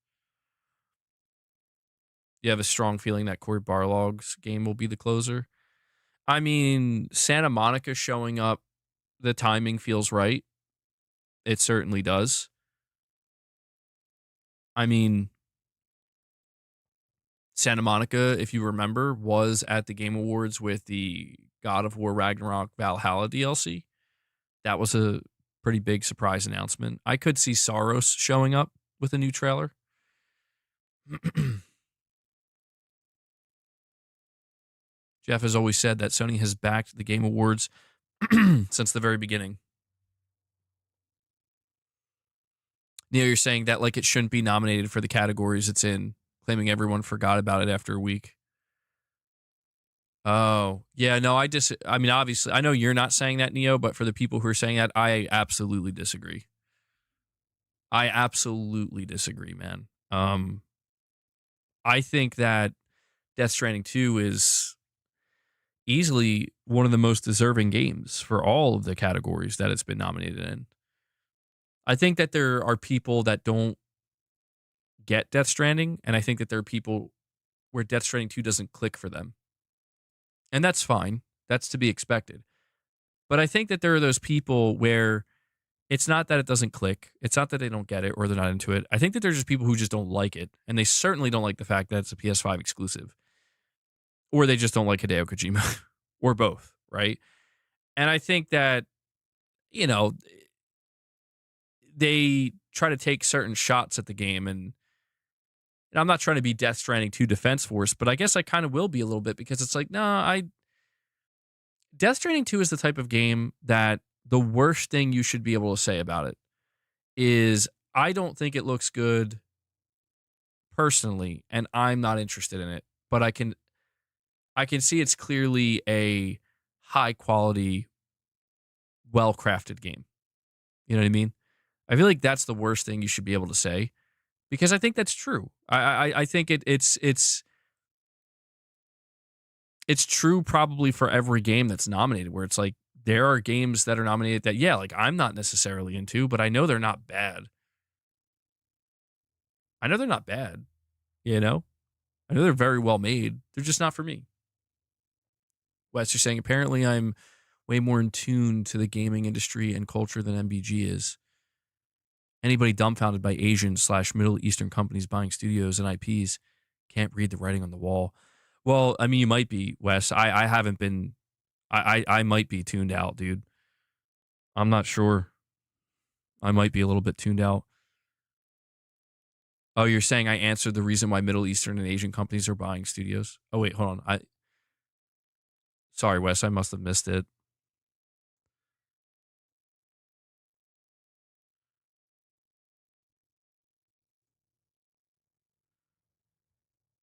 You have a strong feeling that Corey Barlog's game will be the closer. I mean, Santa Monica showing up, the timing feels right. It certainly does. I mean, Santa Monica, if you remember, was at the Game Awards with the God of War Ragnarok Valhalla DLC. That was a pretty big surprise announcement. I could see Saros showing up with a new trailer. Jeff has always said that Sony has backed the Game Awards since the very beginning. Neil, you're saying that like it shouldn't be nominated for the categories it's in, claiming everyone forgot about it after a week. Oh, yeah, no, I mean, obviously, I know you're not saying that, Neo, but for the people who are saying that, I absolutely disagree. I absolutely disagree, man. I think that Death Stranding 2 is easily one of the most deserving games for all of the categories that it's been nominated in. I think that there are people that don't get Death Stranding, and I think that there are people where Death Stranding 2 doesn't click for them. And that's fine. That's to be expected. But I think that there are those people where it's not that it doesn't click. It's not that they don't get it or they're not into it. I think that there's just people who just don't like it. And they certainly don't like the fact that it's a PS5 exclusive. Or they just don't like Hideo Kojima. Or both, right? And I think that, you know, they try to take certain shots at the game. And I'm not trying to be Death Stranding 2 Defense Force, but I guess I kind of will be a little bit because it's like, Death Stranding 2 is the type of game that the worst thing you should be able to say about it is I don't think it looks good personally, and I'm not interested in it. But I can see it's clearly a high quality, well crafted game. You know what I mean? I feel like that's the worst thing you should be able to say because I think that's true. I think it's true probably for every game that's nominated, where it's like there are games that are nominated that, yeah, like I'm not necessarily into, but I know they're not bad. I know they're not bad, you know? I know they're very well made. They're just not for me. Wes, you're saying apparently I'm way more in tune to the gaming industry and culture than MBG is. Anybody dumbfounded by Asian/Middle Eastern companies buying studios and IPs can't read the writing on the wall. Well, I mean, you might be, Wes. I haven't been. I might be tuned out, dude. I'm not sure. I might be a little bit tuned out. Oh, you're saying I answered the reason why Middle Eastern and Asian companies are buying studios? Oh, wait, hold on. Sorry, Wes. I must have missed it.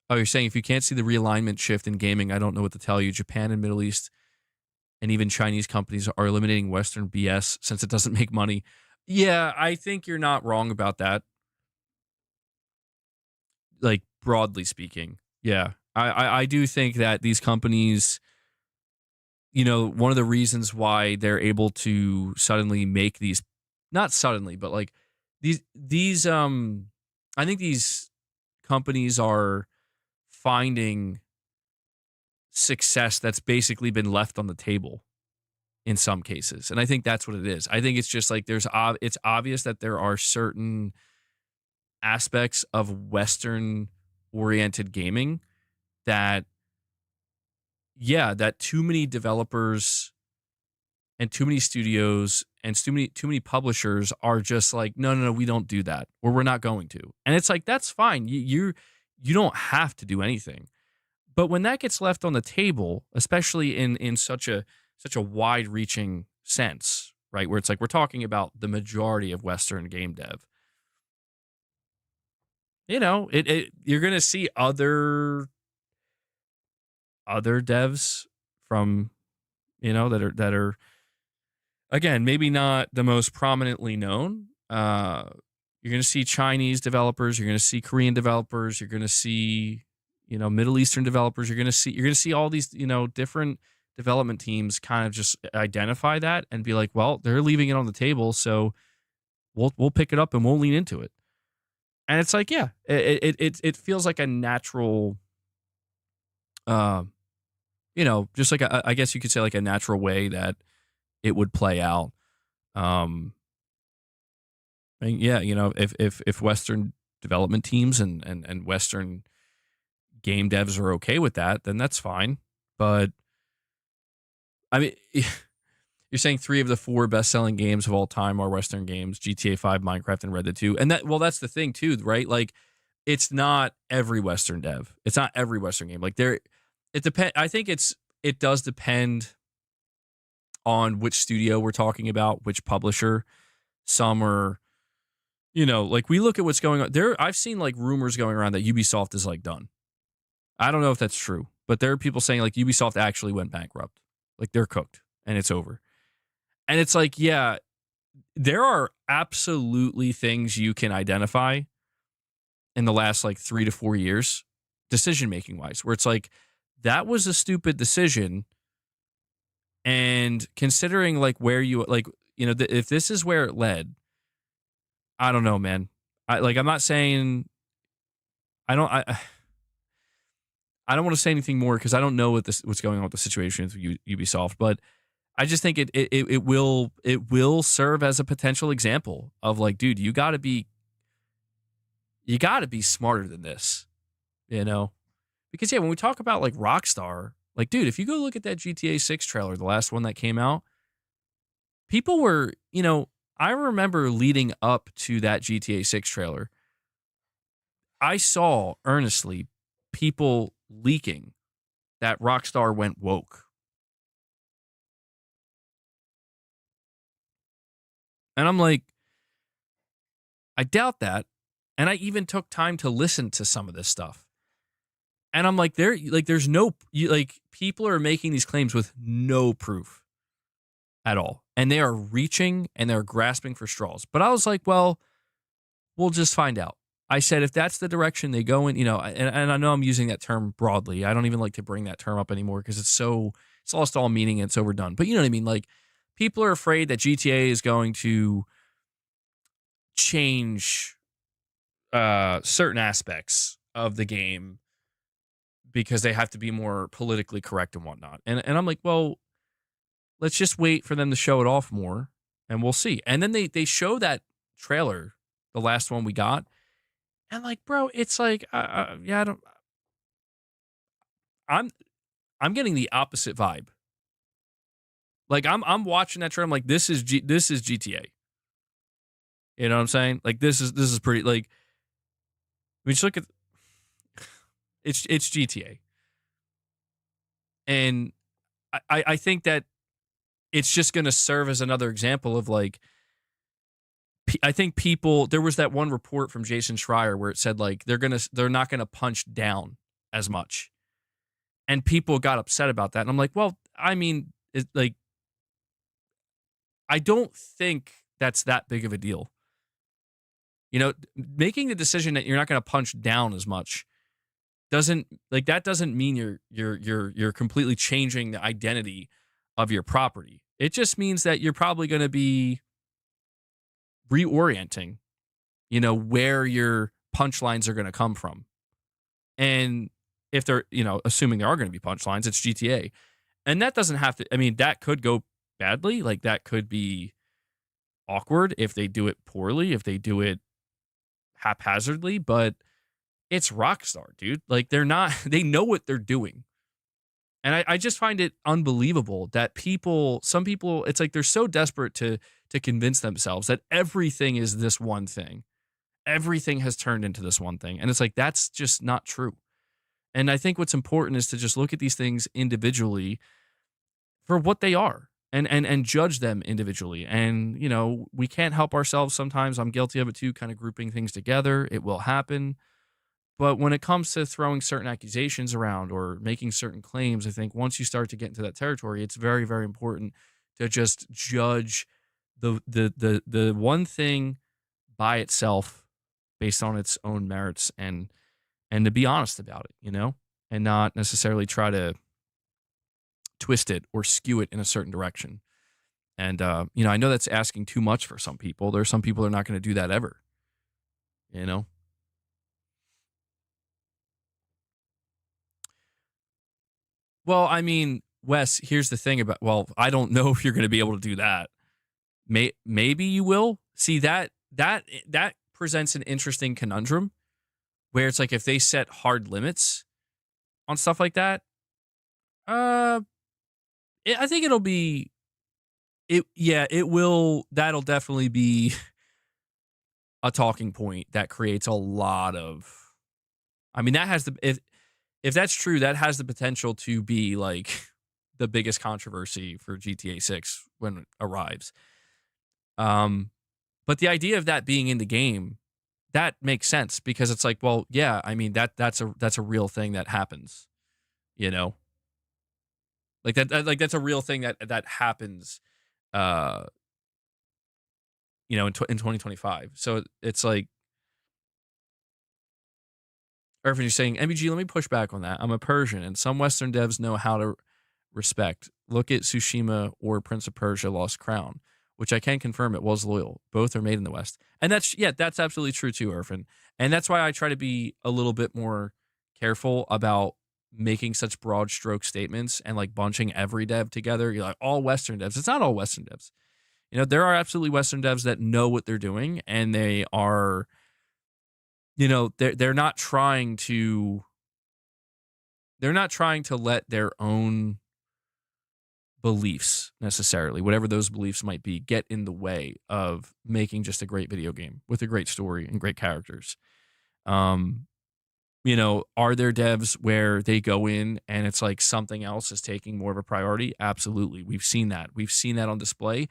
Oh, you're saying if you can't see the realignment shift in gaming, I don't know what to tell you. Japan and Middle East and even Chinese companies are eliminating Western BS since it doesn't make money. Yeah, I think you're not wrong about that. Like, broadly speaking. Yeah. I do think that these companies, you know, one of the reasons why they're able to suddenly make these, not suddenly, but like these I think these companies are finding success that's basically been left on the table in some cases. And I think that's what it is. I think it's just like it's obvious that there are certain aspects of Western oriented gaming that, yeah, that too many developers and too many studios and too many publishers are just like, no, we don't do that, or we're not going to. And it's like, that's fine. You don't have to do anything. But when that gets left on the table, especially in such a wide reaching sense, right, where it's like we're talking about the majority of Western game dev, you know, you're gonna see other devs from, you know, that are again maybe not the most prominently known. You're gonna see Chinese developers, you're gonna see Korean developers, you're gonna see, you know, Middle Eastern developers. You're gonna see all these, you know, different development teams kind of just identify that and be like, well, they're leaving it on the table, so we'll pick it up and we'll lean into it. And it's like, yeah, it feels like a natural, you know, just like I guess you could say like a natural way that it would play out. And yeah, you know, if Western development teams and Western game devs are okay with that, then that's fine. But I mean, you're saying 3 of the 4 best-selling games of all time are Western games: GTA 5, Minecraft, and Red Dead 2. And that's the thing too, right? Like, it's not every Western dev. It's not every Western game. Like, I think it does depend on which studio we're talking about, which publisher. Some are, you know, like we look at what's going on there. I've seen like rumors going around that Ubisoft is like done. I don't know if that's true, but there are people saying like Ubisoft actually went bankrupt. Like they're cooked and it's over. And it's like, yeah, there are absolutely things you can identify in the last like 3 to 4 years, decision-making wise, where it's like, that was a stupid decision. And considering like where you, like, you know, if this is where it led, I don't know, man. I'm not saying, I don't want to say anything more because I don't know what's going on with the situation with Ubisoft, but I just think it will serve as a potential example of like, dude, you got to be smarter than this, you know? Because yeah, when we talk about like Rockstar, like, dude, if you go look at that GTA 6 trailer, the last one that came out, people were, you know, I remember leading up to that GTA 6 trailer, I saw earnestly people leaking that Rockstar went woke. And I'm like, I doubt that. And I even took time to listen to some of this stuff. And I'm like, there's no, people are making these claims with no proof at all. And they are reaching and they're grasping for straws. But I was like, well, we'll just find out. I said, if that's the direction they go in, you know, and I know I'm using that term broadly. I don't even like to bring that term up anymore because it's lost all meaning and it's overdone. But you know what I mean? Like, people are afraid that GTA is going to change certain aspects of the game because they have to be more politically correct and whatnot. And I'm like, well, let's just wait for them to show it off more and we'll see. And then they show that trailer, the last one we got. And like, bro, it's like, yeah, I'm getting the opposite vibe. Like I'm watching that trailer. I'm like, this is GTA. You know what I'm saying? Like this is pretty, like, I mean, just look at, it's GTA. And I think that it's just going to serve as another example of like, I think people, there was that one report from Jason Schreier where it said like, they're not going to punch down as much. And people got upset about that. And I'm like, well, I mean, I don't think that's that big of a deal. You know, making the decision that you're not going to punch down as much doesn't mean you're completely changing the identity of your property. It just means that you're probably going to be reorienting, you know, where your punchlines are going to come from. And if they're, you know, assuming there are going to be punchlines, it's GTA. And that doesn't have to, I mean, that could go badly. Like that could be awkward if they do it poorly, if they do it haphazardly, but it's Rockstar, dude. Like they know what they're doing. And I just find it unbelievable that some people, it's like they're so desperate to convince themselves that everything is this one thing. Everything has turned into this one thing. And it's like, that's just not true. And I think what's important is to just look at these things individually for what they are and judge them individually. And, you know, we can't help ourselves sometimes. I'm guilty of it too, kind of grouping things together. It will happen. But when it comes to throwing certain accusations around or making certain claims, I think once you start to get into that territory, it's very, very important to just judge the one thing by itself based on its own merits and to be honest about it, you know, and not necessarily try to twist it or skew it in a certain direction. And, you know, I know that's asking too much for some people. There are some people that are not going to do that ever, you know. Well, I mean, Wes, here's the thing about, well, I don't know if you're going to be able to do that. Maybe you will. See, that presents an interesting conundrum where it's like if they set hard limits on stuff like that, I think it'll be, it will, that'll definitely be a talking point that creates a lot of, I mean, that has the, if that's true, that has the potential to be like the biggest controversy for GTA 6 when it arrives. But the idea of that being in the game, that makes sense because it's like, well, yeah, I mean that's a real thing that happens. you know, like like that's a real thing that happens, uh, in 2025. So it's like, or if you're saying MBG, let me push back on that. I'm a Persian, and some Western devs know how to respect. Look at Tsushima or Prince of Persia: Lost Crown, which I can confirm it was loyal. Both are made in the West, and that's absolutely true too, Irfan. And that's why I try to be a little bit more careful about making such broad stroke statements and like bunching every dev together. You're like all Western devs. It's not all Western devs. There are absolutely Western devs that know what they're doing, and they are, they're not trying to let their own beliefs necessarily, whatever those beliefs might be, get in the way of making just a great video game with a great story and great characters. Are there devs where they go in and it's like something else is taking more of a priority? Absolutely. We've seen that. We've seen that on display.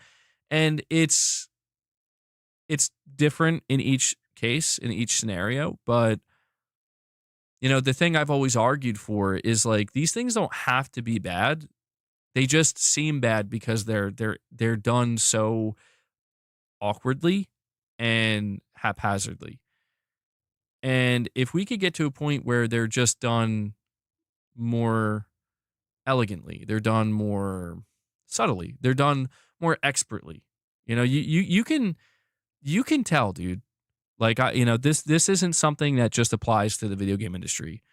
And it's different in each case, in each scenario, but the thing I've always argued for is like these things don't have to be bad. They just seem bad because they're done so awkwardly and haphazardly. And if we could get to a point where they're just done more elegantly, they're done more subtly, they're done more expertly. You can tell, dude. Like this isn't something that just applies to the video game industry.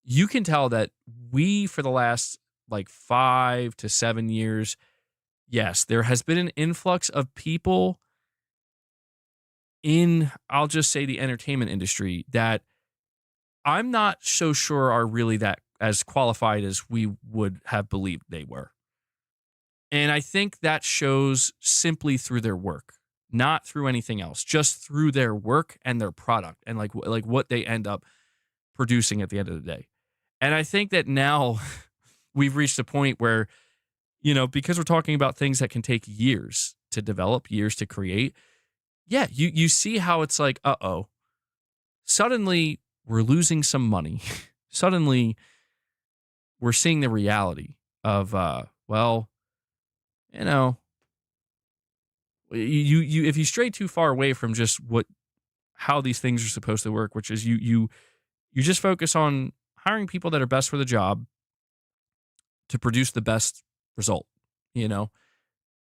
You can tell that we, for the last like 5 to 7 years, yes, there has been an influx of people in, I'll just say, the entertainment industry that I'm not so sure are really that as qualified as we would have believed they were. And I think that shows simply through their work, not through anything else, just through their work and their product and like what they end up producing at the end of the day. And I think that now we've reached a point where, because we're talking about things that can take years to develop, years to create. Yeah, you see how it's like, suddenly we're losing some money. Suddenly we're seeing the reality of, you if you stray too far away from just how these things are supposed to work, which is you just focus on hiring people that are best for the job to produce the best result,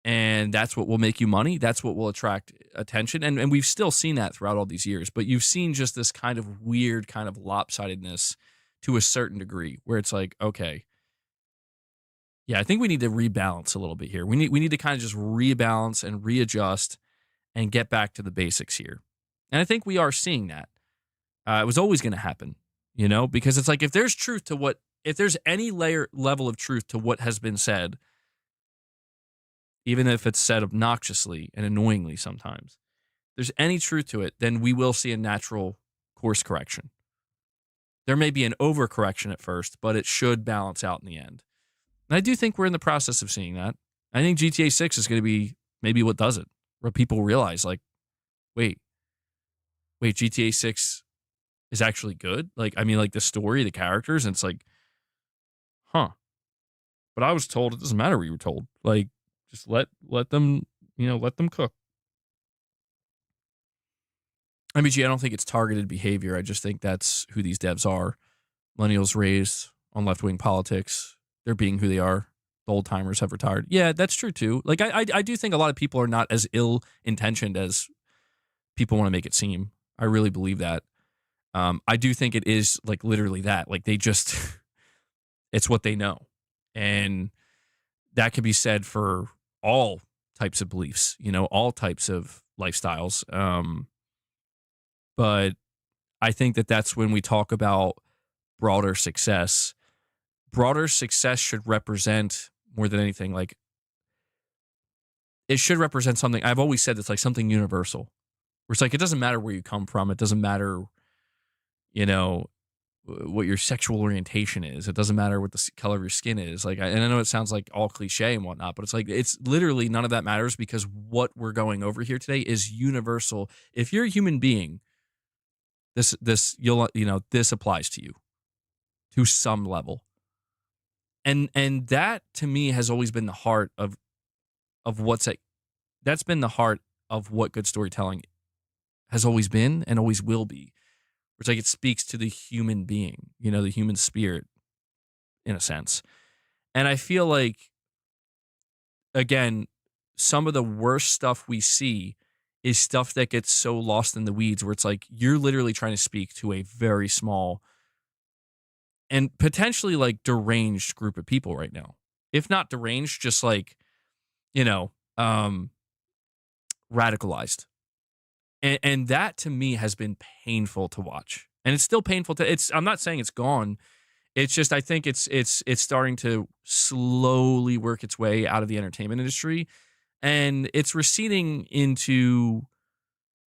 and that's what will make you money. That's what will attract attention. And we've still seen that throughout all these years, but you've seen just this kind of weird kind of lopsidedness to a certain degree where it's like, okay, yeah, I think we need to rebalance a little bit here. We need to kind of just rebalance and readjust and get back to the basics here. And I think we are seeing that. It was always going to happen, because it's like if there's any level of truth to what has been said, even if it's said obnoxiously and annoyingly sometimes, there's any truth to it, then we will see a natural course correction. There may be an overcorrection at first, but it should balance out in the end. And I do think we're in the process of seeing that. I think GTA 6 is going to be maybe what does it, where people realize, like, wait, GTA 6 is actually good? Like, I mean, like the story, the characters, and it's like, huh. But I was told it doesn't matter what you were told. Like, just let them, let them cook. I mean, I don't think it's targeted behavior. I just think that's who these devs are. Millennials raised on left-wing politics. They're being who they are. The old timers have retired. Yeah, that's true too. Like I do think a lot of people are not as ill-intentioned as people want to make it seem. I really believe that. I do think it is like literally that. Like they just, it's what they know. And that can be said for all types of beliefs, all types of lifestyles. But I think that that's when we talk about broader success. Broader success should represent more than anything. Like it should represent something. I've always said it's like something universal. Where it's like, it doesn't matter where you come from. It doesn't matter, what your sexual orientation is. It doesn't matter what the color of your skin is. Like, and I know it sounds like all cliche and whatnot, but it's like, it's literally none of that matters because what we're going over here today is universal. If you're a human being, this applies to you to some level. And that to me has always been the heart of what's at, that's been the heart of what good storytelling has always been and always will be. Which like it speaks to the human being, the human spirit in a sense. And I feel like again, some of the worst stuff we see is stuff that gets so lost in the weeds where it's like you're literally trying to speak to a very small and potentially like deranged group of people right now. If not deranged, just like, you know, radicalized. And that to me has been painful to watch. And it's still painful I'm not saying it's gone. It's just I think it's starting to slowly work its way out of the entertainment industry, and it's receding into,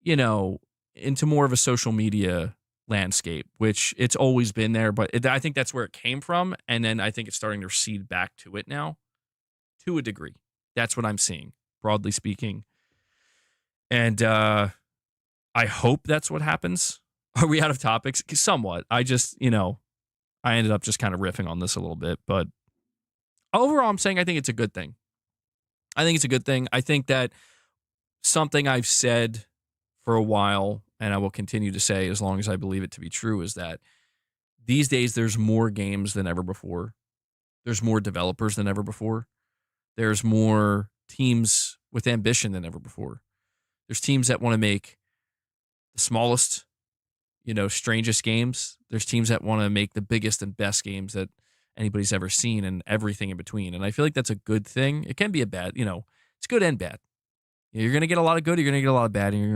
into more of a social media landscape, which it's always been there, but I think that's where it came from, and then I think it's starting to recede back to it now, to a degree. That's what I'm seeing, broadly speaking. And I hope that's what happens. Are we out of topics? Somewhat. I just, I ended up just kind of riffing on this a little bit, but overall, I'm saying I think it's a good thing. I think it's a good thing. I think that something I've said for a while, and I will continue to say as long as I believe it to be true, is that these days there's more games than ever before. There's more developers than ever before. There's more teams with ambition than ever before. There's teams that want to make the smallest, strangest games. There's teams that want to make the biggest and best games that anybody's ever seen, and everything in between. And I feel like that's a good thing. It can be a bad, it's good and bad. You're going to get a lot of good, you're going to get a lot of bad, and you're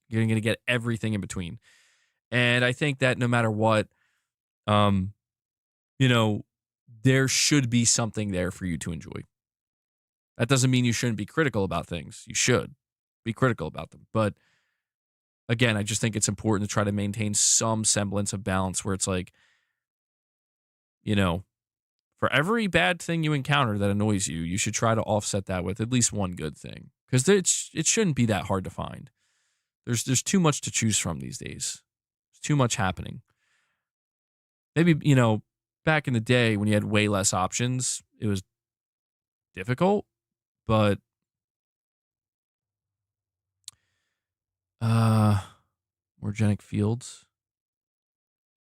going to get everything in between. And I think that no matter what, there should be something there for you to enjoy. That doesn't mean you shouldn't be critical about things. You should be critical about them. But again, I just think it's important to try to maintain some semblance of balance where it's like, for every bad thing you encounter that annoys you, you should try to offset that with at least one good thing. Because it shouldn't be that hard to find. There's too much to choose from these days. There's too much happening. Maybe, back in the day when you had way less options, it was difficult, but Morgenic Fields.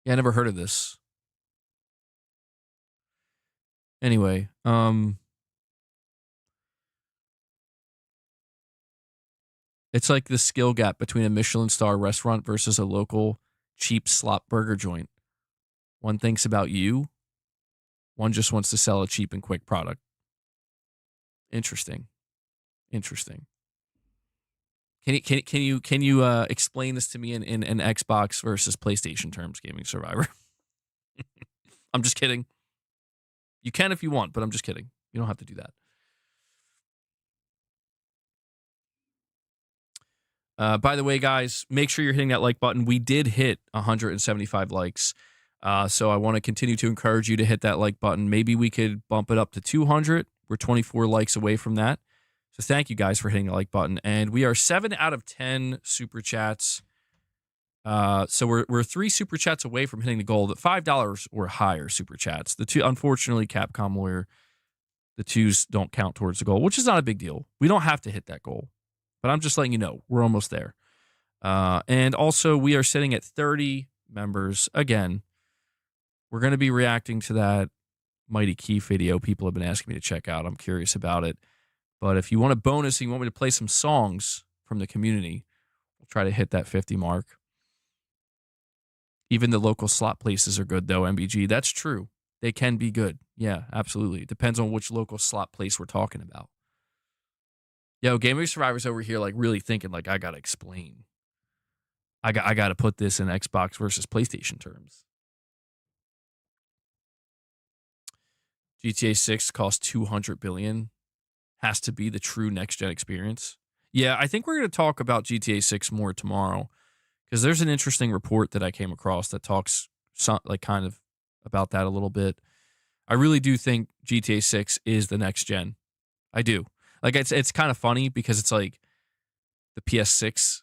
Yeah, I never heard of this. Anyway, it's like the skill gap between a Michelin star restaurant versus a local cheap slop burger joint. One thinks about you. One just wants to sell a cheap and quick product. Interesting. Can you explain this to me in Xbox versus PlayStation terms, Gaming Survivor? I'm just kidding. You can if you want, but I'm just kidding. You don't have to do that. By the way, guys, make sure you're hitting that like button. We did hit 175 likes. So I want to continue to encourage you to hit that like button. Maybe we could bump it up to 200. We're 24 likes away from that. So thank you guys for hitting the like button. And we are 7 out of 10 super chats. So we're 3 super chats away from hitting the goal. The $5 or higher super chats. The two, unfortunately, Capcom lawyer, the 2s don't count towards the goal, which is not a big deal. We don't have to hit that goal, but I'm just letting you know we're almost there. And also we are sitting at 30 members again. We're going to be reacting to that Mighty Keef video people have been asking me to check out. I'm curious about it. But if you want a bonus and you want me to play some songs from the community, we'll try to hit that 50 mark. Even the local slot places are good, though, MBG. That's true. They can be good. Yeah, absolutely. It depends on which local slot place we're talking about. Yo, Gaming Survivor's over here, like, really thinking, like, I got to explain. I got to put this in Xbox versus PlayStation terms. GTA 6 costs $200 billion. Has to be the true next-gen experience. Yeah, I think we're going to talk about GTA 6 more tomorrow because there's an interesting report that I came across that talks kind of about that a little bit. I really do think GTA 6 is the next gen. I do. Like it's kind of funny because it's like the PS6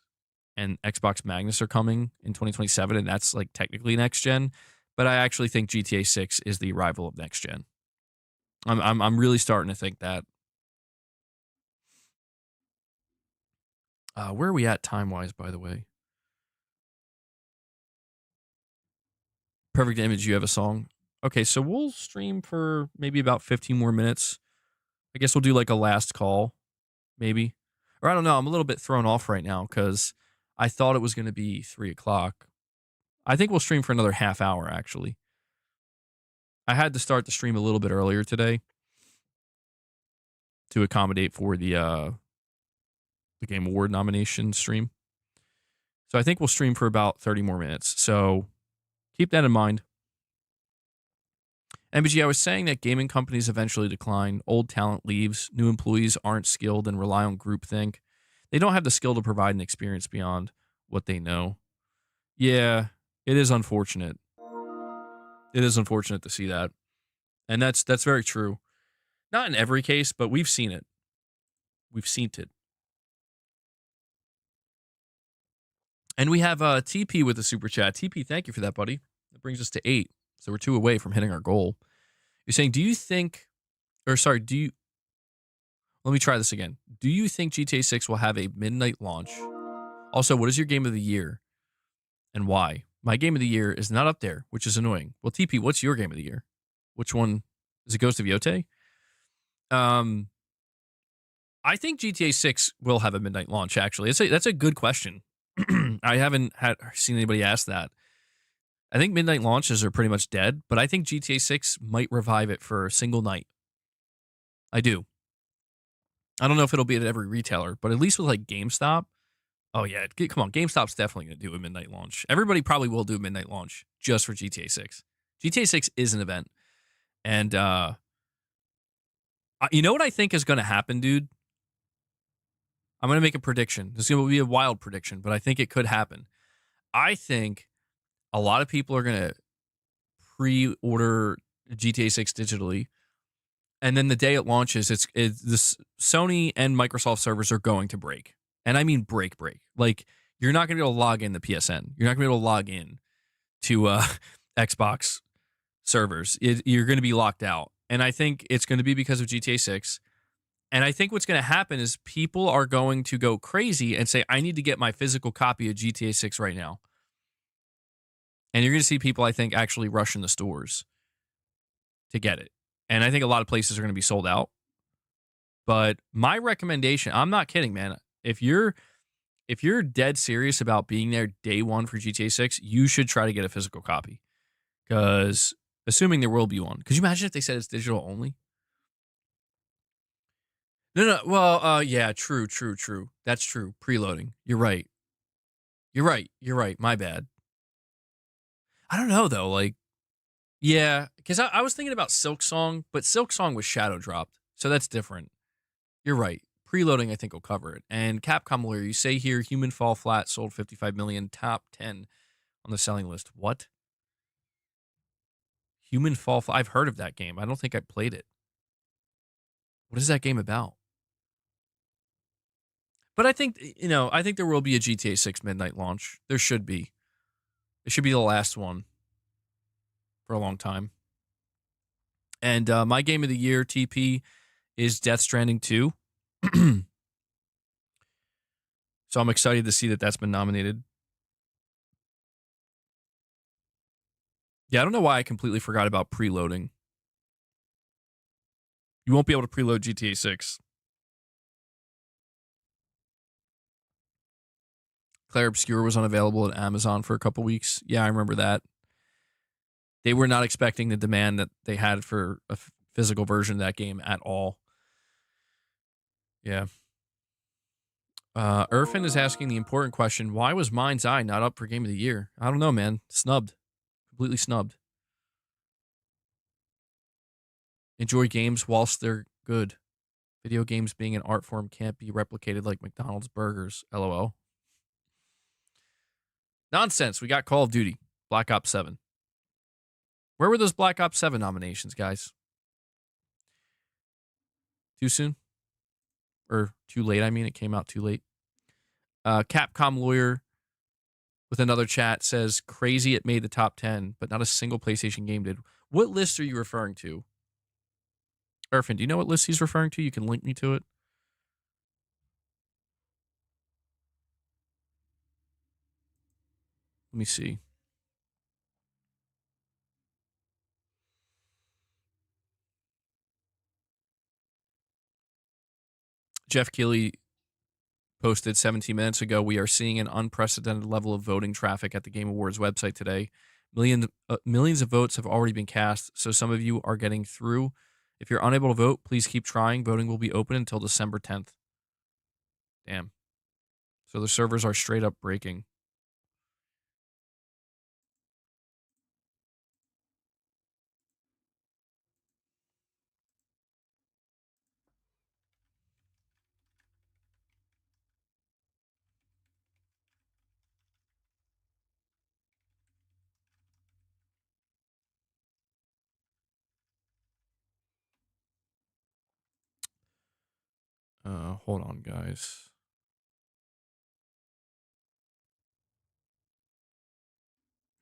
and Xbox Magnus are coming in 2027, and that's like technically next gen. But I actually think GTA 6 is the arrival of next gen. I'm really starting to think that. Where are we at time-wise, by the way? Perfect Image, you have a song. Okay, so we'll stream for maybe about 15 more minutes. I guess we'll do like a last call, maybe. Or I don't know. I'm a little bit thrown off right now because I thought it was going to be 3 o'clock. I think we'll stream for another half hour, actually. I had to start the stream a little bit earlier today to accommodate for the Game Award nomination stream. So I think we'll stream for about 30 more minutes. So keep that in mind. MBG, I was saying that gaming companies eventually decline. Old talent leaves. New employees aren't skilled and rely on groupthink. They don't have the skill to provide an experience beyond what they know. Yeah, it is unfortunate. It is unfortunate to see that. And that's very true. Not in every case, but we've seen it. We've seen it. And we have TP with the super chat. TP, thank you for that, buddy. That brings us to 8. So we're 2 away from hitting our goal. You're saying, let me try this again. Do you think GTA 6 will have a midnight launch? Also, what is your game of the year and why? My game of the year is not up there, which is annoying. Well, TP, what's your game of the year? Which one? Is it Ghost of Yotei? I think GTA 6 will have a midnight launch, actually. That's a good question. I haven't seen anybody ask that. I think midnight launches are pretty much dead, but I think GTA 6 might revive it for a single night. I do. I don't know if it'll be at every retailer, but at least with like GameStop. Oh, yeah. Come on. GameStop's definitely going to do a midnight launch. Everybody probably will do a midnight launch just for GTA 6. GTA 6 is an event. And you know what I think is going to happen, dude? I'm going to make a prediction. This is going to be a wild prediction, but I think it could happen. I think a lot of people are going to pre-order GTA 6 digitally. And then the day it launches, this Sony and Microsoft servers are going to break. And I mean break. Like, you're not going to be able to log in to PSN. You're not going to be able to log in to Xbox servers. You're going to be locked out. And I think it's going to be because of GTA 6. And I think what's going to happen is people are going to go crazy and say, I need to get my physical copy of GTA 6 right now. And you're going to see people, I think, actually rush in the stores to get it. And I think a lot of places are going to be sold out. But my recommendation, I'm not kidding, man. If you're dead serious about being there day one for GTA 6, you should try to get a physical copy. Because assuming there will be one. Could you imagine if they said it's digital only? No. Well, yeah, true. That's true. Preloading. You're right. My bad. I don't know, though. Like, yeah, because I was thinking about Silksong, but Silksong was shadow dropped. So that's different. You're right. Preloading, I think, will cover it. And Capcom Lawyer, you say here, Human Fall Flat sold 55 million, top 10 on the selling list. What? Human Fall Flat? I've heard of that game. I don't think I played it. What is that game about? But I think, I think there will be a GTA 6 midnight launch. There should be. It should be the last one for a long time. And my game of the year, TP, is Death Stranding 2. So I'm excited to see that that's been nominated. Yeah, I don't know why I completely forgot about preloading. You won't be able to preload GTA 6. Clair Obscur was unavailable at Amazon for a couple weeks. Yeah, I remember that. They were not expecting the demand that they had for a physical version of that game at all. Yeah. Irfan is asking the important question, why was Mind's Eye not up for Game of the Year? I don't know, man. Snubbed. Completely snubbed. Enjoy games whilst they're good. Video games being an art form can't be replicated like McDonald's burgers. LOL. Nonsense. We got Call of Duty. Black Ops 7. Where were those Black Ops 7 nominations, guys? Too soon? Or too late, I mean. It came out too late. Capcom Lawyer with another chat says, crazy it made the top 10, but not a single PlayStation game did. What list are you referring to? Irfan, do you know what list he's referring to? You can link me to it. Let me see. Jeff Keighley posted 17 minutes ago, we are seeing an unprecedented level of voting traffic at the Game Awards website today. Millions of votes have already been cast, so some of you are getting through. If you're unable to vote, please keep trying. Voting will be open until December 10th. Damn. So the servers are straight up breaking. Hold on, guys.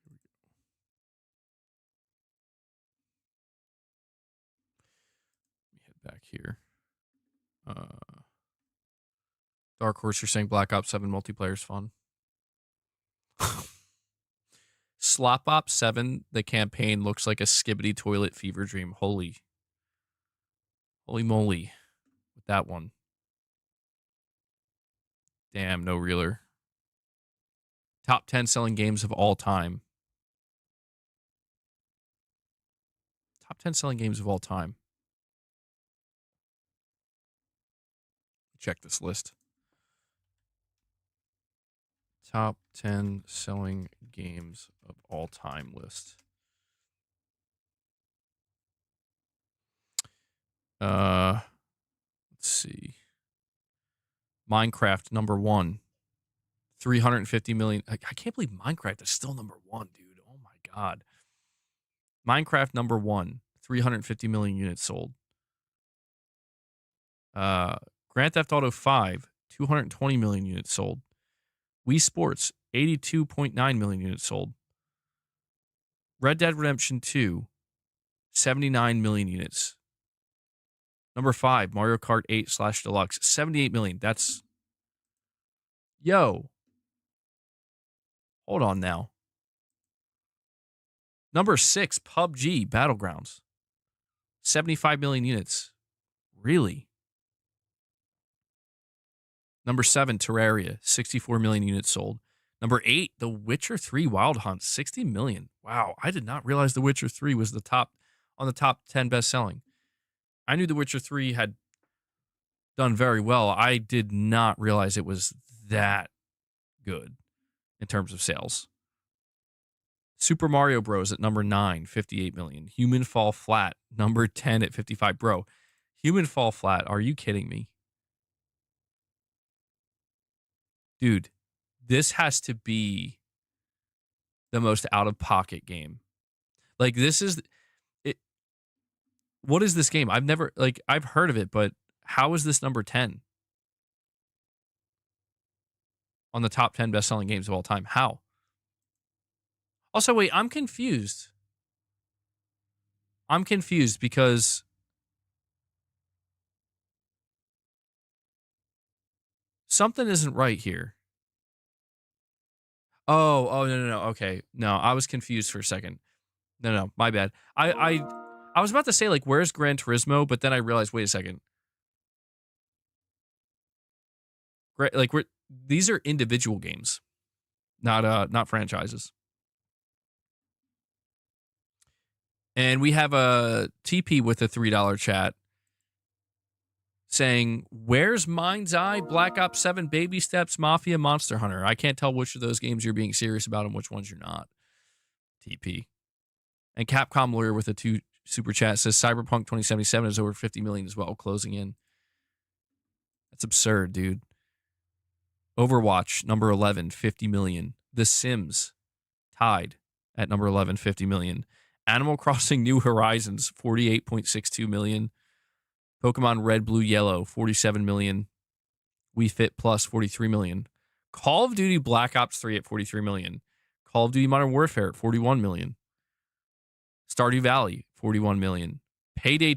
Let me head back here. Dark Horse, you're saying Black Ops 7 multiplayer is fun. Slop Ops 7, the campaign looks like a skibbity toilet fever dream. Holy moly with that one. Damn, no reeler. Top 10 selling games of all time. Top 10 selling games of all time. Check this list. Top 10 selling games of all time list. Let's see. Minecraft, number 1. 350 million. I can't believe Minecraft is still number 1, dude. Oh my God. Minecraft, number 1. 350 million units sold. Grand Theft Auto 5, 220 million units sold. Wii Sports, 82.9 million units sold. Red Dead Redemption 2, 79 million units. Number 5, Mario Kart 8 / Deluxe, 78 million. That's... Yo. Hold on now. Number 6, PUBG Battlegrounds, 75 million units. Really? Number 7, Terraria, 64 million units sold. Number 8, The Witcher 3 Wild Hunt, 60 million. Wow, I did not realize The Witcher 3 was on the top 10 best-selling. I knew The Witcher 3 had done very well. I did not realize it was that good in terms of sales. Super Mario Bros. At number 9, 58 million. Human Fall Flat, number 10 at 55. Bro, Human Fall Flat, are you kidding me? Dude, this has to be the most out-of-pocket game. Like, this is... What is this game? I've heard of it, but how is this number 10 on the top 10 best-selling games of all time? How? Also, wait, I'm confused. I'm confused because something isn't right here. Oh, no. Okay. No, I was confused for a second. No, my bad. I was about to say, like, where's Gran Turismo? But then I realized, wait a second. Like, these are individual games, not franchises. And we have a TP with a $3 chat saying, where's Mind's Eye, Black Ops 7, Baby Steps, Mafia, Monster Hunter? I can't tell which of those games you're being serious about and which ones you're not. TP. And Capcom Lawyer with a 2 super chat says Cyberpunk 2077 is over 50 million as well, closing in. That's absurd, dude. Overwatch, number 11, 50 million. The Sims, tied at number 11, 50 million. Animal Crossing New Horizons, 48.62 million. Pokemon Red, Blue, Yellow, 47 million. Wii Fit Plus, 43 million. Call of Duty Black Ops 3 at 43 million. Call of Duty Modern Warfare at 41 million. Stardew Valley, 41 million. Payday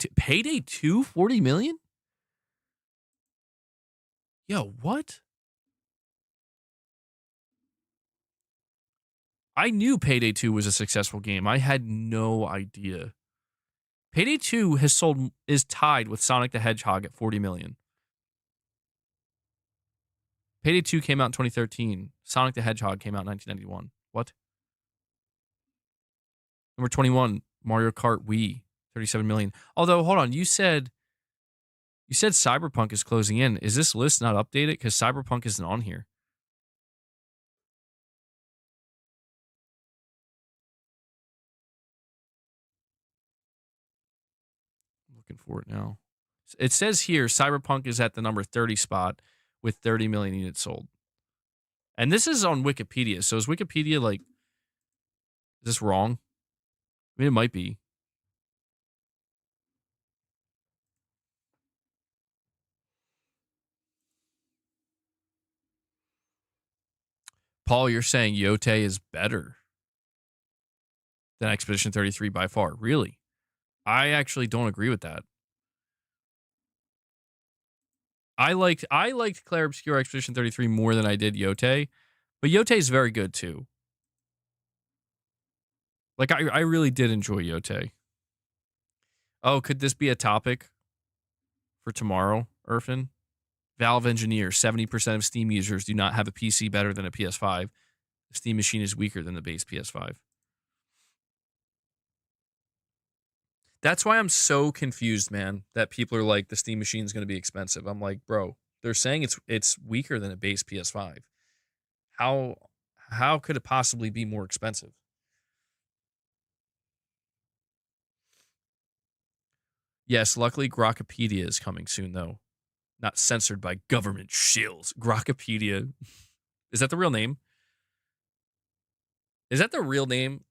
2, 40 million? Yo, what? I knew Payday 2 was a successful game. I had no idea. Payday 2 is tied with Sonic the Hedgehog at 40 million. Payday 2 came out in 2013. Sonic the Hedgehog came out in 1991. What? Number 21, Mario Kart Wii, 37 million. Although, hold on, you said Cyberpunk is closing in. Is this list not updated? Because Cyberpunk isn't on here. I'm looking for it now. It says here Cyberpunk is at the number 30 spot with 30 million units sold. And this is on Wikipedia. So is Wikipedia like, is this wrong? I mean, it might be. Paul, you're saying Yotei is better than Expedition 33 by far. Really? I actually don't agree with that. I liked Clair Obscur Expedition 33 more than I did Yotei, but Yotei is very good too. Like I really did enjoy Yotei. Oh, could this be a topic for tomorrow, Irfan? Valve engineer, 70% of Steam users do not have a PC better than a PS5. The Steam machine is weaker than the base PS5. That's why I'm so confused, man, that people are like, the Steam machine is going to be expensive. I'm like, bro, they're saying it's weaker than a base PS5. How could it possibly be more expensive? Yes, luckily Grokkapedia is coming soon, though. Not censored by government shills. Grokkapedia. Is that the real name? Is that the real name?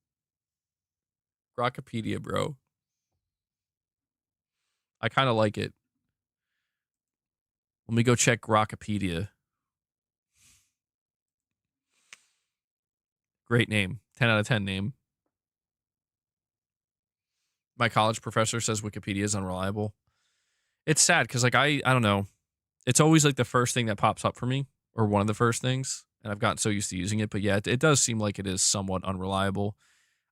Grokkapedia, bro. I kind of like it. Let me go check Grokkapedia. Great name. 10 out of 10 name. My college professor says Wikipedia is unreliable. It's sad because, like, I don't know. It's always like the first thing that pops up for me, or one of the first things, and I've gotten so used to using it. But yeah, it does seem like it is somewhat unreliable.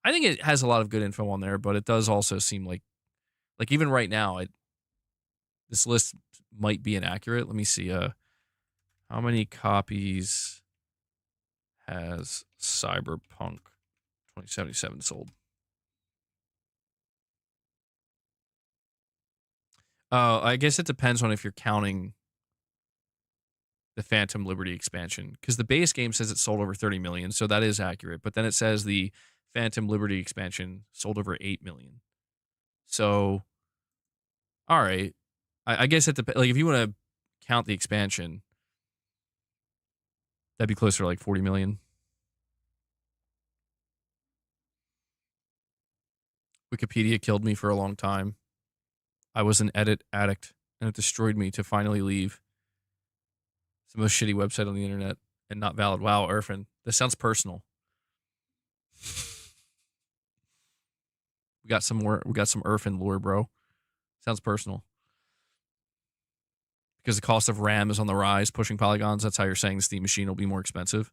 I think it has a lot of good info on there, but it does also seem like even right now, this list might be inaccurate. Let me see. How many copies has Cyberpunk 2077 sold? I guess it depends on if you're counting the Phantom Liberty expansion, because the base game says it sold over 30 million, so that is accurate. But then it says the Phantom Liberty expansion sold over 8 million. So, all right, I guess it depends. Like, if you want to count the expansion, that'd be closer to like 40 million. Wikipedia killed me for a long time. I was an edit addict, and it destroyed me to finally leave. It's the most shitty website on the internet and not valid. Wow, Irfan, this sounds personal. We got some Irfan lore, bro. Sounds personal. Because the cost of RAM is on the rise, pushing polygons. That's how you're saying the Steam machine will be more expensive.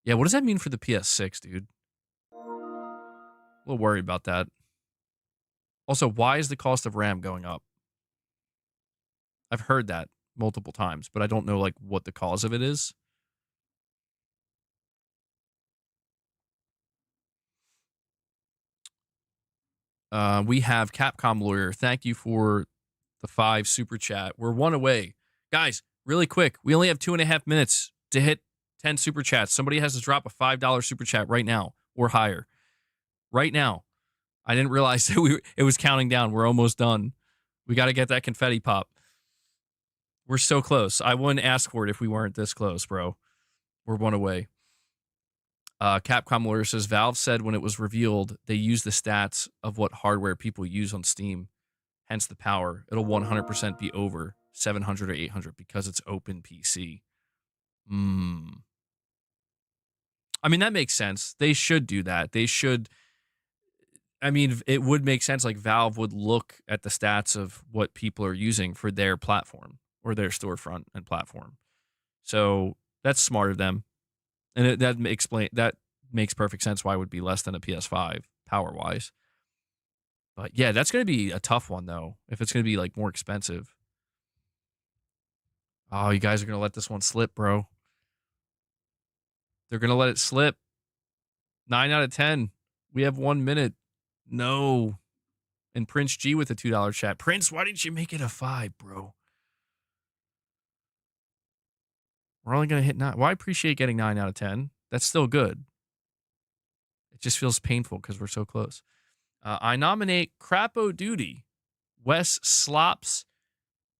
Yeah, what does that mean for the PS6, dude? A little worried about that. Also, why is the cost of RAM going up? I've heard that multiple times, but I don't know like what the cause of it is. We have Capcom Lawyer. Thank you for the 5 super chat. We're one away. Guys, really quick. We only have 2.5 minutes to hit 10 super chats. Somebody has to drop a $5 super chat right now or higher. Right now. I didn't realize that it was counting down. We're almost done. We got to get that confetti pop. We're so close. I wouldn't ask for it if we weren't this close, bro. We're one away. Capcom Lawyer says, Valve said when it was revealed, they used the stats of what hardware people use on Steam. Hence the power. It'll 100% be over 700 or 800 because it's open PC. I mean, that makes sense. They should do that. They should. I mean, it would make sense. Like Valve would look at the stats of what people are using for their platform or their storefront and platform. So that's smart of them, and that makes perfect sense why it would be less than a PS5 power wise. But yeah, that's going to be a tough one though. If it's going to be like more expensive. Oh, you guys are going to let this one slip, bro. They're going to let it slip. 9 out of 10. We have 1 minute. No. And Prince G with a $2 chat. Prince, why didn't you make it a 5, bro? We're only going to hit 9. Well, I appreciate getting 9 out of 10. That's still good. It just feels painful because we're so close. I nominate Crapo Duty. Wes Slops.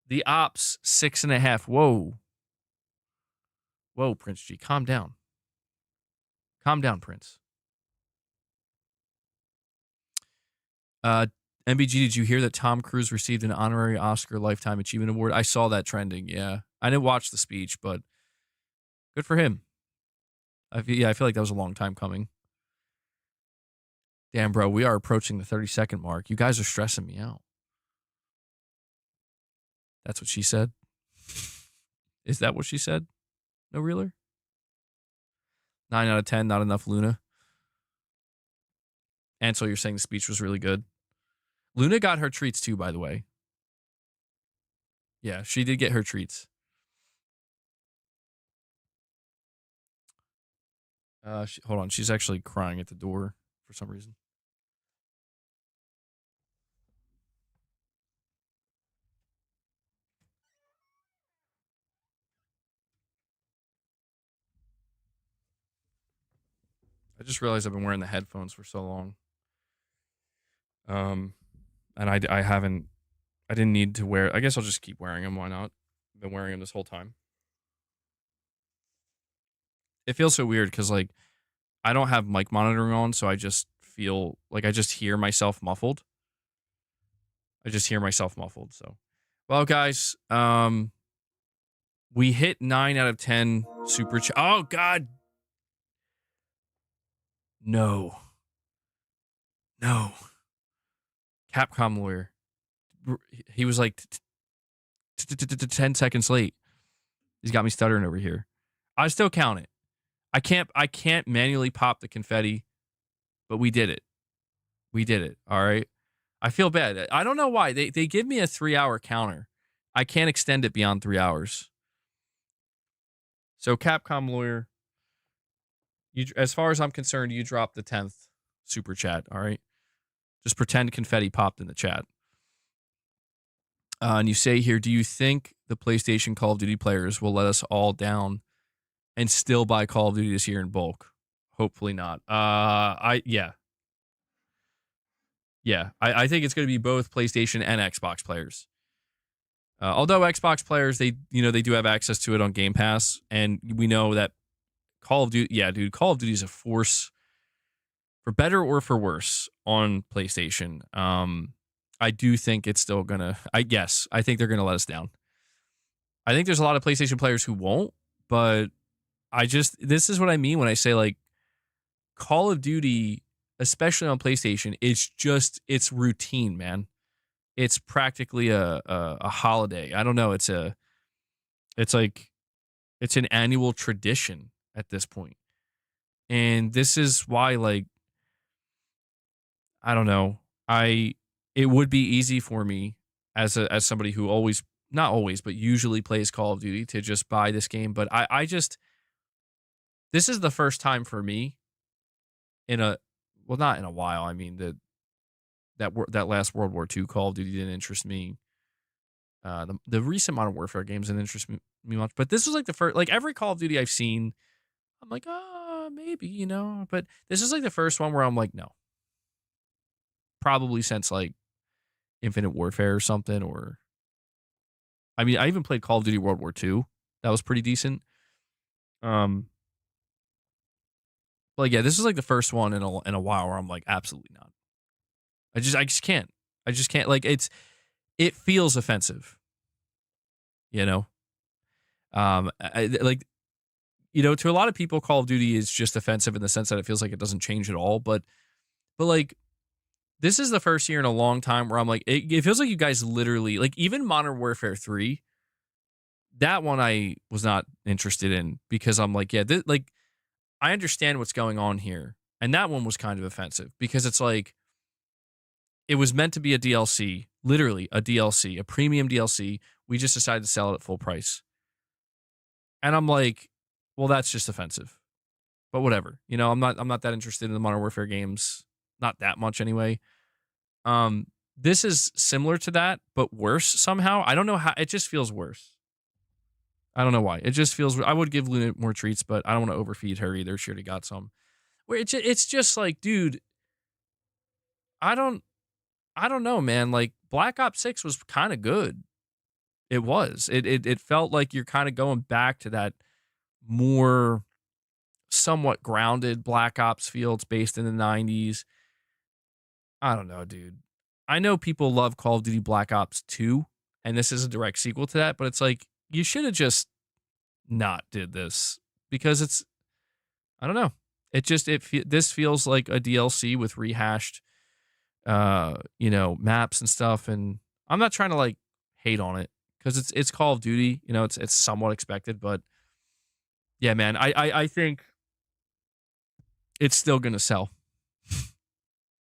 The Ops 6.5. Whoa. Whoa, Prince G. Calm down. Calm down, Prince. MBG, did you hear that Tom Cruise received an honorary Oscar Lifetime Achievement Award? I saw that trending, yeah. I didn't watch the speech, but good for him. I feel like that was a long time coming. Damn, bro, we are approaching the 30-second mark. You guys are stressing me out. That's what she said? Is that what she said? No realer? 9 out of 10, not enough Luna. Ansel, you're saying the speech was really good. Luna got her treats too, by the way. Yeah, she did get her treats. Hold on, she's actually crying at the door for some reason. I just realized I've been wearing the headphones for so long. And I didn't need to wear, I guess I'll just keep wearing them. Why not? I've been wearing them this whole time. It feels so weird because, like, I don't have mic monitoring on, so I just feel like I just hear myself muffled. So, well, guys, we hit 9 out of 10 super chat. Oh, God. No. Capcom lawyer. He was like 10 seconds late. He's got me stuttering over here. I still count it. I can't manually pop the confetti, but we did it. All right. I feel bad. I don't know why. They give me a 3-hour counter. I can't extend it beyond 3 hours. So Capcom lawyer, as far as I'm concerned, you dropped the 10th super chat. All right. Just pretend confetti popped in the chat. And you say here, do you think the PlayStation Call of Duty players will let us all down and still buy Call of Duty this year in bulk? Hopefully not. Yeah. I think it's going to be both PlayStation and Xbox players. Although Xbox players, they do have access to it on Game Pass, and we know that Call of Duty, Call of Duty is a force for better or for worse on PlayStation. I do think it's still gonna. I think they're gonna let us down. I think there's a lot of PlayStation players who won't, but this is what I mean when I say, like, Call of Duty, especially on PlayStation, it's routine, man. It's practically a holiday. I don't know. It's an annual tradition at this point. And this is why, like, I don't know. It would be easy for me as somebody who not always, but usually plays Call of Duty to just buy this game. But this is the first time for me not in a while. I mean, that last World War II Call of Duty didn't interest me. The recent Modern Warfare games didn't interest me much. But this was like the first, like, every Call of Duty I've seen, I'm like, maybe, But this is like the first one where I'm like, no. Probably since, like, Infinite Warfare or something, or I mean, I even played Call of Duty World War II. That was pretty decent. Like, yeah, this is like the first one in a while where I'm like, absolutely not. I just can't. Like, it feels offensive. To a lot of people, Call of Duty is just offensive in the sense that it feels like it doesn't change at all. But like, this is the first year in a long time where I'm like, it feels like you guys literally, like, even Modern Warfare 3, that one I was not interested in because I'm like, yeah, like, I understand what's going on here. And that one was kind of offensive because it's like, it was meant to be a DLC, literally a DLC, a premium DLC. We just decided to sell it at full price. And I'm like, well, that's just offensive. But whatever. You know, I'm not that interested in the Modern Warfare games. Not that much anyway. This is similar to that, but worse somehow. I don't know how, it just feels worse. I don't know why. It just feels, I would give Luna more treats, but I don't want to overfeed her either. She already got some. Where it's just like, dude, I don't know, man. Like, Black Ops 6 was kind of good. It was. It felt like you're kind of going back to that more somewhat grounded Black Ops feel. It's based in the 90s. I don't know, dude. I know people love Call of Duty Black Ops 2, and this is a direct sequel to that, but it's like, you should have just not did this because it's, I don't know. This feels like a DLC with rehashed, maps and stuff. And I'm not trying to like hate on it because it's Call of Duty, it's somewhat expected, but yeah, man, I think it's still going to sell.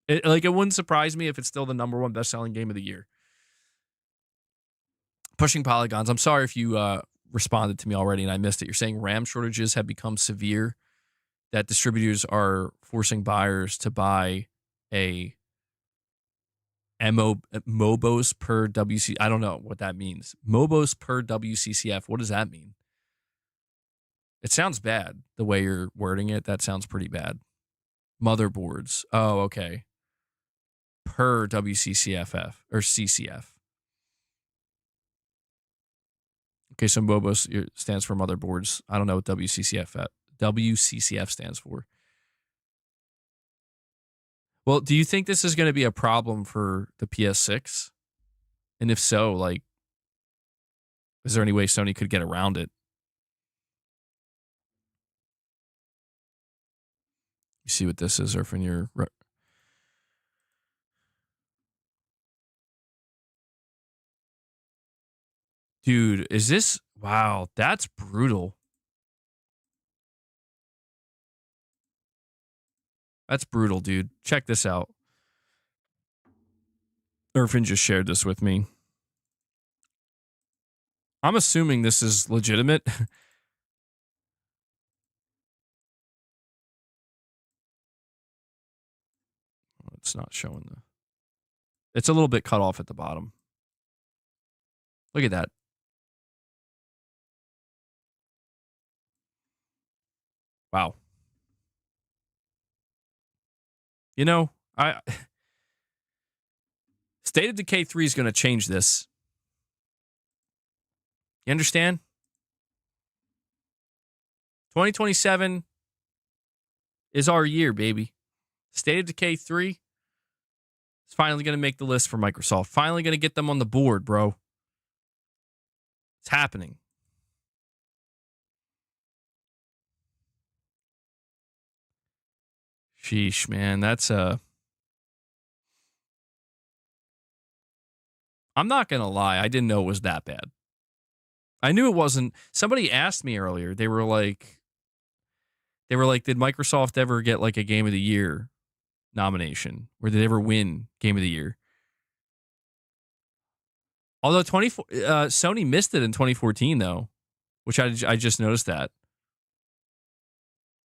It wouldn't surprise me if it's still the #1 best-selling game of the year. Pushing Polygons, I'm sorry if you responded to me already and I missed it. You're saying RAM shortages have become severe, that distributors are forcing buyers to buy a MOBOs per WC. I don't know what that means. MOBOs per WCCF. What does that mean? It sounds bad the way you're wording it. That sounds pretty bad. Motherboards. Oh, okay. Per WCCFF or CCF. Okay, so MOBOs stands for motherboards. I don't know what WCCF stands for. Well, do you think this is going to be a problem for the PS6? And if so, like, is there any way Sony could get around it? You see what this is, or from your... Dude, is this... Wow, that's brutal. That's brutal, dude. Check this out. Irfan just shared this with me. I'm assuming this is legitimate. It's not showing the... It's a little bit cut off at the bottom. Look at that. Wow. You know, State of Decay 3 is going to change this. You understand? 2027 is our year, baby. State of Decay 3 is finally going to make the list for Microsoft. Finally going to get them on the board, bro. It's happening. Sheesh, man. That's I'm not going to lie. I didn't know it was that bad. I knew it wasn't. Somebody asked me earlier. They were like, did Microsoft ever get like a Game of the Year nomination? Or did they ever win Game of the Year? Although Sony missed it in 2014, though, which I just noticed that.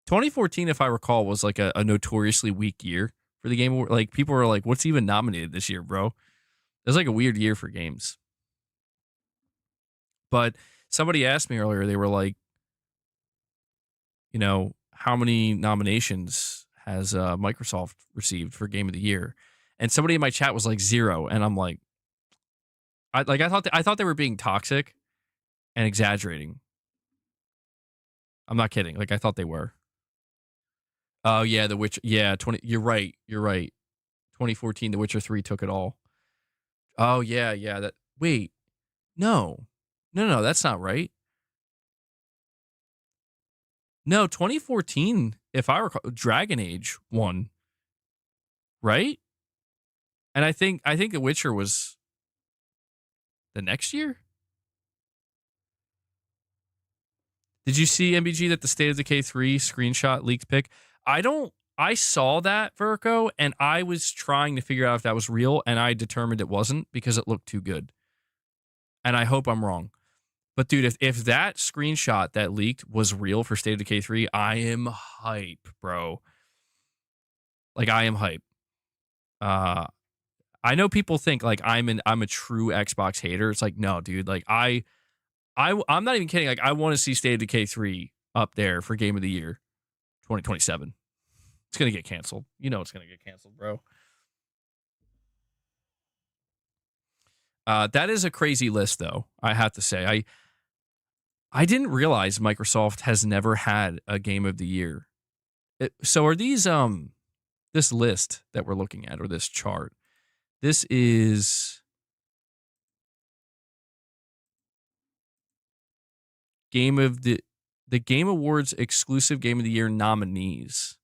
2014, if I recall, was like a notoriously weak year for the Game Award. Like, people were like, what's even nominated this year, bro? It was like a weird year for games. But somebody asked me earlier, they were like, how many nominations has Microsoft received for Game of the Year? And somebody in my chat was like 0, and I'm like, I thought they were being toxic and exaggerating. I'm not kidding. Like, I thought they were. Oh yeah, The Witcher. Yeah, 20. You're right. 2014, The Witcher 3 took it all. Oh yeah. That. Wait, no, that's not right. No, 2014, if I recall, Dragon Age won, right? And I think The Witcher was the next year. Did you see, MBG, that the State of Decay 3 screenshot leaked pic? I saw that, Verco, and I was trying to figure out if that was real, and I determined it wasn't because it looked too good. And I hope I'm wrong. But dude, if that screenshot that leaked was real for State of Decay 3, I am hype, bro. Like, I am hype. I know people think like I'm a true Xbox hater. It's like, no, dude. Like I'm not even kidding. Like, I want to see State of Decay 3 up there for Game of the Year 2027. It's gonna get canceled. You know it's gonna get canceled, bro. That is a crazy list, though. I have to say, I didn't realize Microsoft has never had a Game of the Year. So are these this list that we're looking at, or this chart? This is the Game Awards exclusive Game of the Year nominees.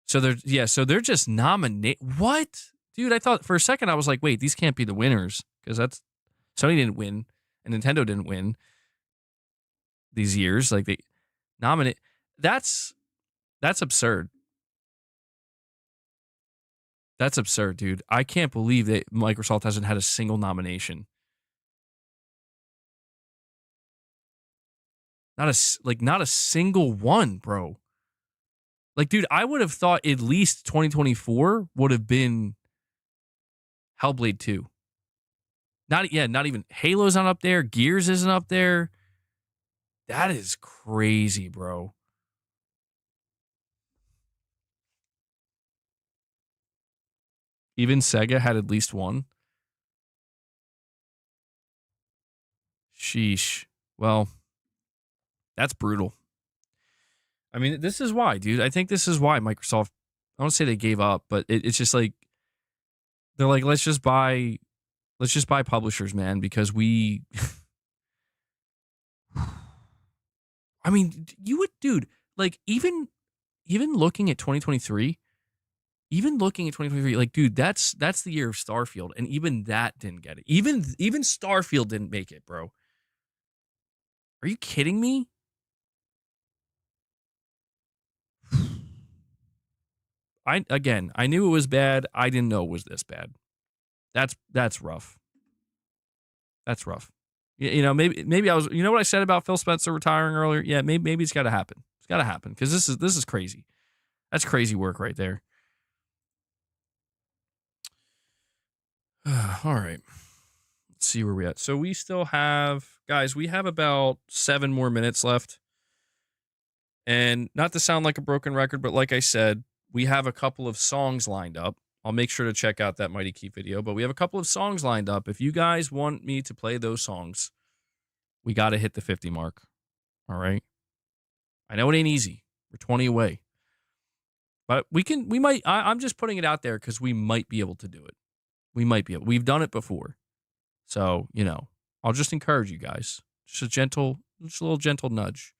So they're just nominate. What? Dude, I thought for a second, I was like, wait, these can't be the winners, because that's Sony didn't win and Nintendo didn't win these years. Like, they nominate. That's absurd. That's absurd, dude. I can't believe that Microsoft hasn't had a single nomination. Not a single one, bro. Like, dude, I would have thought at least 2024 would have been Hellblade 2. Not even Halo's not up there. Gears isn't up there. That is crazy, bro. Even Sega had at least one. Sheesh. Well, that's brutal. I mean, this is why, dude. I think this is why Microsoft, I don't say they gave up, but it's just like, they're like, let's just buy publishers, man, because we I mean, you would, dude, like, even looking at 2023, like, dude, that's the year of Starfield, and even that didn't get it. Even Starfield didn't make it, bro. Are you kidding me? I knew it was bad. I didn't know it was this bad. That's rough. That's rough. You know, maybe I was. You know what I said about Phil Spencer retiring earlier? Yeah, maybe it's got to happen. It's got to happen, because this is crazy. That's crazy work right there. All right. Let's see where we're at. So we still have, guys, we have about 7 more minutes left. And not to sound like a broken record, but like I said, we have a couple of songs lined up. I'll make sure to check out that Mighty Keef video, but we have a couple of songs lined up. If you guys want me to play those songs, we got to hit the 50 mark. All right. I know it ain't easy. We're 20 away. But I'm just putting it out there because we might be able to do it. We might be able. We've done it before. So, you know, I'll just encourage you guys. Just a little gentle nudge.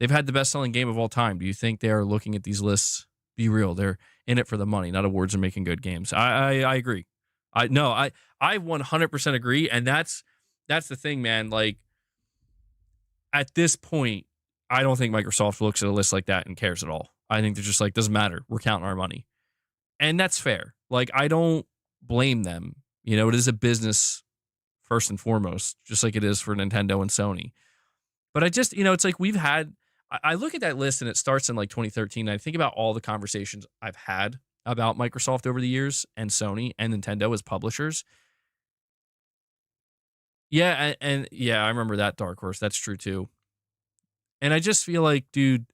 They've had the best-selling game of all time. Do you think they are looking at these lists? Be real. They're in it for the money, not awards and making good games. I agree. I 100% agree. And that's the thing, man. Like, at this point, I don't think Microsoft looks at a list like that and cares at all. I think they're just like, doesn't matter. We're counting our money. And that's fair. Like, I don't blame them. You know, it is a business first and foremost, just like it is for Nintendo and Sony. But I just, you know, it's like I look at that list and it starts in like 2013. And I think about all the conversations I've had about Microsoft over the years and Sony and Nintendo as publishers. Yeah, and yeah, I remember that Dark Horse. That's true too. And I just feel like, dude,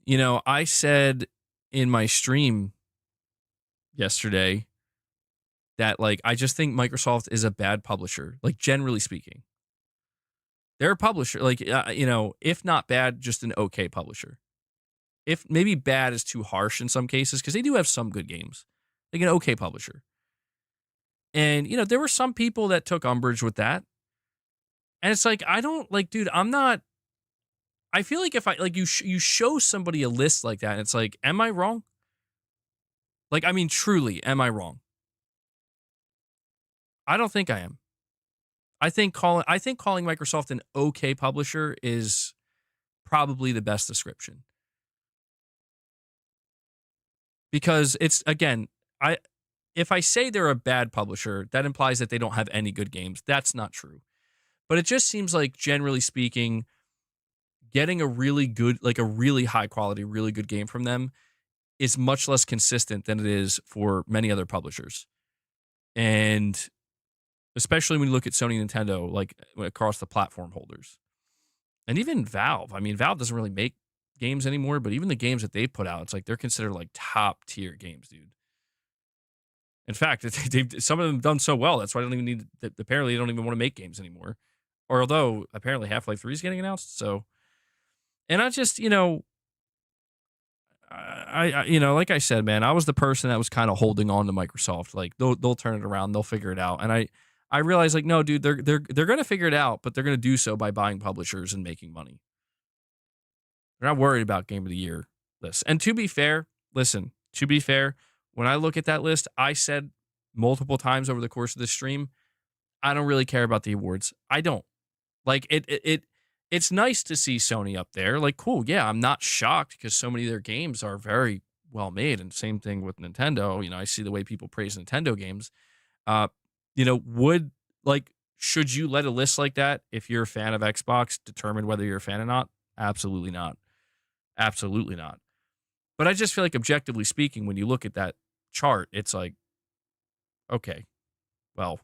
you know, I said in my stream yesterday that, like, I just think Microsoft is a bad publisher, like, generally speaking. They're a publisher, like, you know, if not bad, just an okay publisher. If maybe bad is too harsh in some cases, because they do have some good games. Like, an okay publisher. And, you know, there were some people that took umbrage with that. And it's like, I don't, like, dude, I'm not, I feel like if I, like, you show somebody a list like that, and it's like, am I wrong? Like, I mean, truly, am I wrong? I don't think I am. I think calling Microsoft an okay publisher is probably the best description. Because it's, again, if I say they're a bad publisher, that implies that they don't have any good games. That's not true. But it just seems like, generally speaking, getting a really good, like a really high quality, really good game from them is much less consistent than it is for many other publishers. And especially when you look at Sony and Nintendo, like across the platform holders. And even Valve. I mean, Valve doesn't really make games anymore, but even the games that they put out, it's like they're considered like top tier games, dude. In fact, some of them done so well. That's why I don't even need. Apparently, they don't even want to make games anymore. Or although apparently Half-Life 3 is getting announced. So, and I just, like I said, man, I was the person that was kind of holding on to Microsoft. Like they'll turn it around, they'll figure it out. And I realized, like, no, dude, they're gonna figure it out, but they're gonna do so by buying publishers and making money. They're not worried about Game of the Year lists. And to be fair, when I look at that list, I said multiple times over the course of this stream, I don't really care about the awards. I don't. Like, it's nice to see Sony up there. Like, cool, yeah, I'm not shocked because so many of their games are very well made. And same thing with Nintendo. I see the way people praise Nintendo games. Should you let a list like that, if you're a fan of Xbox, determine whether you're a fan or not? Absolutely not. Absolutely not. But I just feel like, objectively speaking, when you look at that chart, it's like, okay, well,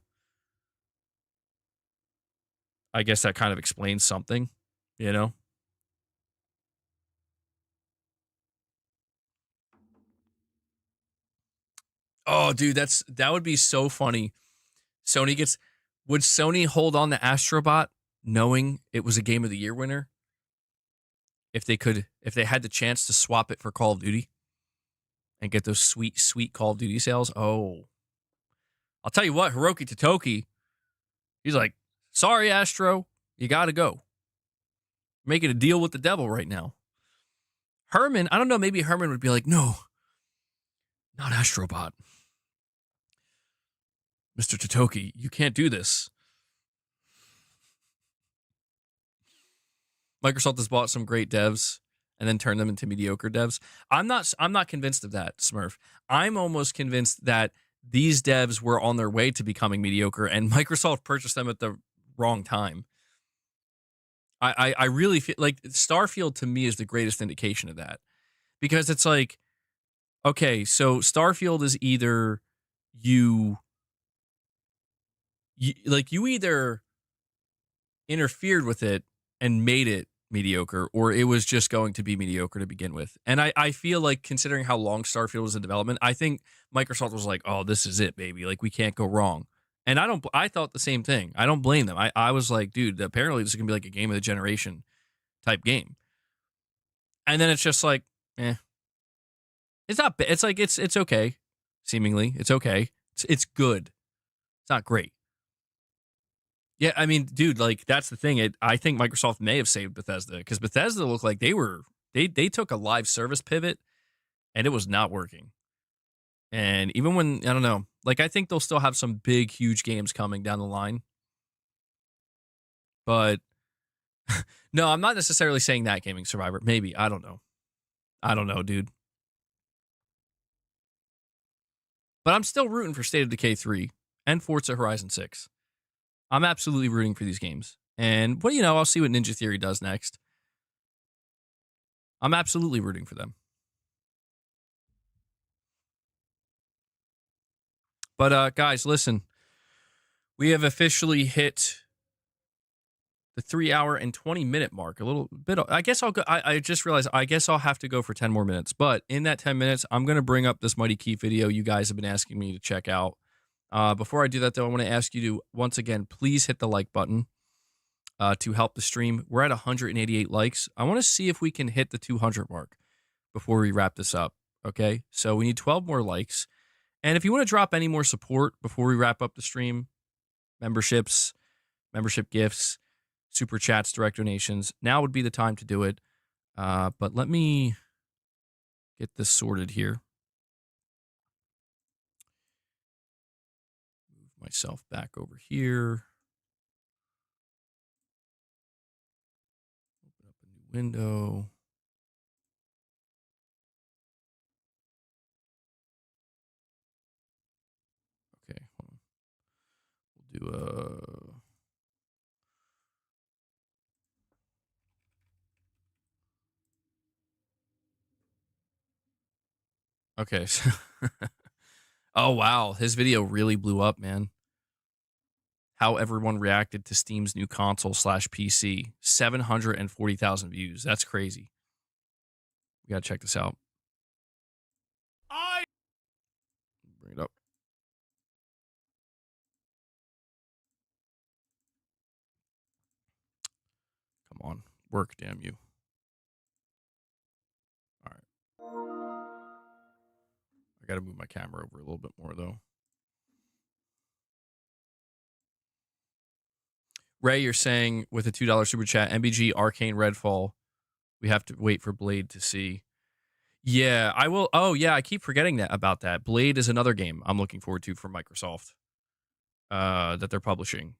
I guess that kind of explains something, Oh, dude, that would be so funny. Would Sony hold on to Astrobot knowing it was a Game of the Year winner? If they had the chance to swap it for Call of Duty and get those sweet, sweet Call of Duty sales. Oh, I'll tell you what, Hiroki Totoki, he's like, sorry, Astro, you got to go. Making a deal with the devil right now. Herman, I don't know, maybe Herman would be like, no, not Astrobot. Mr. Totoki, you can't do this. Microsoft has bought some great devs and then turned them into mediocre devs. I'm not convinced of that, Smurf. I'm almost convinced that these devs were on their way to becoming mediocre and Microsoft purchased them at the wrong time. I really feel like Starfield to me is the greatest indication of that. Because it's like, okay, so Starfield is either you either interfered with it and made it mediocre, or it was just going to be mediocre to begin with. And I feel like, considering how long Starfield was in development, I think Microsoft was like, oh, this is it, baby. Like, we can't go wrong. And I thought the same thing. I don't blame them. I was like, dude, apparently this is going to be like a game of the generation type game. And then it's just like, it's not bad. It's like, it's okay. Seemingly, it's okay. It's good. It's not great. Yeah, I mean, dude, like, that's the thing. I think Microsoft may have saved Bethesda, because Bethesda looked like they took a live service pivot and it was not working. And even when, I don't know, like, I think they'll still have some big, huge games coming down the line. But no, I'm not necessarily saying that Gaming Survivor. Maybe. I don't know, dude. But I'm still rooting for State of Decay 3 and Forza Horizon 6. I'm absolutely rooting for these games. And, well, I'll see what Ninja Theory does next. I'm absolutely rooting for them. But, guys, listen. We have officially hit the 3 hour and 20 minute mark. A little bit. I guess I'll go. I just realized I guess I'll have to go for 10 more minutes. But in that 10 minutes, I'm going to bring up this Mighty Keef video you guys have been asking me to check out. Before I do that, though, I want to ask you to, once again, please hit the like button to help the stream. We're at 188 likes. I want to see if we can hit the 200 mark before we wrap this up. Okay? So we need 12 more likes. And if you want to drop any more support before we wrap up the stream, memberships, membership gifts, super chats, direct donations, now would be the time to do it. But let me get this sorted here. myself back over here. Open up a new window. Okay, hold on. We'll do okay. Oh wow, his video really blew up, man. How everyone reacted to Steam's new console / PC. 740,000 views. That's crazy. We gotta check this out. Bring it up. Come on, work, damn you. All right. I gotta move my camera over a little bit more though. Ray, you're saying with a $2 super chat, MBG Arcane Redfall. We have to wait for Blade to see. Yeah, I will. Oh, yeah, I keep forgetting about that. Blade is another game I'm looking forward to from Microsoft that they're publishing.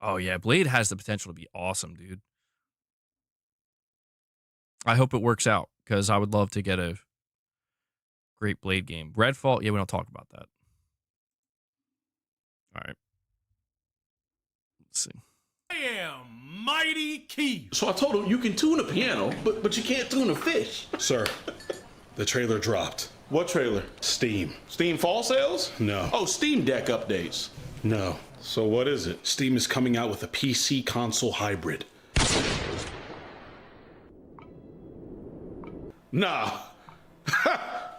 Oh, yeah, Blade has the potential to be awesome, dude. I hope it works out because I would love to get a great Blade game. Redfall, yeah, we don't talk about that. All right. Let's see. I am mighty Keef. So I told him you can tune a piano, but you can't tune a fish. Sir, the trailer dropped. What trailer? Steam. Steam fall sales? No. Oh, Steam Deck updates. No. So what is it? Steam is coming out with a PC console hybrid. Nah.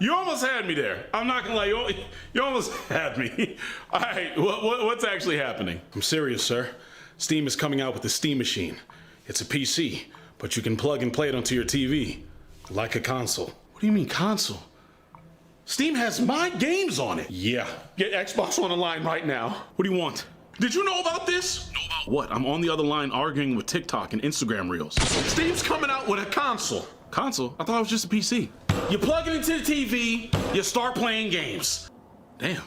You almost had me there. I'm not gonna lie, you almost had me. All right, what's actually happening? I'm serious, sir. Steam is coming out with a Steam machine. It's a PC, but you can plug and play it onto your TV, like a console. What do you mean console? Steam has my games on it. Yeah. Get Xbox on the line right now. What do you want? Did you know about this? Know about what? I'm on the other line arguing with TikTok and Instagram Reels. Steam's coming out with a console. Console? I thought it was just a PC. You plug it into the TV, you start playing games. Damn,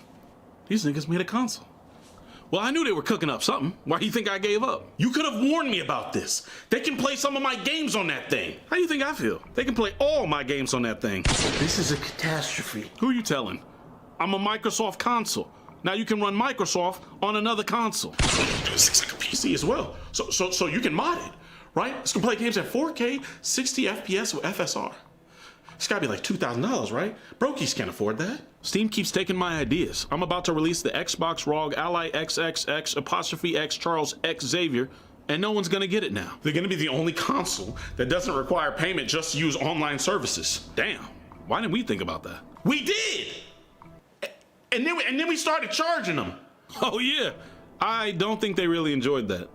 these niggas made a console. Well, I knew they were cooking up something. Why do you think I gave up? You could have warned me about this. They can play some of my games on that thing. How do you think I feel? They can play all my games on that thing. This is a catastrophe. Who are you telling? I'm a Microsoft console. Now you can run Microsoft on another console. This looks like a PC as well. So you can mod it, right? It's gonna play games at 4K, 60 FPS with FSR. It's gotta be like $2,000, right? Brokies can't afford that. Steam keeps taking my ideas. I'm about to release the Xbox ROG Ally XXX'' Charles X Xavier, and no one's gonna get it now. They're gonna be the only console that doesn't require payment just to use online services. Damn, why didn't we think about that? We did! And then we started charging them. Oh yeah, I don't think they really enjoyed that.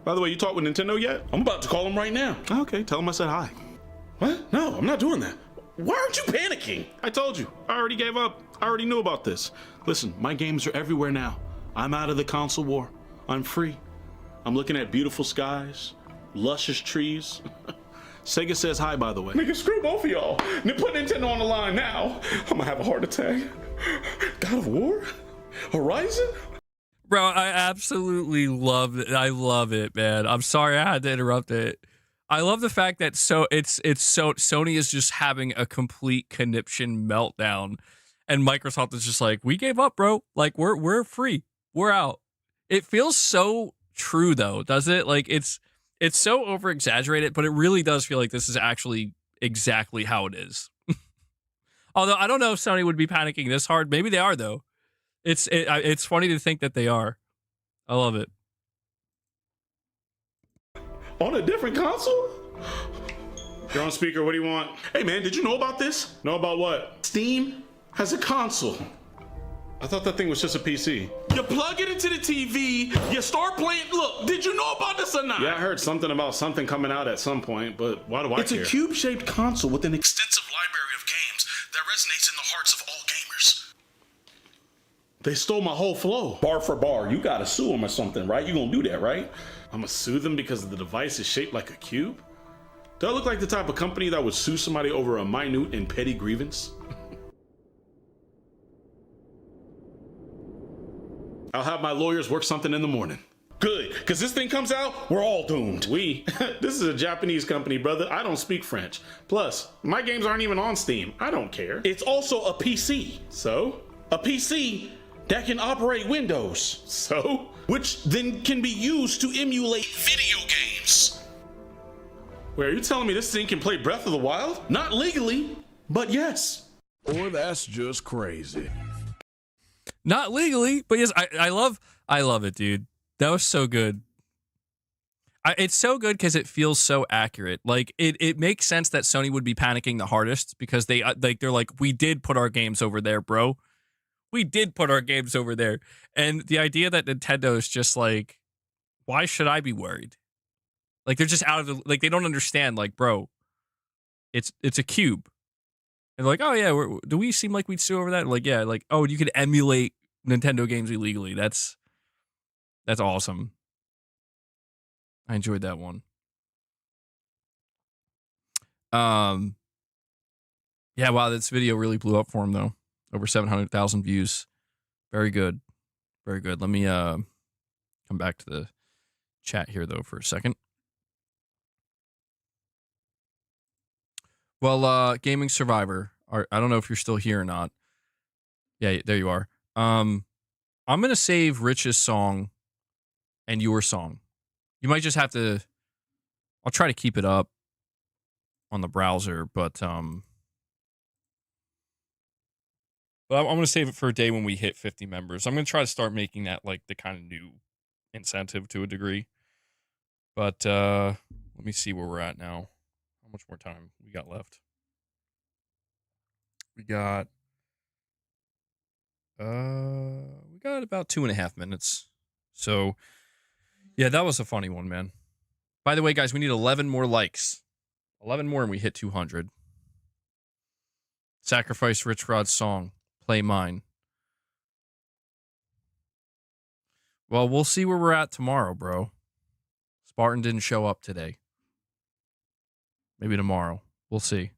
By the way, you talked with Nintendo yet? I'm about to call them right now. Okay, tell them I said hi. What? No, I'm not doing that. Why aren't you panicking? I told you, I already gave up. I already knew about this. Listen, my games are everywhere now. I'm out of the console war. I'm free. I'm looking at beautiful skies, luscious trees. Sega says hi, by the way. Nigga, screw both of y'all. Put Nintendo on the line now. I'm gonna have a heart attack. God of War? Horizon? Bro, I absolutely love it. I love it, man. I'm sorry I had to interrupt it. I love the fact that Sony is just having a complete conniption meltdown, and Microsoft is just like, we gave up, bro. Like we're free, we're out. It feels so true though, does it? Like it's so over exaggerated, but it really does feel like this is actually exactly how it is. Although I don't know if Sony would be panicking this hard. Maybe they are though. It's funny to think that they are. I love it. On a different console? You're on speaker, what do you want? Hey man, did you know about this? Know about what? Steam has a console. I thought that thing was just a PC. You plug it into the TV, you start playing. Look, did you know about this or not? Yeah, I heard something about something coming out at some point, but why do I care? It's a cube-shaped console with an Extensive library of games that resonates in the hearts of all gamers. They stole my whole flow. Bar for bar, you gotta sue them or something, right? You gonna do that, right? I'm gonna sue them because the device is shaped like a cube? Do I look like the type of company that would sue somebody over a minute and petty grievance? I'll have my lawyers work something in the morning. Good, because this thing comes out, we're all doomed. This is a Japanese company, brother. I don't speak French. Plus, my games aren't even on Steam. I don't care. It's also a PC. So? A PC that can operate Windows. So? Which then can be used to emulate video games. Wait, are you telling me this thing can play Breath of the Wild? Not legally, but yes. Or that's just crazy. Not legally, but yes, I love it, dude. That was so good. It's so good because it feels so accurate. Like it makes sense that Sony would be panicking the hardest because they're like, we did put our games over there, bro. We did put our games over there. And the idea that Nintendo is just like, why should I be worried? Like they're just out of the, like they don't understand. Like, bro, it's a cube. And they're like, oh yeah, do we seem like we'd sue over that? Like, yeah, like, oh, you could emulate Nintendo games illegally. That's awesome. I enjoyed that one. Yeah, wow, this video really blew up for him though. Over 700,000 views. Very good. Very good. Let me come back to the chat here though for a second. Well, Gaming Survivor, I don't know if you're still here or not. Yeah, there you are. I'm going to save Rich's song and your song. You might just have to, I'll try to keep it up on the browser, but I'm going to save it for a day when we hit 50 members. I'm going to try to start making that like the kind of new incentive to a degree. But let me see where we're at now. How much more time we got left? We got about 2.5 minutes. So yeah, that was a funny one, man. By the way, guys, we need 11 more likes. 11 more and we hit 200. Sacrifice RichRod's song. Play mine. Well, we'll see where we're at tomorrow, bro. Spartan didn't show up today. Maybe tomorrow. We'll see.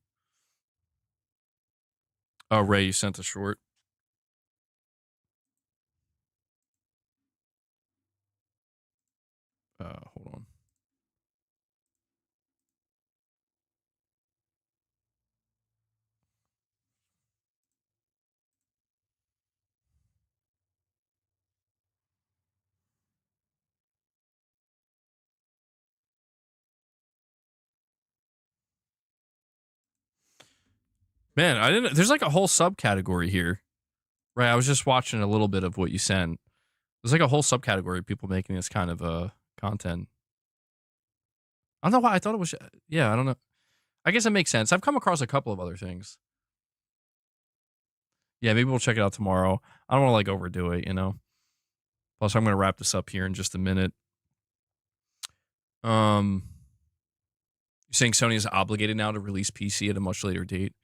Oh, Ray, you sent a short. Hold on. Man, I didn't. There's like a whole subcategory here, right? I was just watching a little bit of what you sent. There's like a whole subcategory of people making this kind of content. I don't know why I thought it was. Yeah, I don't know. I guess it makes sense. I've come across a couple of other things. Yeah, maybe we'll check it out tomorrow. I don't want to like overdo it, you know. Plus, I'm going to wrap this up here in just a minute. You're saying Sony is obligated now to release PC at a much later date.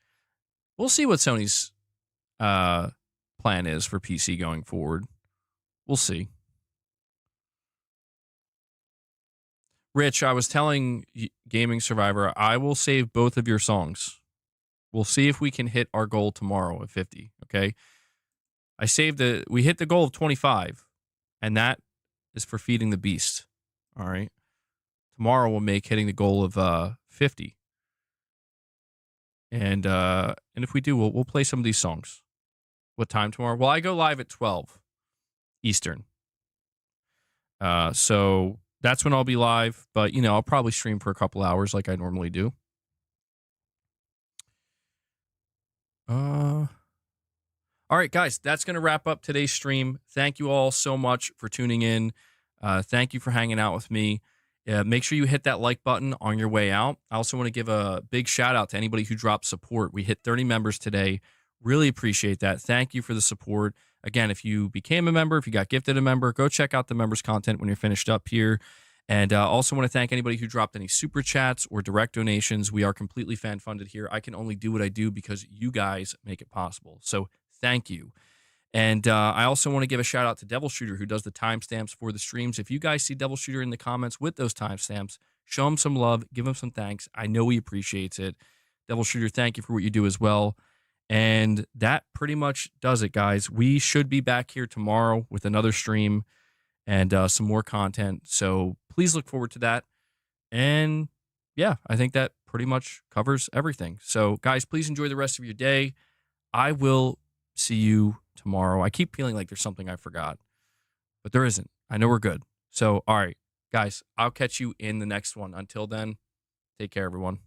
We'll see what Sony's plan is for PC going forward. We'll see. Rich, I was telling Gaming Survivor, I will save both of your songs. We'll see if we can hit our goal tomorrow at 50, okay? We hit the goal of 25, and that is for feeding the beast, all right? Tomorrow we'll make hitting the goal of 50. And if we do, we'll play some of these songs. What time tomorrow? Well, I go live at 12 Eastern. So that's when I'll be live. But, you know, I'll probably stream for a couple hours like I normally do. All right, guys, that's going to wrap up today's stream. Thank you all so much for tuning in. Thank you for hanging out with me. Make sure you hit that like button on your way out. I also want to give a big shout out to anybody who dropped support. We hit 30 members today. Really appreciate that. Thank you for the support. Again, if you became a member, if you got gifted a member, go check out the members content when you're finished up here. And also want to thank anybody who dropped any super chats or direct donations. We are completely fan funded here. I can only do what I do because you guys make it possible. So thank you. And I also want to give a shout out to Devil Shooter, who does the timestamps for the streams. If you guys see Devil Shooter in the comments with those timestamps, show him some love, give him some thanks. I know he appreciates it. Devil Shooter, thank you for what you do as well. And that pretty much does it, guys. We should be back here tomorrow with another stream and some more content. So please look forward to that. And yeah, I think that pretty much covers everything. So guys, please enjoy the rest of your day. I will see you tomorrow. I keep feeling like there's something I forgot, but there isn't. I know we're good. So, all right, guys, I'll catch you in the next one. Until then, take care, everyone.